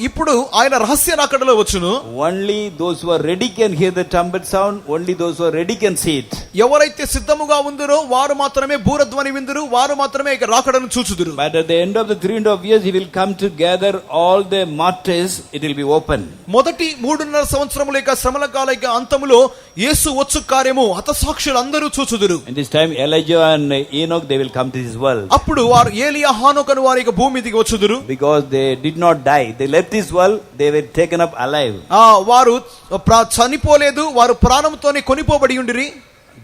Speaker 2: ఇప్పుడు ఆయన రహస్య రాకడలో వచ్చును.
Speaker 1: Only those who are ready can hear the trumpet sound. Only those who are ready can see it.
Speaker 2: ఎవరైతే సిద్ధముగా ఉందరో వారు మాత్రమే బూరధ్వని విందురు, వారు మాత్రమే ఇక రాకడను చూచుదురు.
Speaker 1: But at the end of the 3.5 years, he will come to gather all the martyrs. It will be open.
Speaker 2: మొదటి 3.5 సంవత్సరముల యొక్క శ్రమల కాల యొక్క అంతములో యేసు వచ్చు కార్యము హతసాక్షులందరూ చూచుదురు.
Speaker 1: In this time, Elijah and Enoch, they will come to this world.
Speaker 2: అప్పుడు వారు ఏలియా, హానోకు అను వారి యొక్క భూమి మీదికి వచ్చుదురు.
Speaker 1: Because they did not die. They left this world. They were taken up alive.
Speaker 2: వారు చనిపోలేదు, వారు ప్రాణంతోనే కొనిపోబడి ఉండిరి.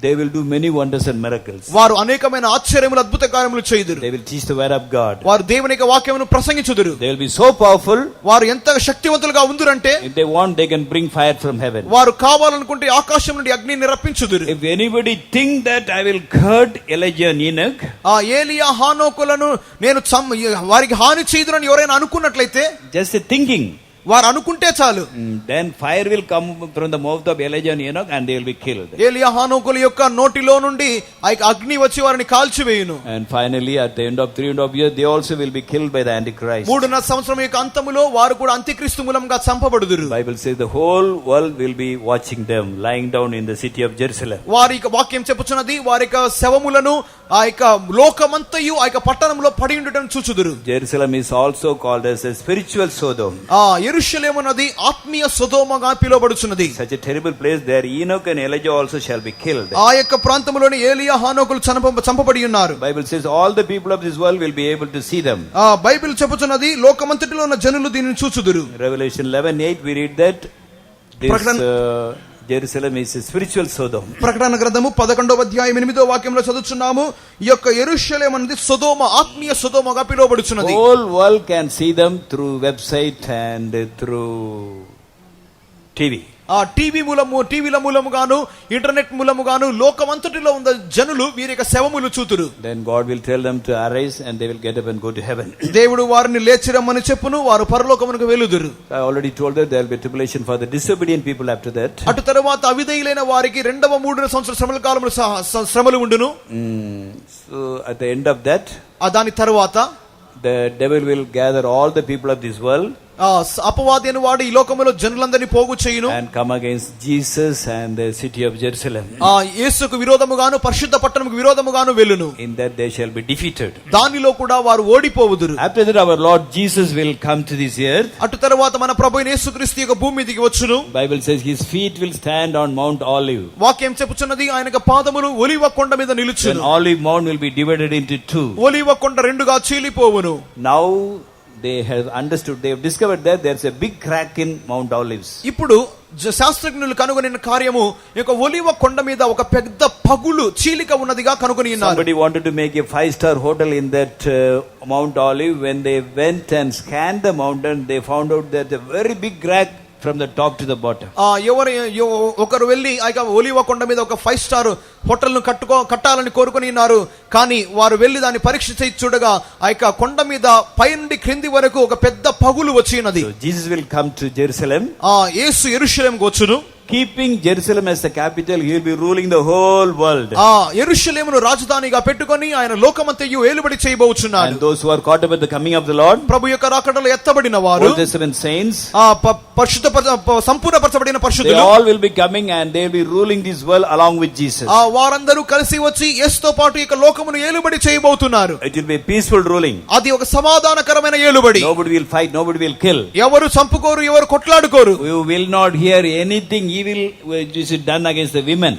Speaker 1: They will do many wonders and miracles.
Speaker 2: వారు అనేకమైన ఆశ్చర్యములు, అద్భుత కార్యములు చేయుదురు.
Speaker 1: They will teach the word of God.
Speaker 2: వారు దేవుని యొక్క వాక్యమును ప్రసంగించుదురు.
Speaker 1: They will be so powerful.
Speaker 2: వారు ఎంత శక్తివంతులుగా ఉందురంటే,
Speaker 1: if they want, they can bring fire from heaven.
Speaker 2: వారు కావాలనుకుంటే ఆకాశం నుండి అగ్నిని రప్పించుదురు.
Speaker 1: If anybody think that I will hurt Elijah and Enoch,
Speaker 2: ఏలియా, హానోకులను నేను వారికి హాని చేయుదునని ఎవరైనా అనుకున్నట్లయితే,
Speaker 1: just a thinking,
Speaker 2: వారు అనుకుంటే చాలు,
Speaker 1: then fire will come from the mouth of Elijah and Enoch and they will be killed.
Speaker 2: ఏలియా, హానోకుల యొక్క నోటిలో నుండి అగ్ని వచ్చి వారిని కాల్చివేయును.
Speaker 1: And finally at the end of 3.5 years, they also will be killed by the Antichrist.
Speaker 2: 3.5 సంవత్సరం యొక్క అంతములో వారు కూడా అంత్యక్రీస్తు మూలంగా చంపబడుదురు.
Speaker 1: Bible says the whole world will be watching them lying down in the city of Jerusalem.
Speaker 2: వారి యొక్క వాక్యం చెప్పుచున్నది, వారి యొక్క శవములను ఆ యొక్క లోకమంతయు ఆ యొక్క పట్టణంలో పడి ఉండటం చూచుదురు.
Speaker 1: Jerusalem is also called as a spiritual Sodom.
Speaker 2: యెరూషలేము నది ఆత్మీయ సొదొమగా పిలువబడుచున్నది.
Speaker 1: Such a terrible place there. Enoch and Elijah also shall be killed.
Speaker 2: ఆ యొక్క ప్రాంతములోని ఏలియా, హానోకులు చంపబడి ఉన్నారు.
Speaker 1: Bible says all the people of this world will be able to see them.
Speaker 2: Bible చెప్పుచున్నది లోకమంతటిలో ఉన్న జనులు దీనిని చూచుదురు.
Speaker 1: Revelation 11:8 we read that This Jerusalem is a spiritual Sodom.
Speaker 2: ప్రకటన గ్రంథము 11వ అధ్యాయం 8వ వాక్యంలో చదువుచున్నాము. ఈ యొక్క యెరూషలేము అనేది సొదొమ, ఆత్మీయ సొదొమగా పిలువబడుచున్నది.
Speaker 1: Whole world can see them through website and through TV.
Speaker 2: ఆ టీవీల మూలముగాను ఇంటర్నెట్ మూలముగాను లోకమంతటిలో ఉన్న జనులు వీరి యొక్క శవములు చూతురు.
Speaker 1: Then God will tell them to arise and they will get up and go to heaven.
Speaker 2: దేవుడు వారిని లేచిరమ్మని చెప్పును, వారు పరలోకమునకు వెలుదురు.
Speaker 1: I already told that there will be tribulation for the disobedient people after that.
Speaker 2: అటు తరువాత అవిధేయులైన వారికి 2వ 3వ సంవత్సర శ్రమల కాలములో శ్రమలు ఉండును.
Speaker 1: So at the end of that,
Speaker 2: దాని తరువాత
Speaker 1: the devil will gather all the people of this world
Speaker 2: అపవాది అని వాడు ఈ లోకములో జనులందరినీ పోగు చేయును
Speaker 1: and come against Jesus and the city of Jerusalem.
Speaker 2: యేసుకు విరోధముగాను పరిశుద్ధ పట్టణముకు విరోధముగాను వెళ్ళును.
Speaker 1: In that they shall be defeated.
Speaker 2: దానిలో కూడా వారు ఓడిపోవుదురు.
Speaker 1: After that our Lord Jesus will come to this earth.
Speaker 2: అటు తరువాత మన ప్రభువైన యేసుక్రీస్తు యొక్క భూమి మీదికి వచ్చును.
Speaker 1: Bible says his feet will stand on Mount Olive.
Speaker 2: వాక్యం చెప్పుచున్నది ఆయన యొక్క పాదములు ఒలీవ కొండ మీద నిలుచును.
Speaker 1: Then Olive Mount will be divided into two.
Speaker 2: ఒలీవ కొండ రెండుగా చీలిపోవును.
Speaker 1: Now they have understood, they have discovered that there's a big crack in Mount Olives.
Speaker 2: ఇప్పుడు శాస్త్రజ్ఞులు కనుగొనిన కార్యము ఈ యొక్క ఒలీవ కొండ మీద ఒక పెద్ద పగులు చీలిక ఉన్నదిగా కనుగొని ఉన్నారు.
Speaker 1: Somebody wanted to make a 5-star hotel in that Mount Olive. When they went and scanned the mountain, they found out that a very big crack from the top to the bottom.
Speaker 2: ఒకరు వెళ్ళి ఆ ఒలీవ కొండ మీద ఒక 5 star hotel ను కట్టాలని కోరుకుని ఉన్నారు. కానీ వారు వెళ్ళి దాన్ని పరీక్ష చేసి చూడగా ఆ యొక్క కొండ మీద పై నుండి క్రింది వరకు ఒక పెద్ద పగులు వచ్చినది.
Speaker 1: So Jesus will come to Jerusalem.
Speaker 2: యేసు యెరూషలేముకు వచ్చును.
Speaker 1: Keeping Jerusalem as the capital, he will be ruling the whole world.
Speaker 2: యెరూషలేమును రాజధానిగా పెట్టుకొని ఆయన లోకమంతయు ఏలుబడి చేయబోచున్నాడు.
Speaker 1: And those who are caught up at the coming of the Lord,
Speaker 2: ప్రభు యొక్క రాకడలో ఎత్తబడిన వారు,
Speaker 1: Old Testament saints,
Speaker 2: సంపూర్ణపరచబడిన పరిశుద్ధులు,
Speaker 1: they all will be coming and they will be ruling this world along with Jesus.
Speaker 2: వారందరూ కలిసి వచ్చి యేసుతో పాటు ఈ లోకమును ఏలుబడి చేయబోతున్నారు.
Speaker 1: It will be a peaceful ruling.
Speaker 2: అది ఒక సమాధానకరమైన ఏలుబడి.
Speaker 1: Nobody will fight, nobody will kill.
Speaker 2: ఎవరు చంపుకోరు, ఎవరు కొట్లాడుకోరు.
Speaker 1: We will not hear anything evil which is done against the women.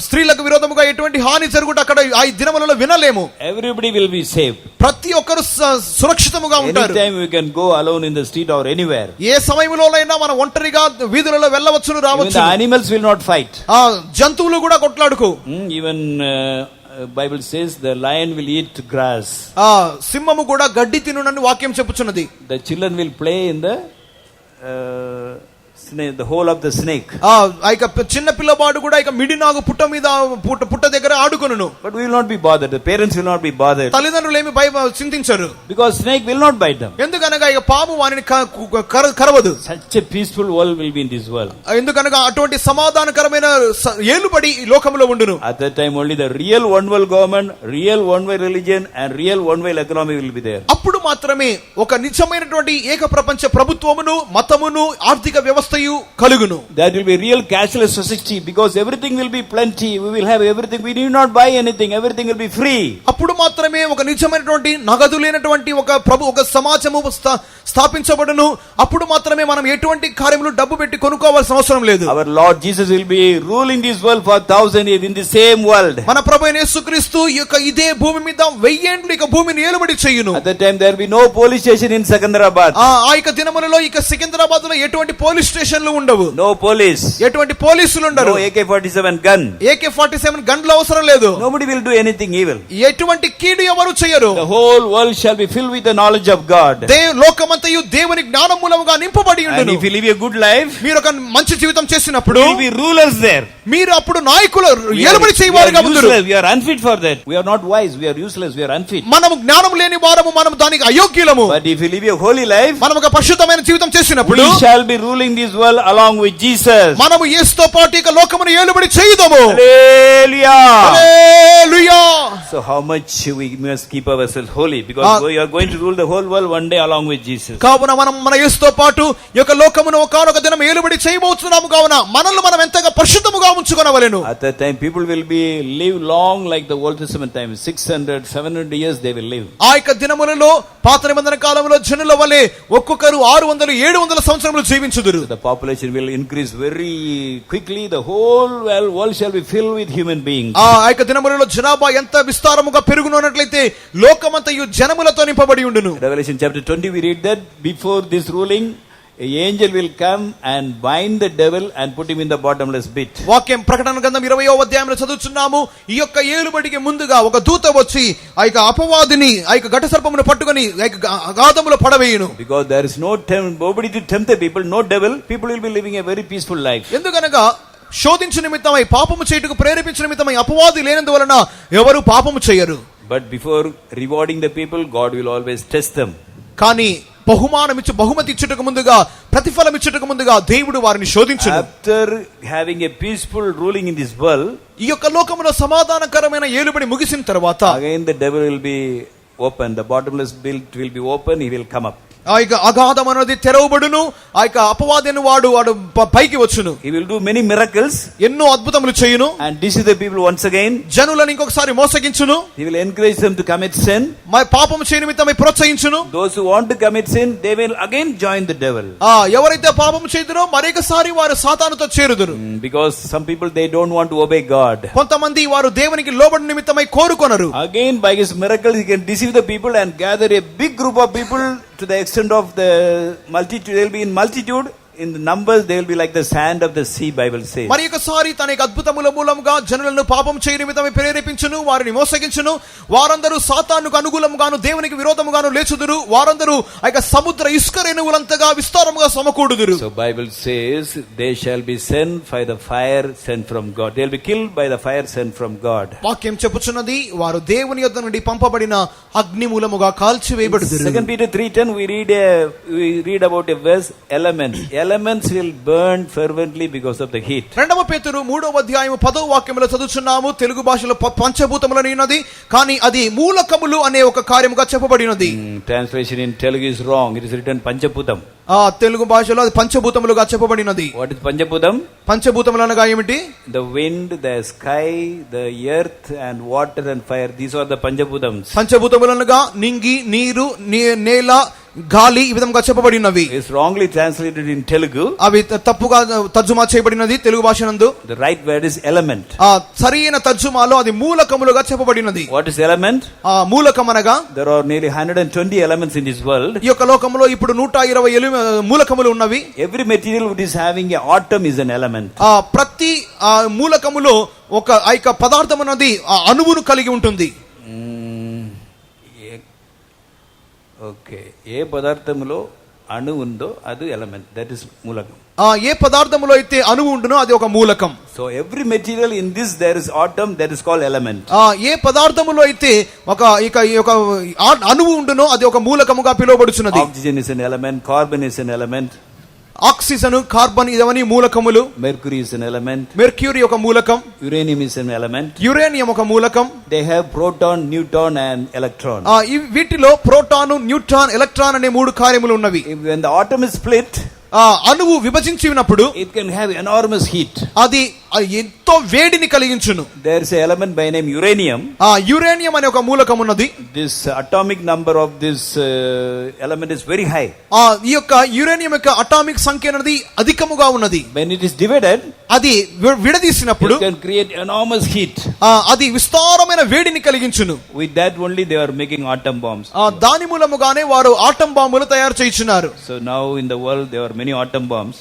Speaker 2: స్త్రీలకు విరోధముగా ఎటువంటి హాని జరుగుట అక్కడ ఆ దినములలో వినలేము.
Speaker 1: Everybody will be safe.
Speaker 2: ప్రతి ఒక్కరు సురక్షితముగా ఉంటారు.
Speaker 1: Anytime we can go alone in the street or anywhere.
Speaker 2: ఏ సమయంలోనైనా మనం ఒంటరిగా వీధులలో వెళ్ళవచ్చును, రావచ్చు.
Speaker 1: The animals will not fight.
Speaker 2: జంతువులు కూడా కొట్లాడుకో.
Speaker 1: Even Bible says the lion will eat grass.
Speaker 2: సింహము కూడా గడ్డి తినునని వాక్యం చెప్పుచున్నది.
Speaker 1: The children will play in the the hole of the snake.
Speaker 2: చిన్న పిల్లవాడు కూడా మిడినాగు పుట్ట మీద పుట్ట దగ్గర ఆడుకొనును.
Speaker 1: But we will not be bothered. The parents will not be bothered.
Speaker 2: తల్లిదండ్రులు ఏమి చింతించరు.
Speaker 1: Because snake will not bite them.
Speaker 2: ఎందుకనగా పాము వారిని కరవదు.
Speaker 1: Such a peaceful world will be in this world.
Speaker 2: ఎందుకనగా అటువంటి సమాధానకరమైన ఏలుబడి ఈ లోకములో ఉండును.
Speaker 1: At that time only the real one world government, real one way religion and real one way economy will be there.
Speaker 2: అప్పుడు మాత్రమే ఒక నిజమైనటువంటి ఏక ప్రపంచ ప్రభుత్వమును, మతమును, ఆర్థిక వ్యవస్థ కలుగును.
Speaker 1: That will be real cashless society because everything will be plenty. We will have everything. We need not buy anything. Everything will be free.
Speaker 2: అప్పుడు మాత్రమే ఒక నిజమైనటువంటి నగదు లేనటువంటి ఒక సమాజము స్థాపించబడును. అప్పుడు మాత్రమే మనం ఎటువంటి కార్యములు డబ్బు పెట్టి కొనుక్కోవాల్సిన అవసరం లేదు.
Speaker 1: Our Lord Jesus will be ruling this world for 1,000 years in the same world.
Speaker 2: మన ప్రభువైన యేసుక్రీస్తు ఇదే భూమి మీద 1000 ఏండ్లు ఇక భూమిని ఏలుబడి చేయును.
Speaker 1: At that time there will be no police station in Secunderabad.
Speaker 2: ఆ దినములలో ఇక సికింద్రాబాద్ లో ఎటువంటి పోలీస్ స్టేషన్లు ఉండవు.
Speaker 1: No police.
Speaker 2: ఎటువంటి పోలీసులు ఉండరు.
Speaker 1: No AK-47 gun.
Speaker 2: AK-47 గన్లు అవసరం లేదు.
Speaker 1: Nobody will do anything evil.
Speaker 2: ఎటువంటి కీడు ఎవరు చేయరు.
Speaker 1: The whole world shall be filled with the knowledge of God.
Speaker 2: లోకమంతయు దేవుని జ్ఞానం మూలముగా నింపబడి ఉండును.
Speaker 1: And if you live a good life,
Speaker 2: మీరు ఒక మంచి జీవితం చేసినప్పుడు
Speaker 1: you will be rulers there.
Speaker 2: మీరు అప్పుడు నాయకులు ఏలుబడి చేయవారుగా ఉండురు.
Speaker 1: We are unfit for that. We are not wise. We are useless. We are unfit.
Speaker 2: మనము జ్ఞానం లేని వారము, మనము దానికి అయోగ్యులము.
Speaker 1: But if you live a holy life,
Speaker 2: మనము ఒక పరిశుద్ధమైన జీవితం చేసినప్పుడు
Speaker 1: we shall be ruling this world along with Jesus.
Speaker 2: మనము యేసుతో పాటు ఇక లోకమును ఏలుబడి చేయుదాము.
Speaker 1: Hallelujah.
Speaker 2: Hallelujah.
Speaker 1: So how much we must keep ourselves holy because we are going to rule the whole world one day along with Jesus.
Speaker 2: కావున మనం మన యేసుతో పాటు ఈ లోకమును ఒకానొక దినం ఏలుబడి చేయబోతున్నాము. కావున మనల్ని మనం ఎంతగా పరిశుద్ధముగా ఉంచుకొనవలెను.
Speaker 1: At that time people will be live long like the Old Testament time. 600-700 years they will live.
Speaker 2: ఆ యొక్క దినములలో పాత నిబంధన కాలంలో జనుల వలె ఒక్కొక్కరు 600-700 సంవత్సరములు జీవించుదురు.
Speaker 1: The population will increase very quickly. The whole world shall be filled with human beings.
Speaker 2: ఆ యొక్క దినములలో జనాభా ఎంత విస్తారముగా పెరుగునట్లయితే లోకమంతయు జనములతో నింపబడి ఉండును.
Speaker 1: Revelation chapter 20 we read that before this ruling an angel will come and bind the devil and put him in the bottomless pit.
Speaker 2: వాక్యం ప్రకటన గ్రంథం 20వ అధ్యాయంలో చదువుతున్నాము. ఈ యొక్క ఏలుబడికి ముందుగా ఒక దూత వచ్చి ఆ యొక్క అపవాదిని ఆ యొక్క ఘట సర్పమును పట్టుకొని ఆ యొక్క అగాధములో పడవేయును.
Speaker 1: Because there is nobody to tempt the people, no devil, people will be living a very peaceful life.
Speaker 2: ఎందుకనగా శోధించు నిమిత్తమై పాపము చేయుటకు ప్రేరేపించు నిమిత్తమై అపవాది లేనందువలన ఎవరు పాపము చేయరు.
Speaker 1: But before rewarding the people, God will always test them.
Speaker 2: కానీ బహుమతి ఇచ్చుటకు ముందుగా ప్రతిఫలం ఇచ్చుటకు ముందుగా దేవుడు వారిని శోధించును.
Speaker 1: After having a peaceful ruling in this world,
Speaker 2: ఈ యొక్క లోకములో సమాధానకరమైన ఏలుబడి ముగిసిన తర్వాత
Speaker 1: again the devil will be open, the bottomless pit will be open, he will come up.
Speaker 2: ఆ యొక్క అగాధం అనేది తెరవబడును. ఆ యొక్క అపవాదిని వాడు పైకి వచ్చును.
Speaker 1: He will do many miracles,
Speaker 2: ఎన్నో అద్భుతములు చేయును.
Speaker 1: and deceive the people once again.
Speaker 2: జనులను ఇంకొకసారి మోసగించును.
Speaker 1: He will encourage them to commit sin.
Speaker 2: పాపము చేయు నిమిత్తమై ప్రోత్సహించును.
Speaker 1: Those who want to commit sin, they will again join the devil.
Speaker 2: ఎవరైతే పాపము చేయుదురో మరొకసారి వారు సాతానుతో చేరుదురు.
Speaker 1: Because some people, they don't want to obey God.
Speaker 2: కొంతమంది వారు దేవునికి లోబడి నిమిత్తమై కోరుకొనరు.
Speaker 1: Again by his miracles he can deceive the people and gather a big group of people to the extent of the multitude. They will be in multitude. In the numbers they will be like the sand of the sea, Bible says.
Speaker 2: మరి ఒకసారి తన యొక్క అద్భుతముల మూలముగా జనులను పాపం చేయ నిమిత్తమై ప్రేరేపించును, వారిని మోసగించును. వారందరూ సాతానుకు అనుకూలముగాను దేవునికి విరోధముగాను లేచుదురు. వారందరూ ఆ యొక్క సముద్ర ఇసుక రేణువులంతగా విస్తారముగా సమకూడుదురు.
Speaker 1: So Bible says they shall be sent by the fire sent from God. They will be killed by the fire sent from God.
Speaker 2: వాక్యం చెప్పుచున్నది వారు దేవుని యొద్ద నుండి పంపబడిన అగ్ని మూలముగా కాల్చి వేయబడుదురు.
Speaker 1: 2 Peter 3:10 we read about a verse, elements will burn fervently because of the heat.
Speaker 2: 2 పేతురు 3వ అధ్యాయము 10వ వాక్యములో చదువుచున్నాము. తెలుగు భాషలో పంచభూతములని ఉన్నది, కానీ అది మూలకములు అనే ఒక కార్యముగా చెప్పబడినది.
Speaker 1: Translation in Telugu is wrong. It is written Panchaputam.
Speaker 2: Telugu భాషలో అది పంచభూతములుగా చెప్పబడినది.
Speaker 1: What is Panchaputam?
Speaker 2: పంచభూతములు అనగా ఏమిటి?
Speaker 1: The wind, the sky, the earth and water and fire. These are the Panchaputams.
Speaker 2: పంచభూతములు అనగా నింగి, నీరు, నేల, గాలి ఈ విధంగా చెప్పబడినవి.
Speaker 1: Is wrongly translated in Telugu.
Speaker 2: అవి తప్పుగా తర్జుమా చేయబడినది Telugu భాషనందు.
Speaker 1: The right word is element.
Speaker 2: సరైన తర్జుమాలో అది మూలకములుగా చెప్పబడినది.
Speaker 1: What is element?
Speaker 2: మూలకం అనగా
Speaker 1: there are nearly 120 elements in this world.
Speaker 2: ఈ యొక్క లోకంలో ఇప్పుడు 120 మూలకములు ఉన్నవి.
Speaker 1: Every material which is having an atom is an element.
Speaker 2: ప్రతి మూలకములో ఒక ఐక పదార్థం అన్నది అణువును కలిగి ఉంటుంది.
Speaker 1: ఓకే, ఏ పదార్థములో అణు ఉందో అది ఎలిమెంట్, దట్ ఇస్ మూలకం.
Speaker 2: ఏ పదార్థములో అయితే అణువు ఉండునో అది ఒక మూలకం.
Speaker 1: So every material in this there is atom, that is called element.
Speaker 2: ఏ పదార్థములో అయితే ఒక అణువు ఉండునో అది ఒక మూలకముగా పిలువబడుచున్నది.
Speaker 1: Oxygen is an element, carbon is an element.
Speaker 2: Oxygen, carbon ఇవన్నీ మూలకములు.
Speaker 1: Mercury is an element.
Speaker 2: Mercury ఒక మూలకం.
Speaker 1: Uranium is an element.
Speaker 2: Uranium ఒక మూలకం.
Speaker 1: They have proton, neutron and electron.
Speaker 2: వీటిలో ప్రోటాను, న్యూట్రాన్, ఎలక్ట్రాన్ అనే 3 కార్యములు ఉన్నవి.
Speaker 1: when the atom is split,
Speaker 2: అణువు విభజించినప్పుడు
Speaker 1: it can have enormous heat.
Speaker 2: అది ఎంతో వేడిని కలిగించును.
Speaker 1: there is a element by name uranium.
Speaker 2: Uranium అనే ఒక మూలకం ఉన్నది.
Speaker 1: this atomic number of this element is very high.
Speaker 2: ఈ యొక్క యురేనియం యొక్క అటామిక్ సంఖ్య అనేది అధికముగా ఉన్నది.
Speaker 1: when it is divided,
Speaker 2: అది విడదీసినప్పుడు
Speaker 1: it can create enormous heat.
Speaker 2: అది విస్తారమైన వేడిని కలిగించును.
Speaker 1: with that only they are making atom bombs.
Speaker 2: దాని మూలముగానే వారు ఆటం బాంబులు తయారు చేయుచున్నారు.
Speaker 1: so now in the world there are many atom bombs.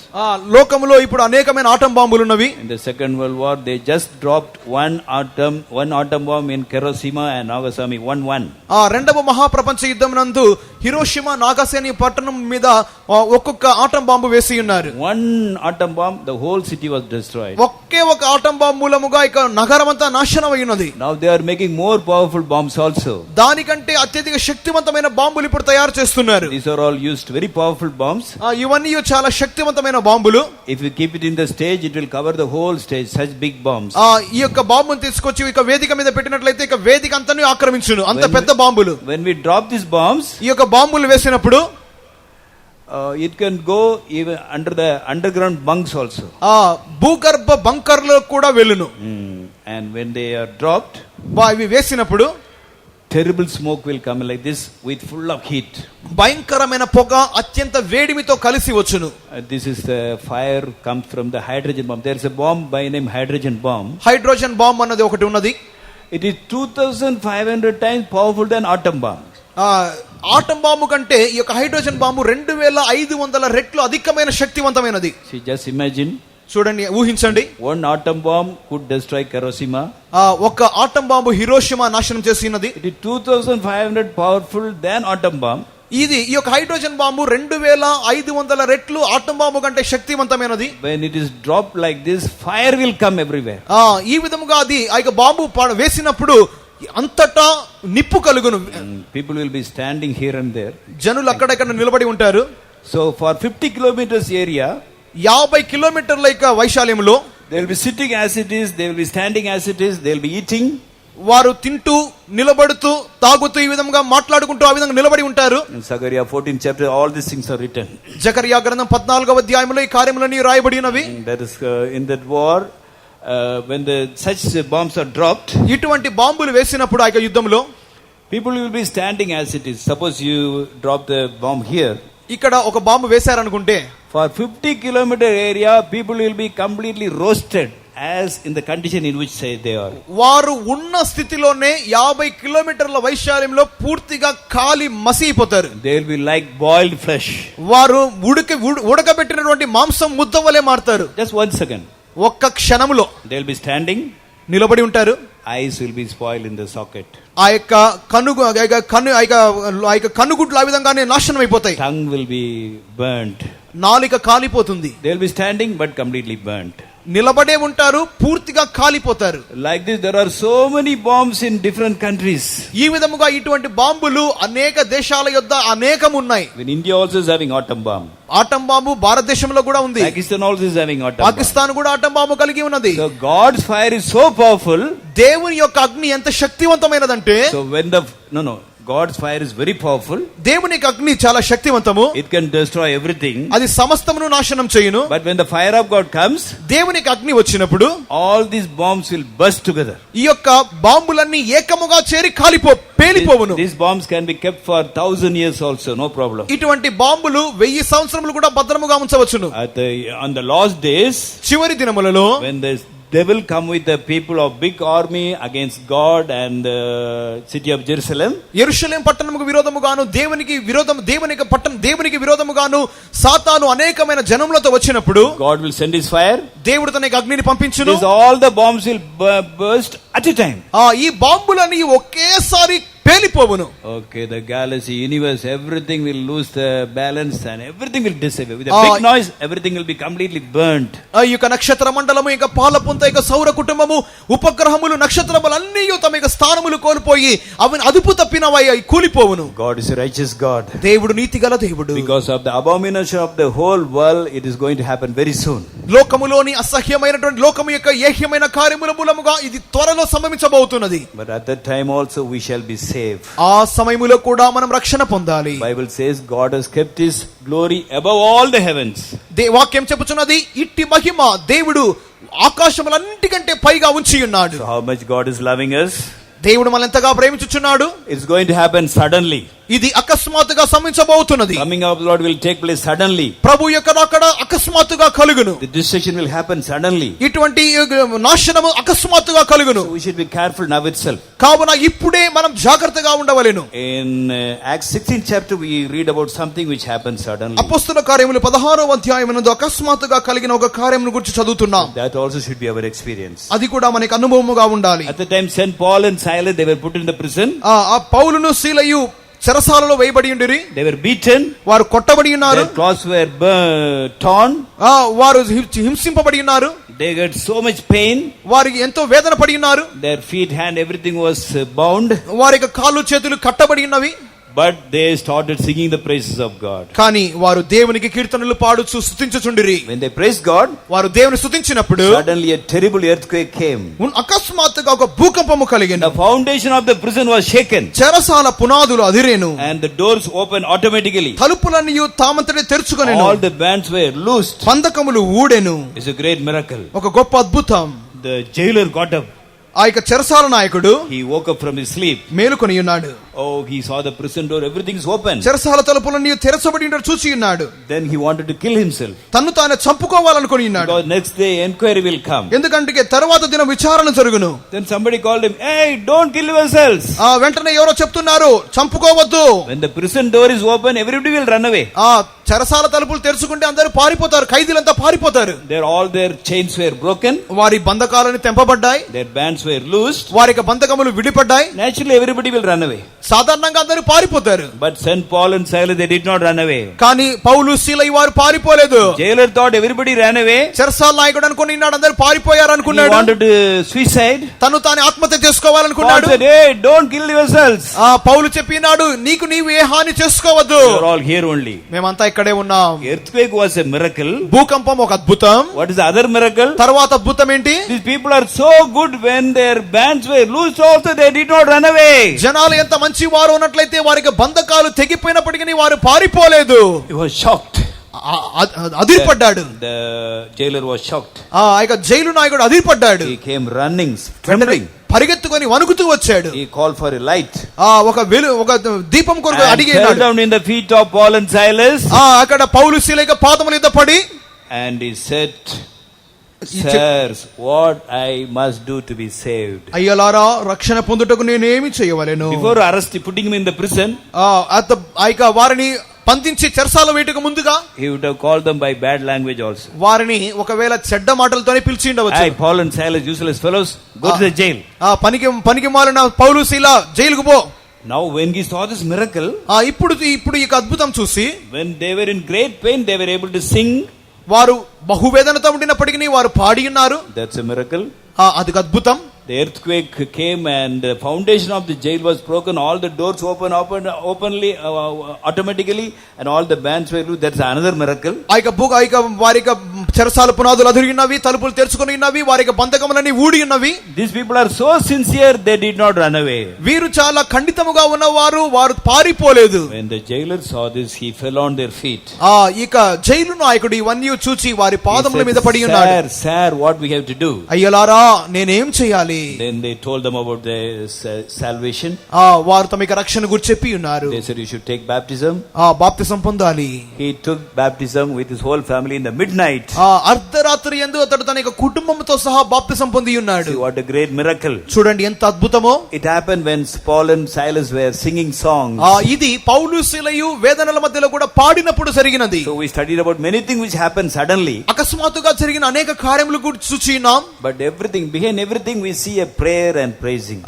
Speaker 2: లోకములో ఇప్పుడు అనేకమైన ఆటం బాంబులు ఉన్నవి.
Speaker 1: in the Second World War they just dropped one atom bomb in Hiroshima and Nagasaki. 1
Speaker 2: రెండవ మహాప్రపంచ యుద్ధం నందు హిరోషిమా, నాగసాకి పట్టణం మీద ఒక్కొక్క ఆటం బాంబు వేసి ఉన్నారు.
Speaker 1: one atom bomb, the whole city was destroyed.
Speaker 2: ఒకే ఒక ఆటం బాంబు మూలముగా ఇక నగరం అంతా నాశనం అయినది.
Speaker 1: now they are making more powerful bombs also.
Speaker 2: దానికంటే అత్యధిక శక్తివంతమైన బాంబులు ఇప్పుడు తయారు చేస్తున్నారు.
Speaker 1: these are all used very powerful bombs.
Speaker 2: ఇవన్నీ చాలా శక్తివంతమైన బాంబులు.
Speaker 1: if you keep it in the stage, it will cover the whole stage. such big bombs.
Speaker 2: ఈ యొక్క బాంబును తీసుకొచ్చి ఇక వేదిక మీద పెట్టినట్లయితే ఇక వేదిక అంతని ఆక్రమించును. అంత పెద్ద బాంబులు.
Speaker 1: when we drop these bombs,
Speaker 2: ఈ యొక్క బాంబులు వేసినప్పుడు
Speaker 1: it can go even under the underground bunks also.
Speaker 2: భూగర్భ బంకర్లో కూడా వెళ్ళును.
Speaker 1: and when they are dropped,
Speaker 2: ఇవి వేసినప్పుడు
Speaker 1: terrible smoke will come like this with full of heat.
Speaker 2: భయంకరమైన పొగ అత్యంత వేడిమితో కలిసి వచ్చును.
Speaker 1: this is the fire comes from the hydrogen bomb. there is a bomb by name hydrogen bomb.
Speaker 2: Hydrogen bomb అన్నది ఒకటి ఉన్నది.
Speaker 1: it is 2500 times powerful than atom bomb.
Speaker 2: Atom bomb కంటే ఈ యొక్క హైడ్రోజన్ బాంబు 2500 రెట్లు అధికమైన శక్తివంతమైనది.
Speaker 1: See, just imagine.
Speaker 2: చూడండి, ఊహించండి.
Speaker 1: One atom bomb could destroy Hiroshima.
Speaker 2: ఒక ఆటం బాంబు హిరోషిమా నాశనం చేసినది.
Speaker 1: It is 2500 powerful than atom bomb.
Speaker 2: ఇది ఈ యొక్క హైడ్రోజన్ బాంబు 2500 రెట్లు ఆటం బాంబు కంటే శక్తివంతమైనది.
Speaker 1: When it is dropped like this, fire will come everywhere.
Speaker 2: ఈ విధముగా అది ఆ యొక్క బాంబు వేసినప్పుడు అంతటా నిప్పు కలుగును.
Speaker 1: People will be standing here and there.
Speaker 2: జనులు అక్కడక్కడ నిలబడి ఉంటారు.
Speaker 1: So for 50 kilometers area,
Speaker 2: 50 కిలోమీటర్ల యొక్క వైశాల్యంలో
Speaker 1: they will be sitting as it is, they will be standing as it is, they will be eating.
Speaker 2: వారు తింటూ, నిలబడుతూ, తాగుతూ, ఈ విధంగా మాట్లాడుకుంటూ ఆ విధంగా నిలబడి ఉంటారు.
Speaker 1: In Zechariah 14th chapter, all these things are written.
Speaker 2: జకర్యా గ్రంథం 14వ అధ్యాయంలో ఈ కార్యములన్నీ రాయబడినవి.
Speaker 1: That is in that war, when such bombs are dropped,
Speaker 2: ఇటువంటి బాంబులు వేసినప్పుడు ఆ యొక్క యుద్ధంలో
Speaker 1: people will be standing as it is. Suppose you drop the bomb here.
Speaker 2: ఇక్కడ ఒక bomb వేశారనుకుంటే
Speaker 1: For 50 kilometer area, people will be completely roasted as in the condition in which they are.
Speaker 2: వారు ఉన్న స్థితిలోనే 50 కిలోమీటర్ల వైశాల్యంలో పూర్తిగా కాలి మసిపోతారు.
Speaker 1: They will be like boiled flesh.
Speaker 2: వారు ఉడకబెట్టినటువంటి మాంసం ముద్ద వలె మారుతారు.
Speaker 1: Just 1 second.
Speaker 2: ఒక్క క్షణంలో
Speaker 1: They will be standing.
Speaker 2: నిలబడి ఉంటారు.
Speaker 1: Eyes will be spoiled in the socket.
Speaker 2: ఆ యొక్క కనుగుడ్లు ఆ విధంగానే నాశనం అయిపోతాయి.
Speaker 1: Tongue will be burnt.
Speaker 2: నాలిక కాలిపోతుంది.
Speaker 1: They will be standing but completely burnt.
Speaker 2: నిలబడే ఉంటారు, పూర్తిగా కాలిపోతారు.
Speaker 1: Like this, there are so many bombs in different countries.
Speaker 2: ఈ విధముగా ఇటువంటి బాంబులు అనేక దేశాల యొద్ద అనేకం ఉన్నాయి.
Speaker 1: When India also is having atom bomb.
Speaker 2: Atom bomb భారతదేశంలో కూడా ఉంది.
Speaker 1: Pakistan also is having atom bomb.
Speaker 2: Pakistan కూడా ఆటం బాంబు కలిగి ఉన్నది.
Speaker 1: So God's fire is so powerful.
Speaker 2: దేవుని యొక్క అగ్ని ఎంత శక్తివంతమైనదంటే,
Speaker 1: So when God's fire is very powerful.
Speaker 2: దేవుని యొక్క అగ్ని చాలా శక్తివంతము.
Speaker 1: It can destroy everything.
Speaker 2: అది సమస్తమును నాశనం చేయును.
Speaker 1: But when the fire of God comes,
Speaker 2: దేవుని యొక్క అగ్ని వచ్చినప్పుడు
Speaker 1: all these bombs will burst together.
Speaker 2: ఈ యొక్క బాంబులన్నీ ఏకముగా చేరి పేలిపోవును.
Speaker 1: These bombs can be kept for 1000 years also, no problem.
Speaker 2: ఇటువంటి బాంబులు 1000 సంవత్సరములు కూడా భద్రముగా ఉంచవచ్చును.
Speaker 1: On the last days,
Speaker 2: చివరి దినములలో
Speaker 1: when they will come with the people of big army against God and the city of Jerusalem.
Speaker 2: యెరూషలేము పట్టణముకు విరోధముగాను దేవునికి విరోధముగాను సాతాను అనేకమైన జనములతో వచ్చినప్పుడు
Speaker 1: God will send his fire.
Speaker 2: దేవుడు తన అగ్నిని పంపించును.
Speaker 1: All the bombs will burst at a time.
Speaker 2: ఈ బాంబులన్నీ ఒకేసారి పేలిపోవును.
Speaker 1: Okay, the galaxy, universe, everything will lose the balance and everything will disappear. With a big noise, everything will be completely burnt.
Speaker 2: ఈ యొక్క నక్షత్ర మండలము, ఇంకా పాలపుంత, ఇంకా సౌర కుటుంబము, ఉపగ్రహములు, నక్షత్రములన్నీ తమ యొక్క స్థానములు కోల్పోయి అవి అదుపు తప్పినవై కూలిపోవును.
Speaker 1: God is a righteous God.
Speaker 2: దేవుడు నీతిగల దేవుడు.
Speaker 1: Because of the abomination of the whole world, it is going to happen very soon.
Speaker 2: లోకములోని అసహ్యమైనటువంటి లోకము యొక్క ఏహ్యమైన కార్యముల మూలముగా ఇది త్వరలో సంభవించబోతున్నది.
Speaker 1: But at that time also we shall be saved.
Speaker 2: ఆ సమయములో కూడా మనం రక్షణ పొందాలి.
Speaker 1: Bible says God has kept his glory above all the heavens.
Speaker 2: వాక్యం చెప్పుచున్నది, ఇట్టి మహిమ దేవుడు ఆకాశములన్నిటికంటే పైగా ఉంచి ఉన్నాడు.
Speaker 1: So how much God is loving us?
Speaker 2: దేవుడు మనల్ని ఎంతగా ప్రేమించుచున్నాడు.
Speaker 1: It's going to happen suddenly.
Speaker 2: ఇది అకస్మాత్తుగా సంభవించబోతున్నది.
Speaker 1: Coming of the Lord will take place suddenly.
Speaker 2: ప్రభు యొక్క రాకడ అకస్మాత్తుగా కలుగును.
Speaker 1: The destruction will happen suddenly.
Speaker 2: ఇటువంటి నాశనము అకస్మాత్తుగా కలుగును.
Speaker 1: So we should be careful now itself.
Speaker 2: కావున ఇప్పుడే మనం జాగ్రత్తగా ఉండవలెను.
Speaker 1: In Acts 16th chapter we read about something which happened suddenly.
Speaker 2: అపొస్తలుల కార్యములు 16వ అధ్యాయమునందు అకస్మాత్తుగా కలిగిన ఒక కార్యమును గురించి చదువుతున్నాం.
Speaker 1: That also should be our experience.
Speaker 2: అది కూడా మనకి అనుభవముగా ఉండాలి.
Speaker 1: At the time St. Paul and Silas, they were put in the prison.
Speaker 2: ఆ పౌలును సీలయు చెరసాలలో వేయబడి ఉండిరి.
Speaker 1: They were beaten.
Speaker 2: వారు కొట్టబడి ఉన్నారు.
Speaker 1: Their clothes were torn.
Speaker 2: వారు హింసింపబడి ఉన్నారు.
Speaker 1: They got so much pain.
Speaker 2: వారికి ఎంతో వేదన పడి ఉన్నారు.
Speaker 1: Their feet, hand, everything was bound.
Speaker 2: వారి యొక్క కాళ్ళు చేతులు కట్టబడి ఉన్నవి.
Speaker 1: But they started singing the praises of God.
Speaker 2: కానీ వారు దేవునికి కీర్తనలు పాడుచు స్తుతించుచుండిరి.
Speaker 1: When they praised God,
Speaker 2: వారు దేవుని స్తుతించినప్పుడు
Speaker 1: suddenly a terrible earthquake came.
Speaker 2: అకస్మాత్తుగా ఒక భూకంపము కలిగింది.
Speaker 1: The foundation of the prison was shaken.
Speaker 2: చెరసాల పునాదులు అదిరేను.
Speaker 1: And the doors opened automatically.
Speaker 2: తలుపులన్నీ తామంతటే తెరుచుకొనెను.
Speaker 1: All the bands were loosed.
Speaker 2: బంధకములు ఊడెను.
Speaker 1: It's a great miracle.
Speaker 2: ఒక గొప్ప అద్భుతం.
Speaker 1: The jailer got up.
Speaker 2: ఆ యొక్క చెరసాల నాయకుడు
Speaker 1: he woke up from his sleep.
Speaker 2: మేలుకొని ఉన్నాడు.
Speaker 1: Oh, he saw the prison door, everything is open.
Speaker 2: చెరసాల తలుపులన్నీ తెరచబడి ఉండడం చూసి ఉన్నాడు.
Speaker 1: Then he wanted to kill himself.
Speaker 2: తన్ను తాను చంపుకోవాలనుకొని ఉన్నాడు.
Speaker 1: Because next day enquiry will come.
Speaker 2: ఎందుకంటే తర్వాత దినం విచారణ జరుగును.
Speaker 1: Then somebody called him, hey, don't kill yourselves.
Speaker 2: ఆ వెంటనే ఎవరో చెప్తున్నారు, చంపుకోవద్దు.
Speaker 1: When the prison door is open, everybody will run away.
Speaker 2: ఆ చెరసాల తలుపులు తెరుచుకుంటే అందరూ పారిపోతారు, ఖైదీలంతా పారిపోతారు.
Speaker 1: All their chains were broken.
Speaker 2: వారి బంధకాలను తెంపబడ్డాయి.
Speaker 1: Their bands were loosed.
Speaker 2: వారి బంధకములు విడిపడ్డాయి.
Speaker 1: Naturally everybody will run away.
Speaker 2: సాధారణంగా అందరూ పారిపోతారు.
Speaker 1: But Saint Paul and Silas, they did not run away.
Speaker 2: కానీ పౌలు సీల వారు పారిపోలేదు.
Speaker 1: Jailer thought everybody ran away.
Speaker 2: చెరసాల నాయకుడు అనుకుని అందరూ పారిపోయారు అనుకున్నాడు.
Speaker 1: He wanted to suicide.
Speaker 2: తను తాను ఆత్మహత్య చేసుకోవాలనుకున్నాడు.
Speaker 1: Paul said, hey, don't kill yourselves.
Speaker 2: ఆ పౌలు చెప్పినాడు, నీకు నీవు ఏ హాని చేసుకోవద్దు.
Speaker 1: We are all here only.
Speaker 2: మేమంతా ఇక్కడే ఉన్నాం.
Speaker 1: Earthquake was a miracle.
Speaker 2: భూకంపం ఒక అద్భుతం.
Speaker 1: What is the other miracle?
Speaker 2: తర్వాత అద్భుతం ఏంటి?
Speaker 1: These people are so good, when their bands were loosed also they did not run away.
Speaker 2: జనాలు ఎంత మంచి వారు ఉన్నట్లయితే వారికి బంధకాలు తెగిపోయినప్పటికీ వారు పారిపోలేదు.
Speaker 1: He was shocked.
Speaker 2: అదిరిపడ్డాడు.
Speaker 1: The jailer was shocked.
Speaker 2: ఆ యొక్క జైలు నాయకుడు అదిరిపడ్డాడు.
Speaker 1: He came running, trembling.
Speaker 2: పరిగెత్తుకొని వణుకుతూ వచ్చాడు.
Speaker 1: He called for a light.
Speaker 2: ఒక దీపం కొరకు అడిగాడు.
Speaker 1: Fell down in the feet of Paul and Silas.
Speaker 2: అక్కడ పౌలు సీల యొక్క పాదముల మీద పడి,
Speaker 1: and he said, sirs, what I must do to be saved?
Speaker 2: అయ్యలారా, రక్షణ పొందుటకు నేనేమి చేయవలెను?
Speaker 1: Before arrest, putting him in the prison,
Speaker 2: వారిని బంధించి చెరసాల వేటుకు ముందుగా
Speaker 1: he would have called them by bad language also.
Speaker 2: వారిని ఒకవేళ చెడ్డ మాటలతోనే పిలిచి ఉండవచ్చు.
Speaker 1: Hey, Paul and Silas, useless fellows, go to the jail.
Speaker 2: పనికి మాలిన పౌలు సీల జైలుకు పో.
Speaker 1: Now when he saw this miracle,
Speaker 2: ఇప్పుడు ఈ అద్భుతం చూసి,
Speaker 1: when they were in great pain, they were able to sing.
Speaker 2: వారు బహువేదనతో ఉండినప్పటికీ వారు పాడి ఉన్నారు.
Speaker 1: That's a miracle.
Speaker 2: అది అద్భుతం.
Speaker 1: The earthquake came and the foundation of the jail was broken. All the doors openly, automatically, and all the bands were loose. That's another miracle.
Speaker 2: వారి చెరసాల పునాదులు అదిరిగినవి, తలుపులు తెరుచుకొని ఉన్నవి, వారి బంధకములన్నీ ఊడి ఉన్నవి.
Speaker 1: These people are so sincere, they did not run away.
Speaker 2: వీరు చాలా ఖండితముగా ఉన్నవారు, వారు పారిపోలేదు.
Speaker 1: When the jailer saw this, he fell on their feet.
Speaker 2: Jail నాయకుడు ఇవన్నీ చూచి వారి పాదముల మీద పడి ఉన్నాడు.
Speaker 1: Sir, what we have to do?
Speaker 2: అయ్యలారా, నేనేం చేయాలి?
Speaker 1: Then they told them about the salvation.
Speaker 2: వారు తమ రక్షణ గురించి చెప్పి ఉన్నారు.
Speaker 1: They said you should take baptism.
Speaker 2: బాప్తిసం పొందాలి.
Speaker 1: He took baptism with his whole family in the midnight.
Speaker 2: అర్ధరాత్రి యందు అతడు తన యొక్క కుటుంబంతో సహా బాప్తిసం పొంది ఉన్నాడు.
Speaker 1: See what a great miracle.
Speaker 2: చూడండి ఎంత అద్భుతమో.
Speaker 1: It happened when Paul and Silas were singing songs.
Speaker 2: ఇది పౌలు సీలయు వేదనల మధ్యలో కూడా పాడినప్పుడు జరిగినది.
Speaker 1: So we studied about many things which happened suddenly.
Speaker 2: అకస్మాత్తుగా జరిగిన అనేక కార్యములు గురించి చూచినాం.
Speaker 1: But behind everything we see a prayer and praising.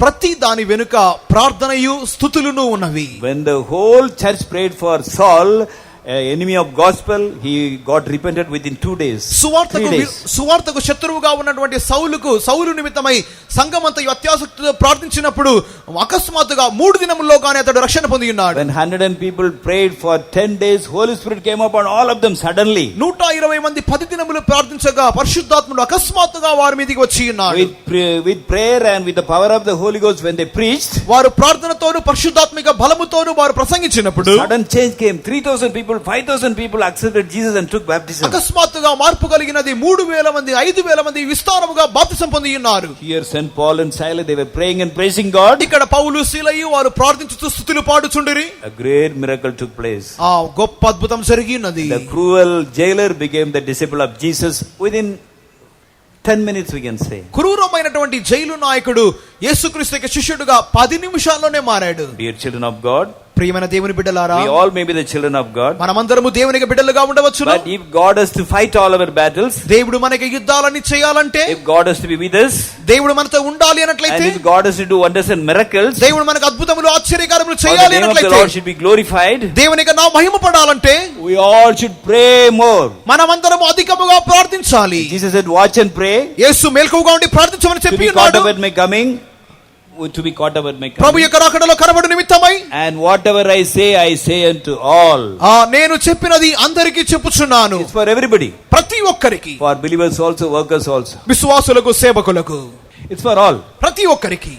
Speaker 2: ప్రతి దాని వెనుక ప్రార్థనయు స్తుతులును ఉన్నవి.
Speaker 1: When the whole church prayed for Saul, enemy of gospel, he got repented within 2 days.
Speaker 2: సువార్తకు శత్రువుగా ఉన్నటువంటి సౌలు నిమిత్తమై సంఘమంతా అత్యాసక్తితో ప్రార్థించినప్పుడు అకస్మాత్తుగా 3 దినముల్లో గాని అతడు రక్షణ పొంది ఉన్నాడు.
Speaker 1: When 100 people prayed for 10 days, Holy Spirit came upon all of them suddenly.
Speaker 2: 120 మంది 10 దినములు ప్రార్థించగా పరిశుద్ధాత్ముడు అకస్మాత్తుగా వారి మీదకి వచ్చి ఉన్నాడు.
Speaker 1: With prayer and with the power of the Holy Ghost, when they preached,
Speaker 2: వారు ప్రార్థనతోను పరిశుద్ధాత్మిక బలముతోను వారు ప్రసంగించినప్పుడు
Speaker 1: sudden change came. 3,000 people, 5,000 people accepted Jesus and took baptism.
Speaker 2: అకస్మాత్తుగా మార్పు కలిగినది. 3,000 మంది, 5,000 మంది విస్తారముగా బాప్తిసం పొంది ఉన్నారు.
Speaker 1: Here Saint Paul and Silas, they were praying and praising God.
Speaker 2: ఇక్కడ పౌలు సీలయు వారు ప్రార్థించుతూ స్తుతులు పాడుచుండిరి.
Speaker 1: A great miracle took place.
Speaker 2: గొప్ప అద్భుతం జరిగినది.
Speaker 1: The cruel jailer became the disciple of Jesus within 10 minutes, we can say.
Speaker 2: క్రూరమైనటువంటి జైలు నాయకుడు యేసుక్రీస్తు యొక్క శిష్యుడుగా 10 నిమిషాల్లోనే మారాడు.
Speaker 1: Dear children of God,
Speaker 2: ప్రియమైన దేవుని బిడ్డలారా,
Speaker 1: we all may be the children of God.
Speaker 2: మనమందరము దేవునికి బిడ్డలుగా ఉండవచ్చు.
Speaker 1: But if God has to fight all our battles,
Speaker 2: దేవుడు మనకి యుద్ధాలని చేయాలంటే,
Speaker 1: if God has to be with us,
Speaker 2: దేవుడు మనతో ఉండాలి అన్నట్లయితే,
Speaker 1: and if God has to do wonders and miracles,
Speaker 2: దేవుడు మనకు అద్భుతములు ఆశ్చర్యకార్యములు చేయాలి అన్నట్లయితే,
Speaker 1: the Lord should be glorified,
Speaker 2: దేవుని యొక్క నామము మహిమపడాలంటే,
Speaker 1: we all should pray more.
Speaker 2: మనమందరం అధికముగా ప్రార్థించాలి.
Speaker 1: Jesus said, watch and pray.
Speaker 2: యేసు మెలకువగా ఉండి ప్రార్థించమని చెప్పి ఉన్నాడు.
Speaker 1: To be caught up at my coming.
Speaker 2: ప్రభు యొక్క రాకడలో కనబడు నిమిత్తమై,
Speaker 1: and whatever I say unto all.
Speaker 2: నేను చెప్పినది అందరికీ చెప్పుచున్నాను.
Speaker 1: It's for everybody.
Speaker 2: ప్రతి ఒక్కరికి.
Speaker 1: For believers also, workers also.
Speaker 2: విశ్వాసులకు, సేవకులకు.
Speaker 1: It's for all.
Speaker 2: ప్రతి ఒక్కరికి.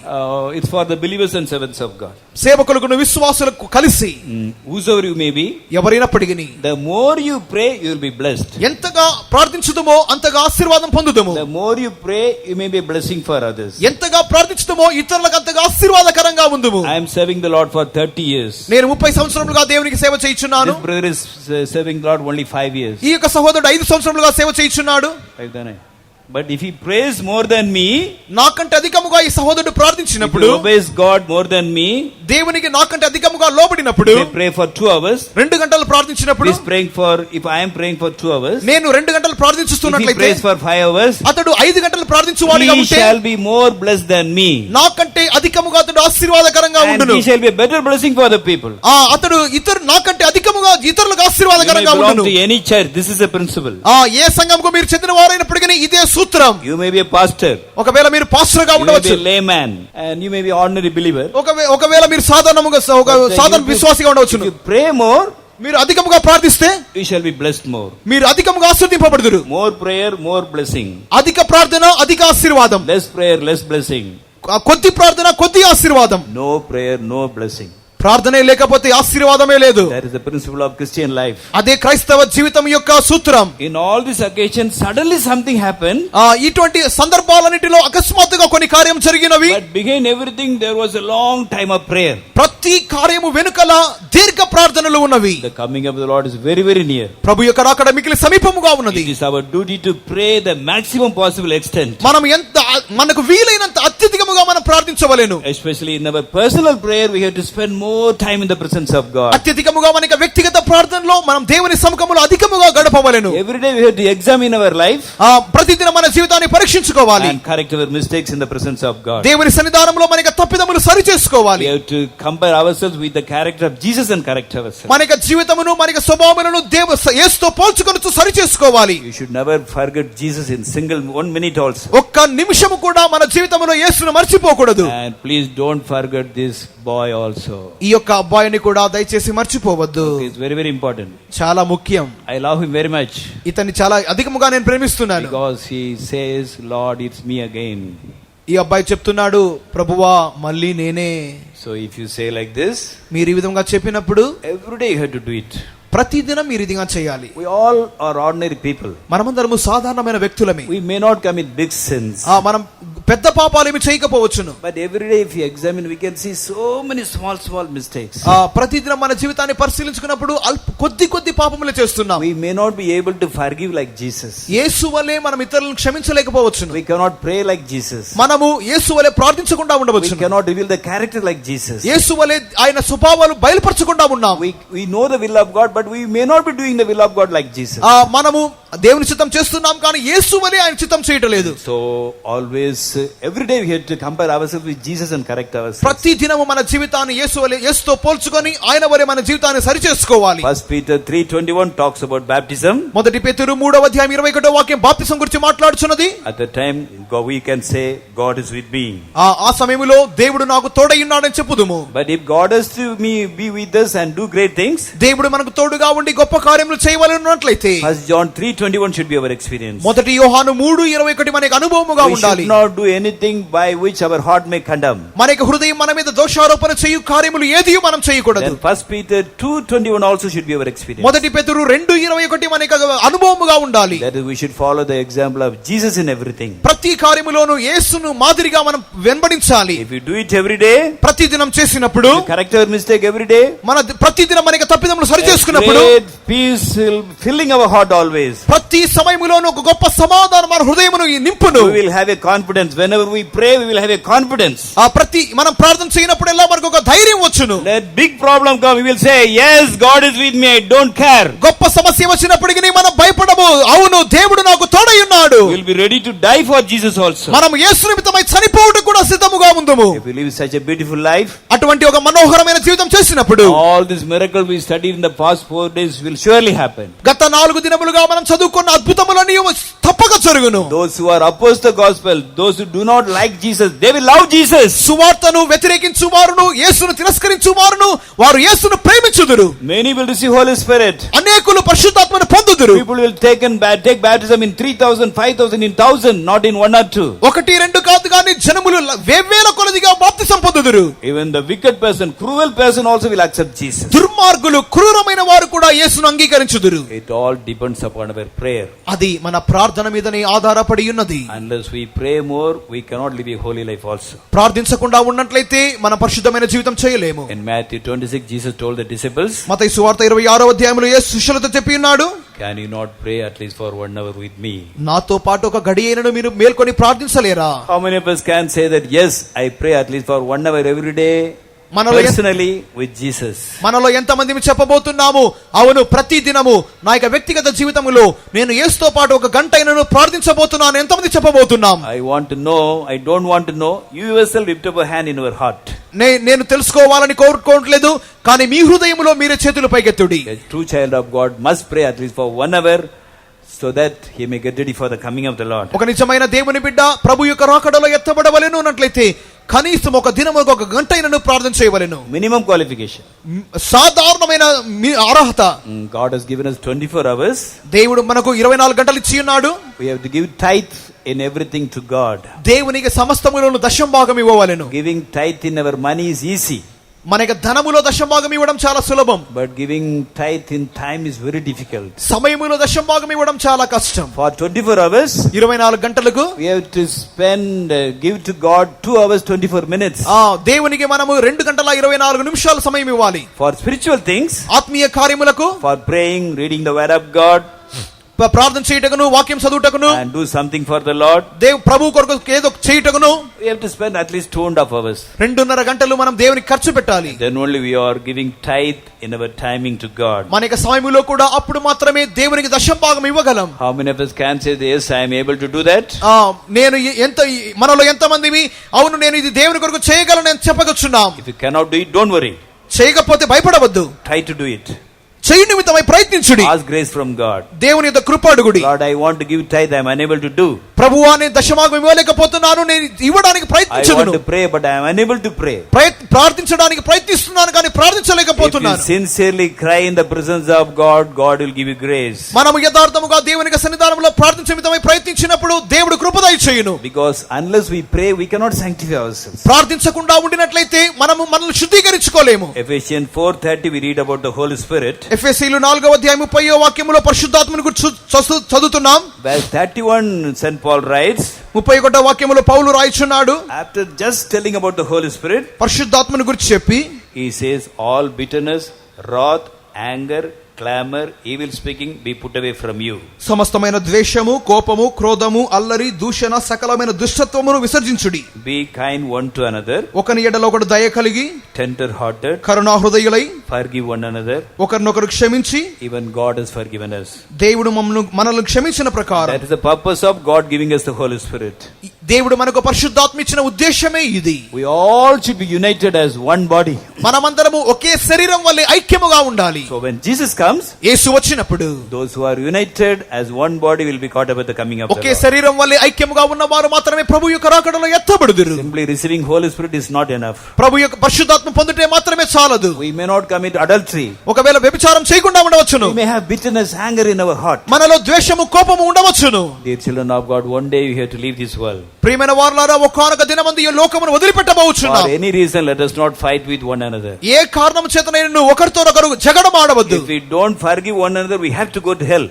Speaker 1: It's for the believers and servants of God.
Speaker 2: సేవకులకు విశ్వాసులకు కలిసి.
Speaker 1: Whosoever you may be,
Speaker 2: ఎవరైనప్పటికీ,
Speaker 1: the more you pray, you will be blessed.
Speaker 2: ఎంతగా ప్రార్థించుదుమో అంతగా ఆశీర్వాదం పొందుదుము.
Speaker 1: The more you pray, you may be a blessing for others.
Speaker 2: ఎంతగా ప్రార్థించుదుమో ఇతరులకు అంతగా ఆశీర్వాదకరంగా ఉందుము.
Speaker 1: I am serving the Lord for 30 years.
Speaker 2: నేను 30 సంవత్సరములుగా దేవునికి సేవ చేయుచున్నాను.
Speaker 1: This brother is serving the Lord only 5 years.
Speaker 2: ఈ యొక్క సహోదరుడు 5 సంవత్సరములుగా సేవ చేయుచున్నాడు.
Speaker 1: But if he prays more than me,
Speaker 2: నాకంటే అధికముగా ఈ సహోదరుడు ప్రార్థించినప్పుడు,
Speaker 1: if he obeys God more than me,
Speaker 2: దేవునికి నాకంటే అధికముగా లోబడినప్పుడు,
Speaker 1: if I pray for 2 hours,
Speaker 2: 2 గంటలు ప్రార్థించినప్పుడు,
Speaker 1: if I am praying for 2 hours,
Speaker 2: నేను 2 గంటలు ప్రార్థించుస్తున్నట్లయితే,
Speaker 1: if he prays for 5 hours,
Speaker 2: అతడు 5 గంటలు ప్రార్థించువాడిగా
Speaker 1: he
Speaker 2: ఉంటే,
Speaker 1: shall be more blessed than me,
Speaker 2: నాకంటే అధికముగా అతడు ఆశీర్వాదకరంగా
Speaker 1: and
Speaker 2: ఉండును.
Speaker 1: he shall be a better blessing for the people.
Speaker 2: అతడు నాకంటే అధికముగా ఇతరులకు ఆశీర్వాదకరంగా
Speaker 1: You may
Speaker 2: ఉండును.
Speaker 1: belong to any church, this is a principle.
Speaker 2: ఏ సంఘముకు మీరు చెందిన వారైనప్పటికీ ఇదే సూత్రం.
Speaker 1: You may be a pastor,
Speaker 2: ఒకవేళ మీరు పాస్టర్ గా
Speaker 1: you may be
Speaker 2: ఉండవచ్చు,
Speaker 1: a layman, and you may be ordinary believer.
Speaker 2: ఒకవేళ మీరు సాధారణంగా సాధారణ విశ్వాసిగా ఉండవచ్చు.
Speaker 1: If you pray more,
Speaker 2: మీరు అధికముగా ప్రార్థిస్తే
Speaker 1: you shall be blessed more.
Speaker 2: మీరు అధికముగా ఆశీర్వదింపబడుదురు.
Speaker 1: More prayer, more blessing.
Speaker 2: అధిక ప్రార్థన అధిక ఆశీర్వాదం.
Speaker 1: Less prayer, less blessing.
Speaker 2: కొద్ది ప్రార్థన కొద్ది ఆశీర్వాదం.
Speaker 1: No prayer, no blessing.
Speaker 2: ప్రార్థనే లేకపోతే ఆశీర్వాదమే లేదు.
Speaker 1: That is the principle of Christian life.
Speaker 2: అదే క్రైస్తవ జీవితం యొక్క సూత్రం.
Speaker 1: In all these occasions, suddenly something happened.
Speaker 2: ఇటువంటి సందర్భాలన్నిటిలో అకస్మాత్తుగా కొన్ని కార్యం జరిగినవి.
Speaker 1: But behind everything there was a long time of prayer.
Speaker 2: ప్రతి కార్యము వెనుకల దీర్ఘ ప్రార్థనలు ఉన్నవి.
Speaker 1: The coming of the Lord is very, very near.
Speaker 2: ప్రభు యొక్క రాకడ మిక్కిలి సమీపముగా ఉన్నది.
Speaker 1: It is our duty to pray the maximum possible extent.
Speaker 2: మనకు వీలైనంత అత్యధికముగా మనం ప్రార్థించవలెను.
Speaker 1: Especially in our personal prayer, we have to spend more time in the presence of God.
Speaker 2: అత్యధికముగా మన వ్యక్తిగత ప్రార్థనలో మనం దేవుని సముఖములో అధికముగా గడపవలెను.
Speaker 1: Every day we have to examine our life.
Speaker 2: ప్రతిదిన మన జీవితాన్ని పరీక్షించుకోవాలి.
Speaker 1: And correct our mistakes in the presence of God.
Speaker 2: దేవుని సన్నిధానంలో మన తప్పిదములు సరి చేసుకోవాలి.
Speaker 1: We have to compare ourselves with the character of Jesus and correct ourselves.
Speaker 2: మన జీవితమును మన స్వభావములను యేసుతో పోల్చుకొనుచు సరి చేసుకోవాలి.
Speaker 1: You should never forget Jesus in single 1 minute also.
Speaker 2: ఒక్క నిమిషము కూడా మన జీవితములో యేసును మర్చిపోకూడదు.
Speaker 1: And please don't forget this boy also.
Speaker 2: ఈ యొక్క అబ్బాయిని కూడా దయచేసి మర్చిపోవద్దు.
Speaker 1: It's very, very important.
Speaker 2: చాలా ముఖ్యం.
Speaker 1: I love him very much.
Speaker 2: ఇతన్ని చాలా అధికముగా నేను ప్రేమిస్తున్నాను.
Speaker 1: Because he says, Lord, it's me again.
Speaker 2: ఈ అబ్బాయి చెప్తున్నాడు, ప్రభువా మళ్ళీ నేనే.
Speaker 1: So if you say like this,
Speaker 2: మీరు ఈ విధంగా చెప్పినప్పుడు
Speaker 1: every day you have to do it.
Speaker 2: ప్రతిదినం మీరు ఇదిగా చేయాలి.
Speaker 1: We all are ordinary people.
Speaker 2: మనమందరము సాధారణమైన వ్యక్తులమే.
Speaker 1: We may not commit big sins.
Speaker 2: మనం పెద్ద పాపాలు ఏమి చేయకపోవచ్చును.
Speaker 1: But every day if you examine, we can see so many small mistakes.
Speaker 2: ప్రతిదినం మన జీవితాన్ని పరిశీలించుకున్నప్పుడు కొద్ది పాపములు చేస్తున్నాం.
Speaker 1: We may not be able to forgive like Jesus.
Speaker 2: యేసు వలె మనం ఇతరులను క్షమించలేకపోవచ్చును.
Speaker 1: We cannot pray like Jesus.
Speaker 2: మనము యేసు వలె ప్రార్థించకుండా ఉండవచ్చును.
Speaker 1: We cannot reveal the character like Jesus.
Speaker 2: యేసు వలె ఆయన స్వభావాలు బయలుపరచకుండా ఉన్నాం.
Speaker 1: We know the will of God, but we may not be doing the will of God like Jesus.
Speaker 2: మనము దేవుని చిత్తం చేస్తున్నాం కానీ యేసు వలె ఆయన చిత్తం చేయట్లేదు.
Speaker 1: So always every day we have to compare ourselves with Jesus and correct ourselves.
Speaker 2: ప్రతి దినము మన జీవితాన్ని యేసుతో పోల్చుకొని ఆయన వలె మన జీవితాన్ని సరి చేసుకోవాలి.
Speaker 1: 1 Peter 3:21 talks about baptism.
Speaker 2: మొదటి పేతురు 3వ అధ్యాయం 21వ వాక్యం బాప్తిసం గురించి మాట్లాడుచున్నది.
Speaker 1: At the time we can say God is with me.
Speaker 2: ఆ సమయములో దేవుడు నాకు తోడై ఉన్నాడని చెప్పుదుము.
Speaker 1: But if God is to be with us and do great things,
Speaker 2: దేవుడు మనకు తోడుగా ఉండి గొప్ప కార్యములు చేయవలెనట్లయితే
Speaker 1: 1 John 3:21 should be our experience.
Speaker 2: మొదటి యోహాను 3:21 మనకు అనుభవముగా
Speaker 1: We
Speaker 2: ఉండాలి.
Speaker 1: should not do anything by which our heart may condemn.
Speaker 2: మనకి హృదయం మన మీద దోషారోపణ చేయు కార్యములు ఏదియూ మనం చేయకూడదు.
Speaker 1: Then 1 Peter 2:21 also should be our experience.
Speaker 2: మొదటి పేతురు 2:21 మనకు అనుభవముగా ఉండాలి.
Speaker 1: That is, we should follow the example of Jesus in everything.
Speaker 2: ప్రతి కార్యములోను యేసును మాదిరిగా మనం వెంబడించాలి.
Speaker 1: If we do it every day,
Speaker 2: ప్రతి దినం చేసినప్పుడు,
Speaker 1: correct our mistake every day,
Speaker 2: మన ప్రతి దినం మనకి తప్పిదములు సరి చేసుకున్నప్పుడు,
Speaker 1: peace filling our heart always.
Speaker 2: ప్రతి సమయములోను ఒక గొప్ప సమాధానం మన హృదయమును నింపును.
Speaker 1: We will have a confidence. Whenever we pray, we will have a confidence.
Speaker 2: ప్రతి మనం ప్రార్థన చేయనప్పుడల్లా మనకు ఒక ధైర్యం వచ్చును.
Speaker 1: Let big problem come, we will say, yes, God is with me, I don't care.
Speaker 2: గొప్ప సమస్య వచ్చినప్పటికీ మనం భయపడము. అవును, దేవుడు నాకు తోడై ఉన్నాడు.
Speaker 1: We will be ready to die for Jesus also.
Speaker 2: మనం యేసు నిమిత్తమై చనిపోవుటకు కూడా సిద్ధముగా ఉందుము.
Speaker 1: If we live such a beautiful life,
Speaker 2: అటువంటి ఒక మనోహరమైన జీవితం చేసినప్పుడు
Speaker 1: all this miracle we studied in the past 4 days will surely happen.
Speaker 2: గత 4 దినములుగా మనం చదువుకున్న అద్భుతములని తప్పక జరుగును.
Speaker 1: Those who are opposed to the gospel, those who do not like Jesus, they will love Jesus.
Speaker 2: సువార్తను వ్యతిరేకించు వారును యేసును తిరస్కరించు వారును వారు యేసును ప్రేమించుదురు.
Speaker 1: Many will receive Holy Spirit.
Speaker 2: అనేకులు పరిశుద్ధాత్మను పొందుదురు.
Speaker 1: People will take baptism in 3,000, 5,000, in 1,000, not in 1 or 2.
Speaker 2: 1, 2 కాదు కానీ జనములు వేవేల కొలదిగా బాప్తిసం పొందుదురు.
Speaker 1: Even the wicked person, cruel person also will accept Jesus.
Speaker 2: దుర్మార్గులు క్రూరమైన వారు కూడా యేసును అంగీకరించుదురు.
Speaker 1: It all depends upon our prayer.
Speaker 2: అది మన ప్రార్థన మీదనే ఆధారపడి ఉన్నది.
Speaker 1: Unless we pray more, we cannot live a holy life also.
Speaker 2: ప్రార్థించకుండా ఉన్నట్లయితే మన పరిశుద్ధమైన జీవితం చేయలేము.
Speaker 1: In Matthew 26, Jesus told the disciples,
Speaker 2: మత్తయి సువార్త 26వ అధ్యాయంలో యేసు శిష్యులతో చెప్పి ఉన్నాడు,
Speaker 1: can you not pray at least for 1 hour with me?
Speaker 2: నాతో పాటు ఒక గడియైనను మీరు మేల్కొని ప్రార్థించలేరా?
Speaker 1: How many of us can say that, yes, I pray at least for 1 hour every day? Personally with Jesus.
Speaker 2: మనలో ఎంతమంది చెప్పబోతున్నాము, అవును ప్రతి దినము నా యొక్క వ్యక్తిగత జీవితంలో నేను యేసుతో పాటు ఒక గంట అయినను ప్రార్థించబోతున్నాను, ఎంతమంది చెప్పబోతున్నాం?
Speaker 1: I want to know, I don't want to know, you yourself lift up a hand in your heart.
Speaker 2: నేను తెలుసుకోవాలని కోరుకోవట్లేదు, కానీ మీ హృదయంలో మీరే చేతులు పైకెత్తుడి.
Speaker 1: A true child of God must pray at least for 1 hour so that he may get ready for the coming of the Lord.
Speaker 2: ఒక నిజమైన దేవుని బిడ్డ ప్రభు యొక్క రాకడలో ఎత్తబడవలెను అన్నట్లయితే కనీసం ఒక దినము ఒక గంట అయినను ప్రార్థన చేయవలెను.
Speaker 1: Minimum qualification.
Speaker 2: సాధారణమైన అర్హత.
Speaker 1: God has given us 24 hours.
Speaker 2: దేవుడు మనకు 24 గంటలు ఇచ్చి ఉన్నాడు.
Speaker 1: We have to give tithe in everything to God.
Speaker 2: దేవునికి సమస్తములోను దశమ భాగం ఇవ్వవలెను.
Speaker 1: Giving tithe in our money is easy.
Speaker 2: మనకి ధనములో దశమ భాగం ఇవ్వడం చాలా సులభం.
Speaker 1: But giving tithe in time is very difficult.
Speaker 2: సమయములో దశమ భాగం ఇవ్వడం చాలా కష్టం.
Speaker 1: For 24 hours,
Speaker 2: 24 గంటలకు
Speaker 1: we have to spend, give to God 2 hours 24 minutes.
Speaker 2: దేవునికి మనము 2 గంటల 24 నిమిషాల సమయం ఇవ్వాలి.
Speaker 1: For spiritual things,
Speaker 2: ఆత్మీయ కార్యములకు,
Speaker 1: for praying, reading the word of God,
Speaker 2: ప్రార్థన చేయుటకును, వాక్యం చదువుటకును,
Speaker 1: and do something for the Lord,
Speaker 2: ప్రభు కొరకు ఏదో చేయుటకును,
Speaker 1: we have to spend at least 2.5 hours.
Speaker 2: 2.5 గంటలు మనం దేవునికి ఖర్చు పెట్టాలి.
Speaker 1: Then only we are giving tithe in our timing to God.
Speaker 2: మనకి సమయములో కూడా అప్పుడు మాత్రమే దేవునికి దశమ భాగం ఇవ్వగలం.
Speaker 1: How many of us can say, yes, I am able to do that?
Speaker 2: నేను మనలో ఎంతమందివి అవును నేను ఇది దేవుని కొరకు చేయగలను అని చెప్పగలుగుతున్నాం?
Speaker 1: If you cannot do it, don't worry.
Speaker 2: చేయకపోతే భయపడవద్దు.
Speaker 1: Try to do it.
Speaker 2: చేయి నిమిత్తమై ప్రయత్నించుడి.
Speaker 1: Ask grace from God.
Speaker 2: దేవుని యొక్క కృప అడుగుడి.
Speaker 1: Lord, I want to give tithe, I am unable to do.
Speaker 2: ప్రభువా నేను దశమభాగం ఇవ్వలేకపోతున్నాను, నేను ఇవ్వడానికి
Speaker 1: I
Speaker 2: ప్రయత్నించుదును.
Speaker 1: want to pray, but I am unable to pray.
Speaker 2: ప్రార్థించడానికి ప్రయత్నిస్తున్నాను కానీ ప్రార్థించలేకపోతున్నాను.
Speaker 1: If you sincerely cry in the presence of God, God will give you grace.
Speaker 2: మనము యథార్థముగా దేవుని సన్నిధానంలో ప్రార్థించే విధమై ప్రయత్నించినప్పుడు దేవుడు కృప దయచేయును.
Speaker 1: Because unless we pray, we cannot sanctify ourselves.
Speaker 2: ప్రార్థించకుండా ఉండినట్లయితే మనము మనల్ని శుద్ధీకరించుకోలేము.
Speaker 1: Ephesians 4:30 we read about the Holy Spirit.
Speaker 2: ఎఫెసీయులు 4వ అధ్యాయం 30వ వాక్యములో పరిశుద్ధాత్మను గురించి చదువుతున్నాం.
Speaker 1: Verse 31 St. Paul writes,
Speaker 2: 31వ వాక్యములో పౌలు రాయిచున్నాడు,
Speaker 1: after just telling about the Holy Spirit,
Speaker 2: పరిశుద్ధాత్మను గురించి చెప్పి
Speaker 1: he says, all bitterness, wrath, anger, clamor, evil speaking be put away from you.
Speaker 2: సమస్తమైన ద్వేషము, కోపము, క్రోధము, అల్లరి, దూషణ, సకలమైన దుష్టత్వమును విసర్జించుడి.
Speaker 1: Be kind one to another,
Speaker 2: ఒకని ఎడల ఒకడు దయ కలిగి,
Speaker 1: tender hearted,
Speaker 2: కరుణా హృదయులై,
Speaker 1: forgive one another,
Speaker 2: ఒకరినొకరు క్షమించి,
Speaker 1: even God has forgiven us.
Speaker 2: దేవుడు మనల్ని క్షమించిన ప్రకారం.
Speaker 1: That is the purpose of God giving us the Holy Spirit.
Speaker 2: దేవుడు మనకు పరిశుద్ధాత్మ ఇచ్చిన ఉద్దేశమే ఇది.
Speaker 1: We all should be united as one body.
Speaker 2: మనమందరము ఒకే శరీరం వల్లే ఐక్యముగా ఉండాలి.
Speaker 1: So when Jesus comes,
Speaker 2: యేసు వచ్చినప్పుడు
Speaker 1: those who are united as one body will be caught up at the coming of the
Speaker 2: okay
Speaker 1: Lord.
Speaker 2: శరీరం వల్లే ఐక్యముగా ఉన్నవారు మాత్రమే ప్రభు యొక్క రాకడలో ఎత్తబడుదురు.
Speaker 1: Simply receiving Holy Spirit is not enough.
Speaker 2: ప్రభు యొక్క పరిశుద్ధాత్మ పొందుటే మాత్రమే చాలదు.
Speaker 1: We may not commit adultery.
Speaker 2: ఒకవేళ వ్యభిచారం చేయకుండా ఉండవచ్చును.
Speaker 1: We may have bitterness, anger in our heart.
Speaker 2: మనలో ద్వేషము, కోపము ఉండవచ్చును.
Speaker 1: Dear children of God, one day we have to leave this world.
Speaker 2: ప్రియమైన వారలారా, ఒకానొక దినమందు ఈ లోకమును వదిలిపెట్టబోచున్నాం.
Speaker 1: For any reason, let us not fight with one another.
Speaker 2: ఏ కారణం చేతనైనా ఒకరితోనొకరు జగడమాడవద్దు.
Speaker 1: If we don't forgive one another, we have to go to hell.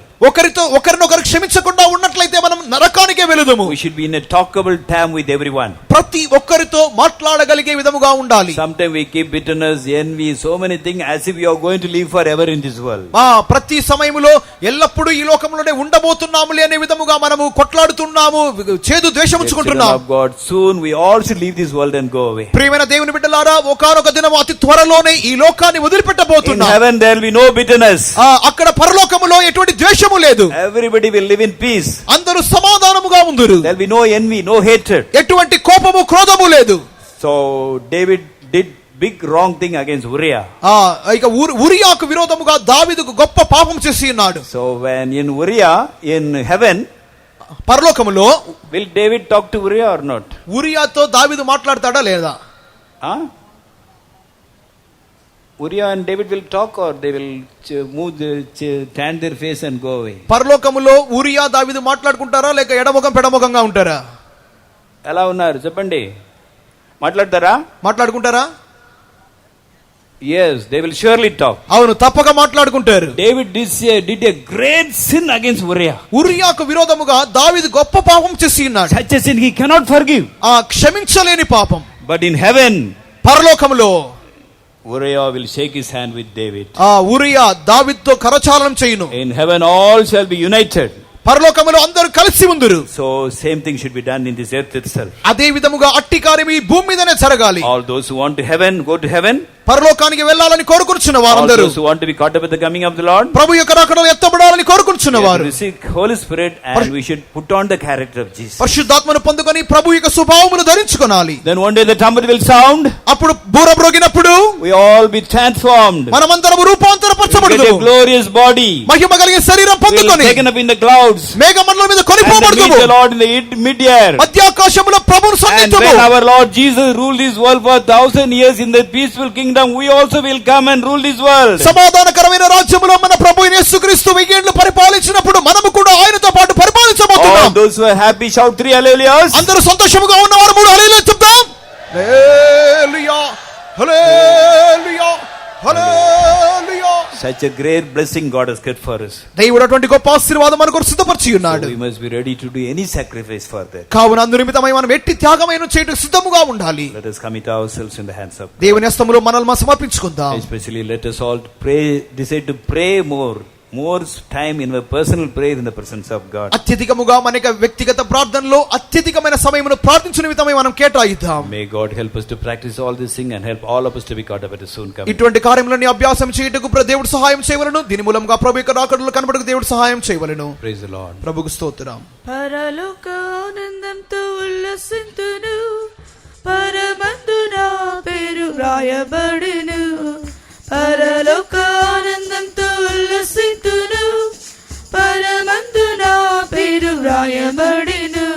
Speaker 2: ఒకరినొకరు క్షమించకుండా ఉన్నట్లయితే మనం నరకానికే వెళుదుము.
Speaker 1: We should be in a talkable time with everyone.
Speaker 2: ప్రతి ఒక్కరితో మాట్లాడగలిగే విధముగా ఉండాలి.
Speaker 1: Sometimes we keep bitterness, envy, so many things as if we are going to live forever in this world.
Speaker 2: ప్రతి సమయములో ఎల్లప్పుడూ ఈ లోకంలోనే ఉండబోతున్నాములే అనే విధముగా మనము కొట్లాడుతున్నాము, చేదు ద్వేషముంచుకుంటున్నాము.
Speaker 1: God, soon we all should leave this world and go away.
Speaker 2: ప్రియమైన దేవుని బిడ్డలారా, ఒకానొక దినము అతి త్వరలోనే ఈ లోకాన్ని వదిలిపెట్టబోతున్నాము.
Speaker 1: In heaven there will be no bitterness.
Speaker 2: అక్కడ పరలోకములో ఎటువంటి ద్వేషము లేదు.
Speaker 1: Everybody will live in peace.
Speaker 2: అందరూ సమాధానముగా ఉందురు.
Speaker 1: There will be no envy, no hatred.
Speaker 2: ఎటువంటి కోపము, క్రోధము లేదు.
Speaker 1: So David did big wrong thing against Uriah.
Speaker 2: ఇక ఉరియాకు విరోధముగా దావీదుకు గొప్ప పాపం చేసి ఉన్నాడు.
Speaker 1: So when in Uriah in heaven,
Speaker 2: పరలోకములో
Speaker 1: will David talk to Uriah or not?
Speaker 2: ఉరియాతో దావీదు మాట్లాడతాడా లేదా?
Speaker 1: Uriah and David will talk, or they will turn their face and go away?
Speaker 2: పరలోకములో ఉరియా దావీదు మాట్లాడుకుంటారా లేక ఎడముఖం పెడముఖంగా ఉంటారా?
Speaker 1: ఎలా ఉన్నారు చెప్పండి, మాట్లాడతారా?
Speaker 2: మాట్లాడుకుంటారా?
Speaker 1: Yes, they will surely talk.
Speaker 2: అవును, తప్పక మాట్లాడుకుంటారు.
Speaker 1: David did a great sin against Uriah.
Speaker 2: ఉరియాకు విరోధముగా దావీదు గొప్ప పాపం చేసి ఉన్నాడు.
Speaker 1: Such a sin he cannot forgive.
Speaker 2: క్షమించలేని పాపం.
Speaker 1: But in heaven,
Speaker 2: పరలోకములో
Speaker 1: Uriah will shake his hand with David.
Speaker 2: Uriah దావీదుతో కరచాలనం చేయును.
Speaker 1: In heaven all shall be united.
Speaker 2: పరలోకములో అందరూ కలిసి ఉందురు.
Speaker 1: So same thing should be done in this earth itself.
Speaker 2: అదే విధముగా అట్టి కార్యం ఈ భూమి మీదనే జరగాలి.
Speaker 1: All those who want to heaven, go to heaven.
Speaker 2: పరలోకానికి వెళ్ళాలని కోరుకుంటున్న వారందరూ,
Speaker 1: all those who want to be caught up with the coming of the Lord,
Speaker 2: ప్రభు యొక్క రాకడలో ఎత్తబడాలని కోరుకుంటున్న వారు,
Speaker 1: receive Holy Spirit and we should put on the character of Jesus.
Speaker 2: పరిశుద్ధాత్మను పొందుకొని ప్రభు యొక్క స్వభావమును ధరించుకోవాలి.
Speaker 1: Then one day the trumpet will sound.
Speaker 2: అప్పుడు బూర మ్రోగినప్పుడు
Speaker 1: we all be transformed.
Speaker 2: మనమందరం రూపాంతరపరచబడుదు.
Speaker 1: Get a glorious body.
Speaker 2: మహిమ కలిగిన శరీరం పొందుకొని
Speaker 1: taken up in the clouds.
Speaker 2: మేఘమండలం మీద కొనిపోబడుదు.
Speaker 1: meet the Lord in the mid-air.
Speaker 2: మధ్యాకాశములో ప్రభువును సన్నిహితము.
Speaker 1: And when our Lord Jesus rule this world for 1,000 years in the peaceful kingdom, we also will come and rule this world.
Speaker 2: సమాధానకరమైన రాజ్యములో మన ప్రభువు యేసుక్రీస్తు 1000 ఏళ్లు పరిపాలించినప్పుడు మనము కూడా ఆయనతో పాటు పరిపాలించబోతున్నాం.
Speaker 1: All those who are happy shout 3 hallelujahs.
Speaker 2: అందరూ సంతోషముగా ఉన్నవారు 3 హల్లెలూయా చెప్దాం. హల్లెలూయా హల్లెలూయా హల్లెలూయా.
Speaker 1: Such a great blessing God has kept for us.
Speaker 2: దేవుడు అటువంటి గొప్ప ఆశీర్వాదం మన కొరకు సిద్ధపరిచి ఉన్నాడు.
Speaker 1: We must be ready to do any sacrifice for that.
Speaker 2: కావున అందునిమిత్తమై మనం ఎట్టి త్యాగమైన చేయటకు సిద్ధముగా ఉండాలి.
Speaker 1: Let us commit ourselves in the hands of God.
Speaker 2: దేవుని హస్తములో మనల్ని సమర్పించుకుందాం.
Speaker 1: Especially let us all decide to pray more time in a personal prayer in the presence of God.
Speaker 2: అత్యధికముగా మనక వ్యక్తిగత ప్రార్థనలో అత్యధికమైన సమయమును ప్రార్థించు నిమిత్తమై మనం కేటాయిద్దాం.
Speaker 1: May God help us to practice all this thing and help all of us to be caught up at the soon coming.
Speaker 2: ఇటువంటి కార్యములని అభ్యాసం చేయుటకు దేవుడు సహాయం చేయవలెను. దీని మూలంగా ప్రభు యొక్క రాకడలో కనబడుటకు దేవుడు సహాయం చేయవలెను.
Speaker 1: Praise the Lord.
Speaker 2: ప్రభువుకు స్తోత్రం.
Speaker 3: పరలోక ఆనందంతో ఉల్లసింతును, పరమందు నా పేరు వ్రాయబడును. పరలోక ఆనందంతో ఉల్లసింతును, పరమందు నా పేరు వ్రాయబడును.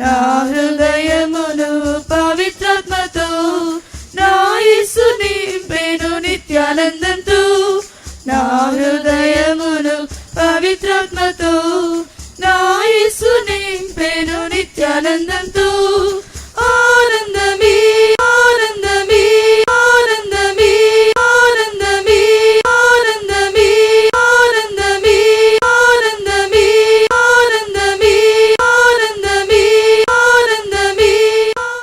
Speaker 3: నా హృదయమును పవిత్రాత్మతో నా యేసు నింపెను నిత్యానందంతో. నా హృదయమును పవిత్రాత్మతో నా యేసు నింపెను నిత్యానందంతో.